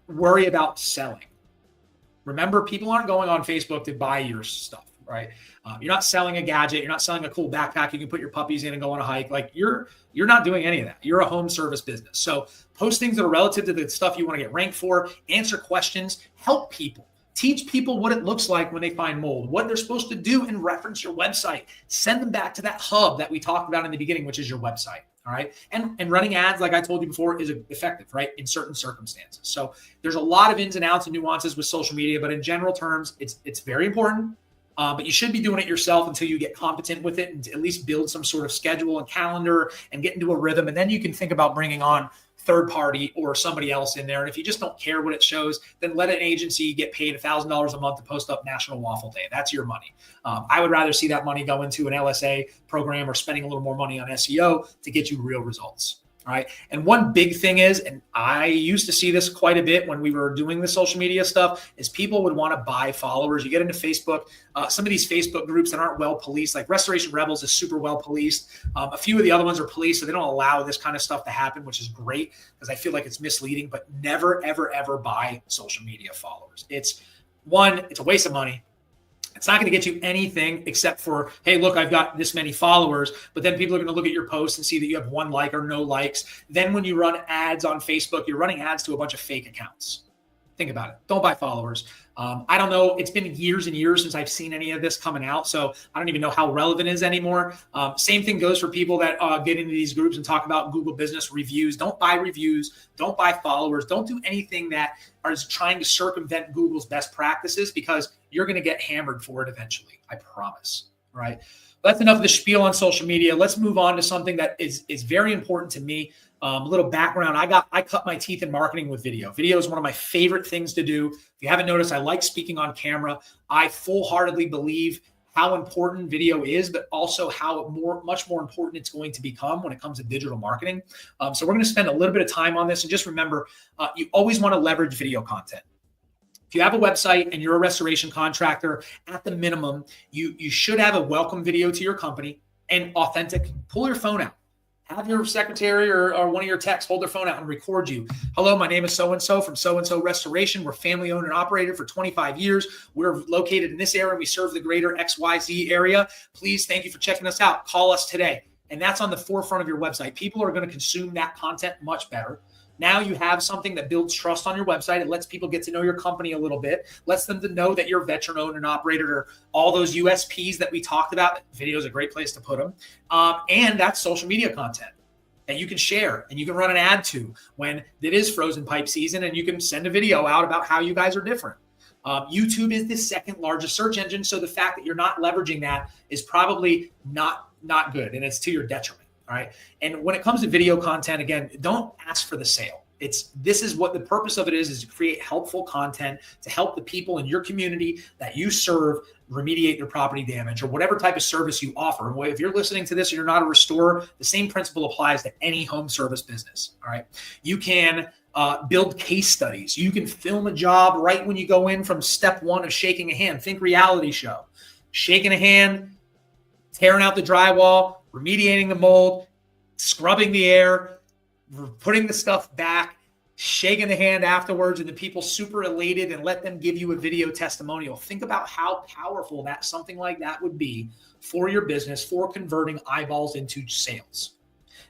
worry about selling. Remember, people aren't going on Facebook to buy your stuff, right? You're not selling a gadget. You're not selling a cool backpack you can put your puppies in and go on a hike. Like you're not doing any of that. You're a home service business. So post things that are relative to the stuff you want to get ranked for, answer questions, help people. Teach people what it looks like when they find mold, what they're supposed to do, and reference your website. Send them back to that hub that we talked about in the beginning, which is your website. All right. And running ads, like I told you before, is effective, right? In certain circumstances. So there's a lot of ins and outs and nuances with social media, but in general terms, it's very important. But you should be doing it yourself until you get competent with it and at least build some sort of schedule and calendar and get into a rhythm. And then you can think about bringing on third party or somebody else in there. And if you just don't care what it shows, then let an agency get paid $1,000 a month to post up National Waffle Day. That's your money. I would rather see that money go into an LSA program or spending a little more money on SEO to get you real results. All right. And one big thing is, and I used to see this quite a bit when we were doing the social media stuff, is people would want to buy followers. You get into Facebook, some of these Facebook groups that aren't well policed, like Restoration Rebels is super well policed. A few of the other ones are policed, so they don't allow this kind of stuff to happen, which is great because I feel like it's misleading, but never, ever, ever buy social media followers. It's a waste of money. It's not going to get you anything except for, hey, look, I've got this many followers. But then people are going to look at your post and see that you have 1 like or no likes. Then when you run ads on Facebook, you're running ads to a bunch of fake accounts. Think about it. Don't buy followers. I don't know. It's been years and years since I've seen any of this coming out. So I don't even know how relevant it is anymore. Same thing goes for people that get into these groups and talk about Google business reviews. Don't buy reviews. Don't buy followers. Don't do anything that is trying to circumvent Google's best practices because you're going to get hammered for it eventually. I promise. Right. That's enough of the spiel on social media. Let's move on to something that is very important to me. A little background. I cut my teeth in marketing with video. Video is one of my favorite things to do. If you haven't noticed, I like speaking on camera. I full-heartedly believe how important video is, but also how much more important it's going to become when it comes to digital marketing. So we're going to spend a little bit of time on this. And just remember, you always want to leverage video content. If you have a website and you're a restoration contractor, at the minimum, you should have a welcome video to your company and authentic. Pull your phone out. Have your secretary or one of your techs hold their phone out and record you. Hello, my name is so-and-so from so-and-so Restoration. We're family owned and operated for 25 years. We're located in this area. We serve the greater XYZ area. Please, thank you for checking us out. Call us today. And that's on the forefront of your website. People are going to consume that content much better. Now you have something that builds trust on your website. It lets people get to know your company a little bit, lets them to know that you're veteran owned and operated, or all those USPs that we talked about. Video is a great place to put them. And that's social media content that you can share and you can run an ad to when it is frozen pipe season, and you can send a video out about how you guys are different. YouTube is the second largest search engine. So the fact that you're not leveraging that is probably not good, and it's to your detriment. All right. And when it comes to video content, again, don't ask for the sale. This is what the purpose of it is to create helpful content to help the people in your community that you serve remediate their property damage or whatever type of service you offer. If you're listening to this and you're not a restorer, the same principle applies to any home service business. All right. You can build case studies. You can film a job right when you go in from step 1 of shaking a hand. Think reality show. Shaking a hand, tearing out the drywall, remediating the mold, scrubbing the air, putting the stuff back, shaking the hand afterwards, and the people super elated, and let them give you a video testimonial. Think about how powerful something like that would be for your business, for converting eyeballs into sales.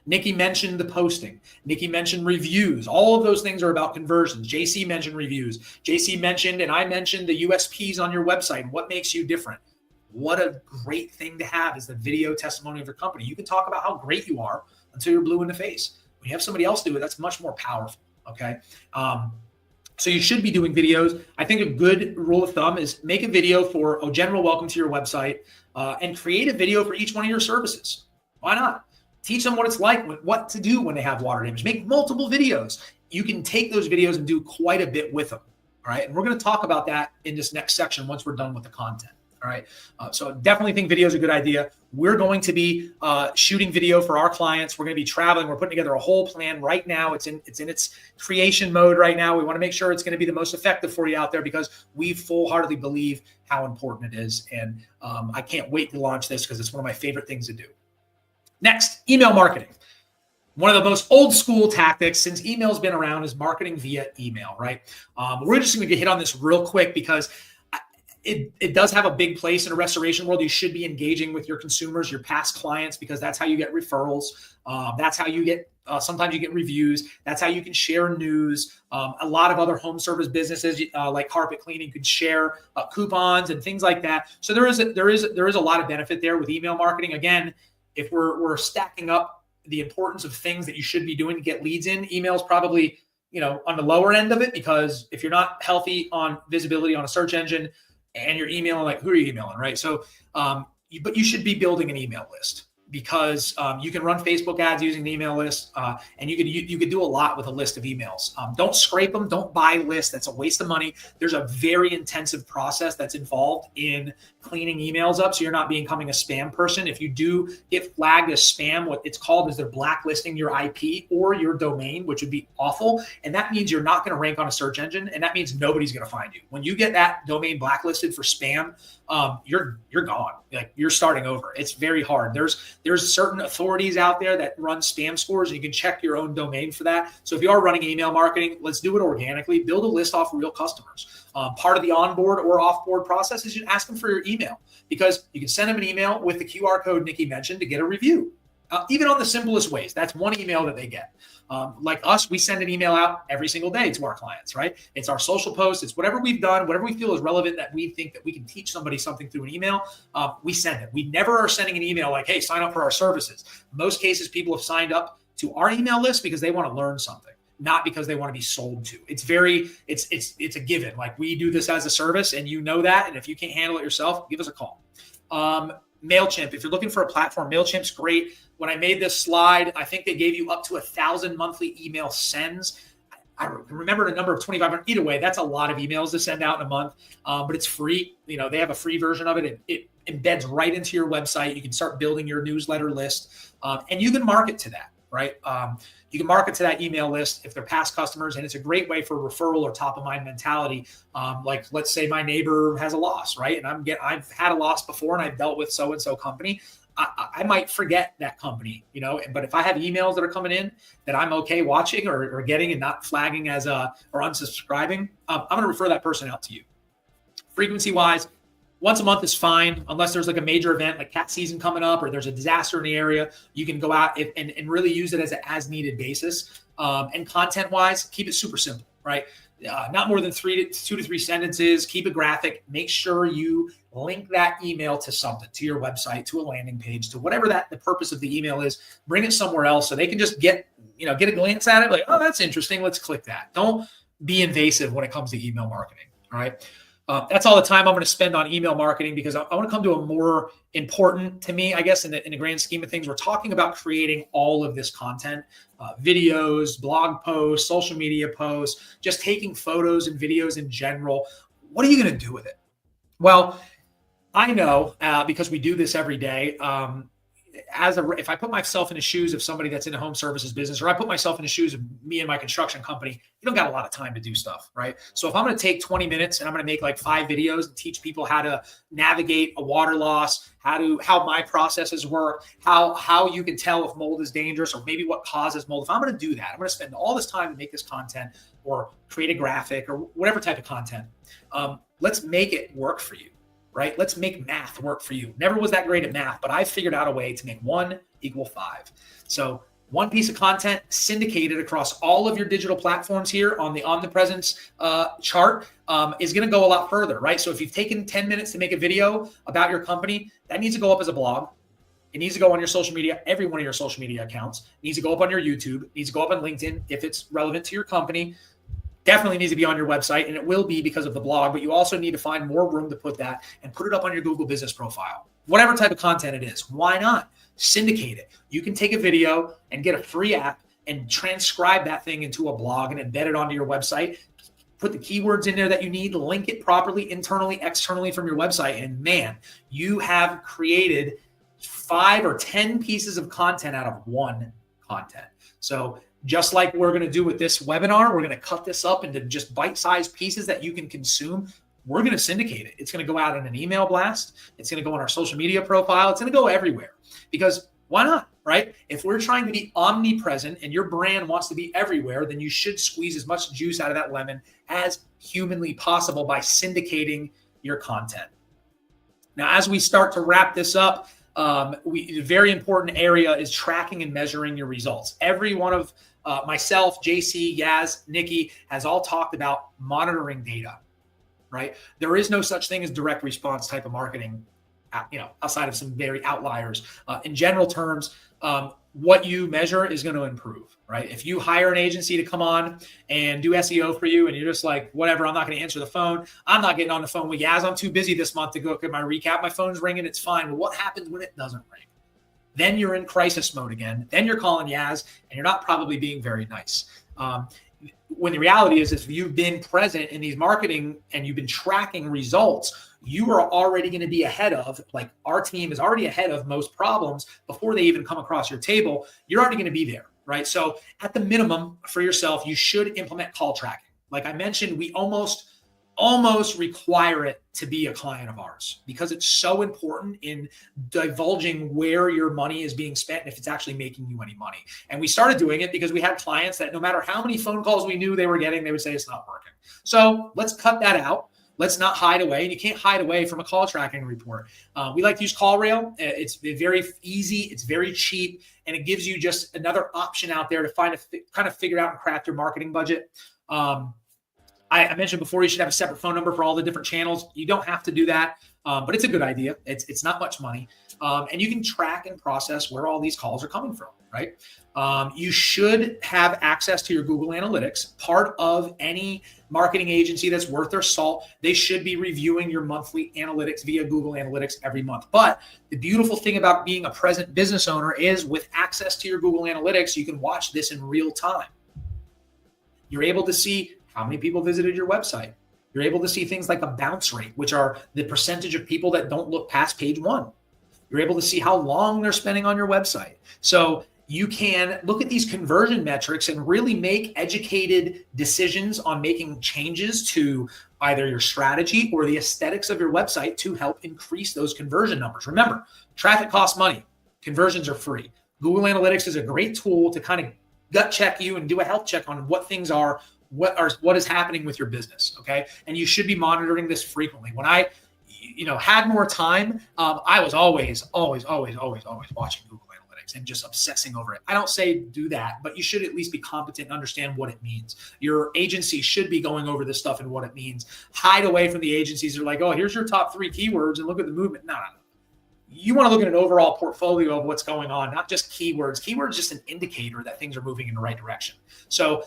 Nikki mentioned the posting. Nikki mentioned reviews. All of those things are about conversions. JC mentioned reviews. JC mentioned, and I mentioned the USPs on your website and what makes you different. What a great thing to have is the video testimony of your company. You can talk about how great you are until you're blue in the face. When you have somebody else do it, that's much more powerful. Okay. So you should be doing videos. I think a good rule of thumb is make a video for a general welcome to your website and create a video for each one of your services. Why not? Teach them what it's like, what to do when they have water damage. Make multiple videos. You can take those videos and do quite a bit with them. All right. And we're going to talk about that in this next section once we're done with the content. All right. So definitely think video is a good idea. We're going to be shooting video for our clients. We're going to be traveling. We're putting together a whole plan right now. It's in its creation mode right now. We want to make sure it's going to be the most effective for you out there because we full-heartedly believe how important it is. And I can't wait to launch this because it's one of my favorite things to do. Next, email marketing. one of the most old school tactics since email's been around is marketing via email, right? We're just going to hit on this real quick because it does have a big place in a restoration world. You should be engaging with your consumers, your past clients, because that's how you get referrals. That's how you get, sometimes you get reviews. That's how you can share news. A lot of other home service businesses like carpet cleaning could share coupons and things like that. So there is a lot of benefit there with email marketing. Again, if we're stacking up the importance of things that you should be doing to get leads in, email is probably, on the lower end of it, because if you're not healthy on visibility on a search engine and you're emailing, like, who are you emailing, right? So, but you should be building an email list, because you can run Facebook ads using the email list, and you could do a lot with a list of emails. Don't scrape them. Don't buy lists. That's a waste of money. There's a very intensive process that's involved in cleaning emails up, so you're not becoming a spam person. If you do get flagged as spam, what it's called is they're blacklisting your IP or your domain, which would be awful. And that means you're not going to rank on a search engine, and that means nobody's going to find you. When you get that domain blacklisted for spam, you're gone. Like, you're starting over. It's very hard. There's certain authorities out there that run spam scores, and you can check your own domain for that. So if you are running email marketing, let's do it organically. Build a list off real customers. Part of the onboard or offboard process is you ask them for your email, because you can send them an email with the QR code Nikki mentioned to get a review. Even on the simplest ways, that's one email that they get. Like us, we send an email out every single day to our clients, right? It's our social post. It's whatever we've done, whatever we feel is relevant that we think that we can teach somebody something through an email. We send it. We never are sending an email like, hey, sign up for our services. In most cases, people have signed up to our email list because they want to learn something, not because they want to be sold to. It's a given. Like, we do this as a service, and you know that. And if you can't handle it yourself, give us a call. MailChimp, if you're looking for a platform, MailChimp's great. When I made this slide, I think they gave you up to 1,000 monthly email sends. I remember a number of 2,500. Either way, that's a lot of emails to send out in a month, but it's free. They have a free version of it. It embeds right into your website. You can start building your newsletter list, and you can market to that, right? You can market to that email list if they're past customers, and it's a great way for referral or top of mind mentality. Like, let's say my neighbor has a loss, right? And I've had a loss before, and I've dealt with so-and-so company. I might forget that company, but if I have emails that are coming in that I'm okay watching or getting and not flagging as or unsubscribing, I'm going to refer that person out to you. Frequency wise, once a month is fine, unless there's like a major event like cat season coming up or there's a disaster in the area. You can go out and really use it as an as-needed basis. And content-wise, keep it super simple, right? Not more than 2 to 3 sentences. Keep it graphic. Make sure you link that email to something, to your website, to a landing page, to whatever the purpose of the email is. Bring it somewhere else so they can just get a glance at it. Like, oh, that's interesting. Let's click that. Don't be invasive when it comes to email marketing. All right. That's all the time I'm going to spend on email marketing, because I want to come to a more important, to me, I guess, in the grand scheme of things. We're talking about creating all of this content, videos, blog posts, social media posts, just taking photos and videos in general. What are you going to do with it? Well, I know because we do this every day. If I put myself in the shoes of somebody that's in a home services business, or I put myself in the shoes of me and my construction company, you don't got a lot of time to do stuff, right? So if I'm going to take 20 minutes and I'm going to make like 5 videos and teach people how to navigate a water loss, how my processes work, how you can tell if mold is dangerous, or maybe what causes mold. If I'm going to do that, I'm going to spend all this time to make this content or create a graphic or whatever type of content. Let's make it work for you. Right? Let's make math work for you. Never was that great at math, but I figured out a way to make 1 = 5. So one piece of content syndicated across all of your digital platforms here on the omnipresence chart is going to go a lot further, right? So if you've taken 10 minutes to make a video about your company, that needs to go up as a blog. It needs to go on your social media, every one of your social media accounts. It needs to go up on your YouTube. It needs to go up on LinkedIn if it's relevant to your company. Definitely needs to be on your website, and it will be because of the blog, but you also need to find more room to put that and put it up on your Google business profile. Whatever type of content it is, why not? Syndicate it. You can take a video and get a free app and transcribe that thing into a blog and embed it onto your website. Put the keywords in there that you need, link it properly internally, externally from your website, and man, you have created 5 or 10 pieces of content out of one content. So just like we're going to do with this webinar, we're going to cut this up into just bite-sized pieces that you can consume. We're going to syndicate it. It's going to go out in an email blast. It's going to go on our social media profile. It's going to go everywhere, because Why not, right? If we're trying to be omnipresent and your brand wants to be everywhere, then you should squeeze as much juice out of that lemon as humanly possible by syndicating your content. Now, as we start to wrap this up, a very important area is tracking and measuring your results. Every one of myself, JC, Yaz, Nikki has all talked about monitoring data, right? There is no such thing as direct response type of marketing, outside of some very outliers. In general terms, what you measure is going to improve, right? If you hire an agency to come on and do SEO for you and you're just like, whatever, I'm not going to answer the phone. I'm not getting on the phone with Yaz. I'm too busy this month to go get my recap. My phone's ringing. It's fine. But what happens when it doesn't ring? Then you're in crisis mode again. Then you're calling Yaz and you're not probably being very nice. When the reality is, if you've been present in these marketing and you've been tracking results, you are already going to be ahead of, like our team is already ahead of most problems before they even come across your table. You're already going to be there, right? So at the minimum for yourself, you should implement call tracking. Like I mentioned, we almost require it to be a client of ours because it's so important in divulging where your money is being spent and if it's actually making you any money. And we started doing it because we had clients that no matter how many phone calls we knew they were getting, they would say it's not working. So let's cut that out. Let's not hide away. And you can't hide away from a call tracking report. We like to use CallRail. It's very easy. It's very cheap. And it gives you just another option out there to kind of figure out and craft your marketing budget. I mentioned before, you should have a separate phone number for all the different channels. You don't have to do that, but it's a good idea. It's not much money. And you can track and process where all these calls are coming from, right? You should have access to your Google Analytics. Part of any marketing agency that's worth their salt, they should be reviewing your monthly analytics via Google Analytics every month. But the beautiful thing about being a present business owner is with access to your Google Analytics, you can watch this in real time. You're able to see how many people visited your website. You're able to see things like a bounce rate, which are the percentage of people that don't look past page 1. You're able to see how long they're spending on your website. So you can look at these conversion metrics and really make educated decisions on making changes to either your strategy or the aesthetics of your website to help increase those conversion numbers. Remember, traffic costs money. Conversions are free. Google Analytics is a great tool to kind of gut check you and do a health check on what things are, what is happening with your business, okay? And you should be monitoring this frequently. When I, had more time, I was always watching Google Analytics and just obsessing over it. I don't say do that, but you should at least be competent and understand what it means. Your agency should be going over this stuff and what it means. Hide away from the agencies that are like, oh, here's your top 3 keywords and look at the movement. No. You want to look at an overall portfolio of what's going on, not just keywords. Keywords is just an indicator that things are moving in the right direction. So,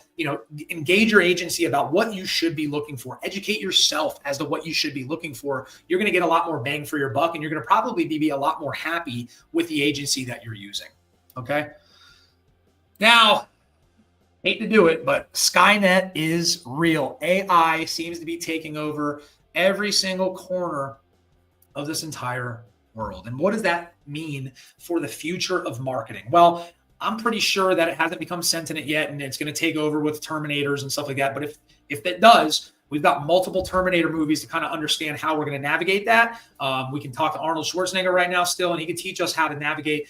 engage your agency about what you should be looking for. Educate yourself as to what you should be looking for. You're going to get a lot more bang for your buck, and you're going to probably be a lot more happy with the agency that you're using. Okay. Now, hate to do it, but Skynet is real. AI seems to be taking over every single corner of this entire world. And what does that mean for the future of marketing? Well, I'm pretty sure that it hasn't become sentient yet, and it's going to take over with Terminators and stuff like that. But if it does, we've got multiple Terminator movies to kind of understand how we're going to navigate that. We can talk to Arnold Schwarzenegger right now still, and he can teach us how to navigate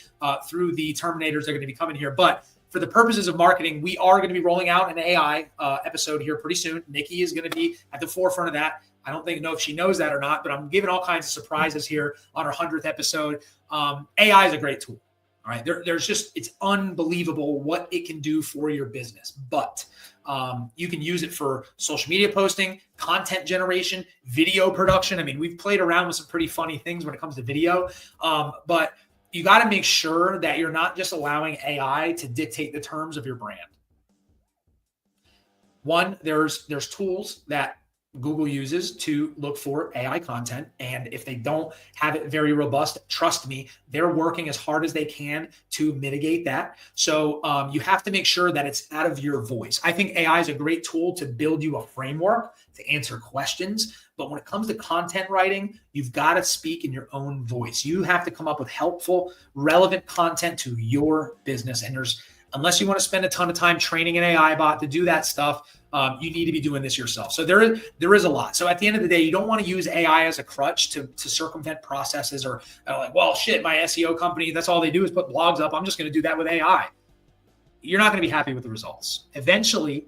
through the Terminators that are going to be coming here. But for the purposes of marketing, we are going to be rolling out an AI episode here pretty soon. Nikki is going to be at the forefront of that. I don't know if she knows that or not, but I'm giving all kinds of surprises here on our 100th episode. AI is a great tool. All right. It's unbelievable what it can do for your business, but you can use it for social media posting, content generation, video production. I mean, we've played around with some pretty funny things when it comes to video, but you got to make sure that you're not just allowing AI to dictate the terms of your brand. One, there's tools that Google uses to look for AI content. And if they don't have it very robust, trust me, they're working as hard as they can to mitigate that. So you have to make sure that it's out of your voice. I think AI is a great tool to build you a framework to answer questions. But when it comes to content writing, you've got to speak in your own voice. You have to come up with helpful, relevant content to your business. And unless you want to spend a ton of time training an AI bot to do that stuff, you need to be doing this yourself. So there is a lot. So at the end of the day, you don't want to use AI as a crutch to circumvent processes or like, well, shit, my SEO company, that's all they do is put blogs up. I'm just going to do that with AI. You're not going to be happy with the results. Eventually,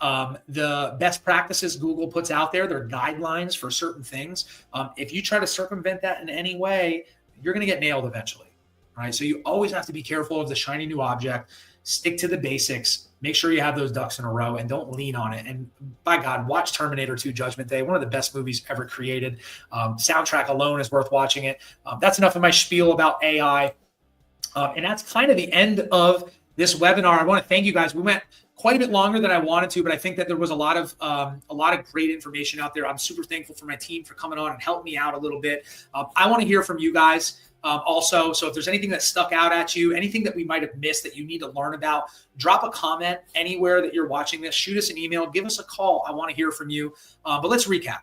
the best practices Google puts out there, their guidelines for certain things. If you try to circumvent that in any way, you're going to get nailed eventually. Right? So you always have to be careful of the shiny new object, stick to the basics, make sure you have those ducks in a row and don't lean on it. And by God, watch Terminator 2 Judgment Day, one of the best movies ever created. Soundtrack alone is worth watching it. That's enough of my spiel about AI. And that's kind of the end of this webinar. I want to thank you guys. We went quite a bit longer than I wanted to, but I think that there was a lot of great information out there. I'm super thankful for my team for coming on and helping me out a little bit. I want to hear from you guys. Also, so if there's anything that stuck out at you, anything that we might have missed that you need to learn about, drop a comment anywhere that you're watching this, shoot us an email, give us a call. I want to hear from you. But let's recap.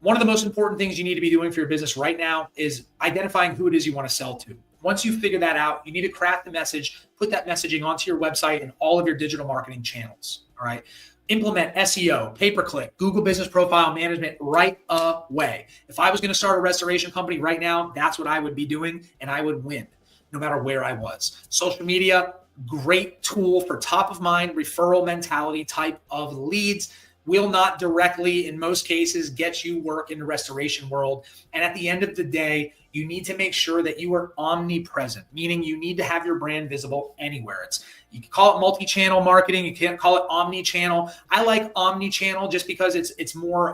One of the most important things you need to be doing for your business right now is identifying who it is you want to sell to. Once you figure that out, you need to craft the message, put that messaging onto your website and all of your digital marketing channels. All right. Implement SEO, pay-per-click, Google Business Profile Management right away. If I was going to start a restoration company right now, that's what I would be doing, and I would win no matter where I was. Social media, great tool for top of mind referral mentality type of leads. Will not directly, in most cases, get you work in the restoration world. And at the end of the day, you need to make sure that you are omnipresent, meaning you need to have your brand visible anywhere. You can call it multi-channel marketing. You can't call it omni-channel. I like omni-channel just because it's more,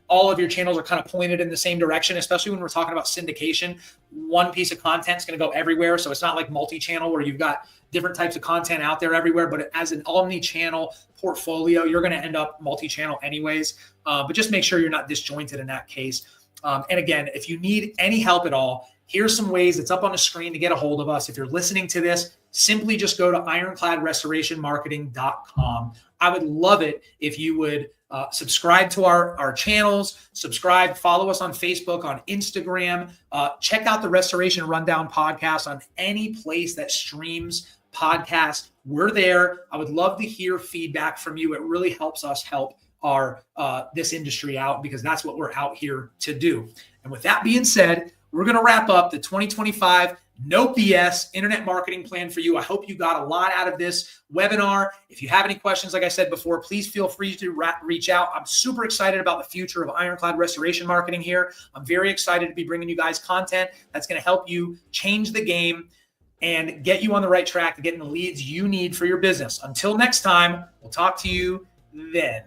all of your channels are kind of pointed in the same direction, especially when we're talking about syndication. One piece of content is going to go everywhere. So it's not like multi-channel where you've got different types of content out there everywhere, but as an omni-channel portfolio, you're going to end up multi-channel anyways. But just make sure you're not disjointed in that case. And again, if you need any help at all, here's some ways. It's up on the screen to get a hold of us. If you're listening to this, simply just go to ironcladrestorationmarketing.com. I would love it if you would subscribe to our channels, follow us on Facebook, on Instagram, check out the Restoration Rundown podcast on any place that streams podcasts. We're there. I would love to hear feedback from you. It really helps us help our this industry out because that's what we're out here to do. And with that being said, we're going to wrap up the 2025 No BS Internet Marketing Plan for you. I hope you got a lot out of this webinar. If you have any questions, like I said before, please feel free to reach out. I'm super excited about the future of Ironclad Restoration Marketing here. I'm very excited to be bringing you guys content that's going to help you change the game and get you on the right track to getting the leads you need for your business. Until next time, we'll talk to you then.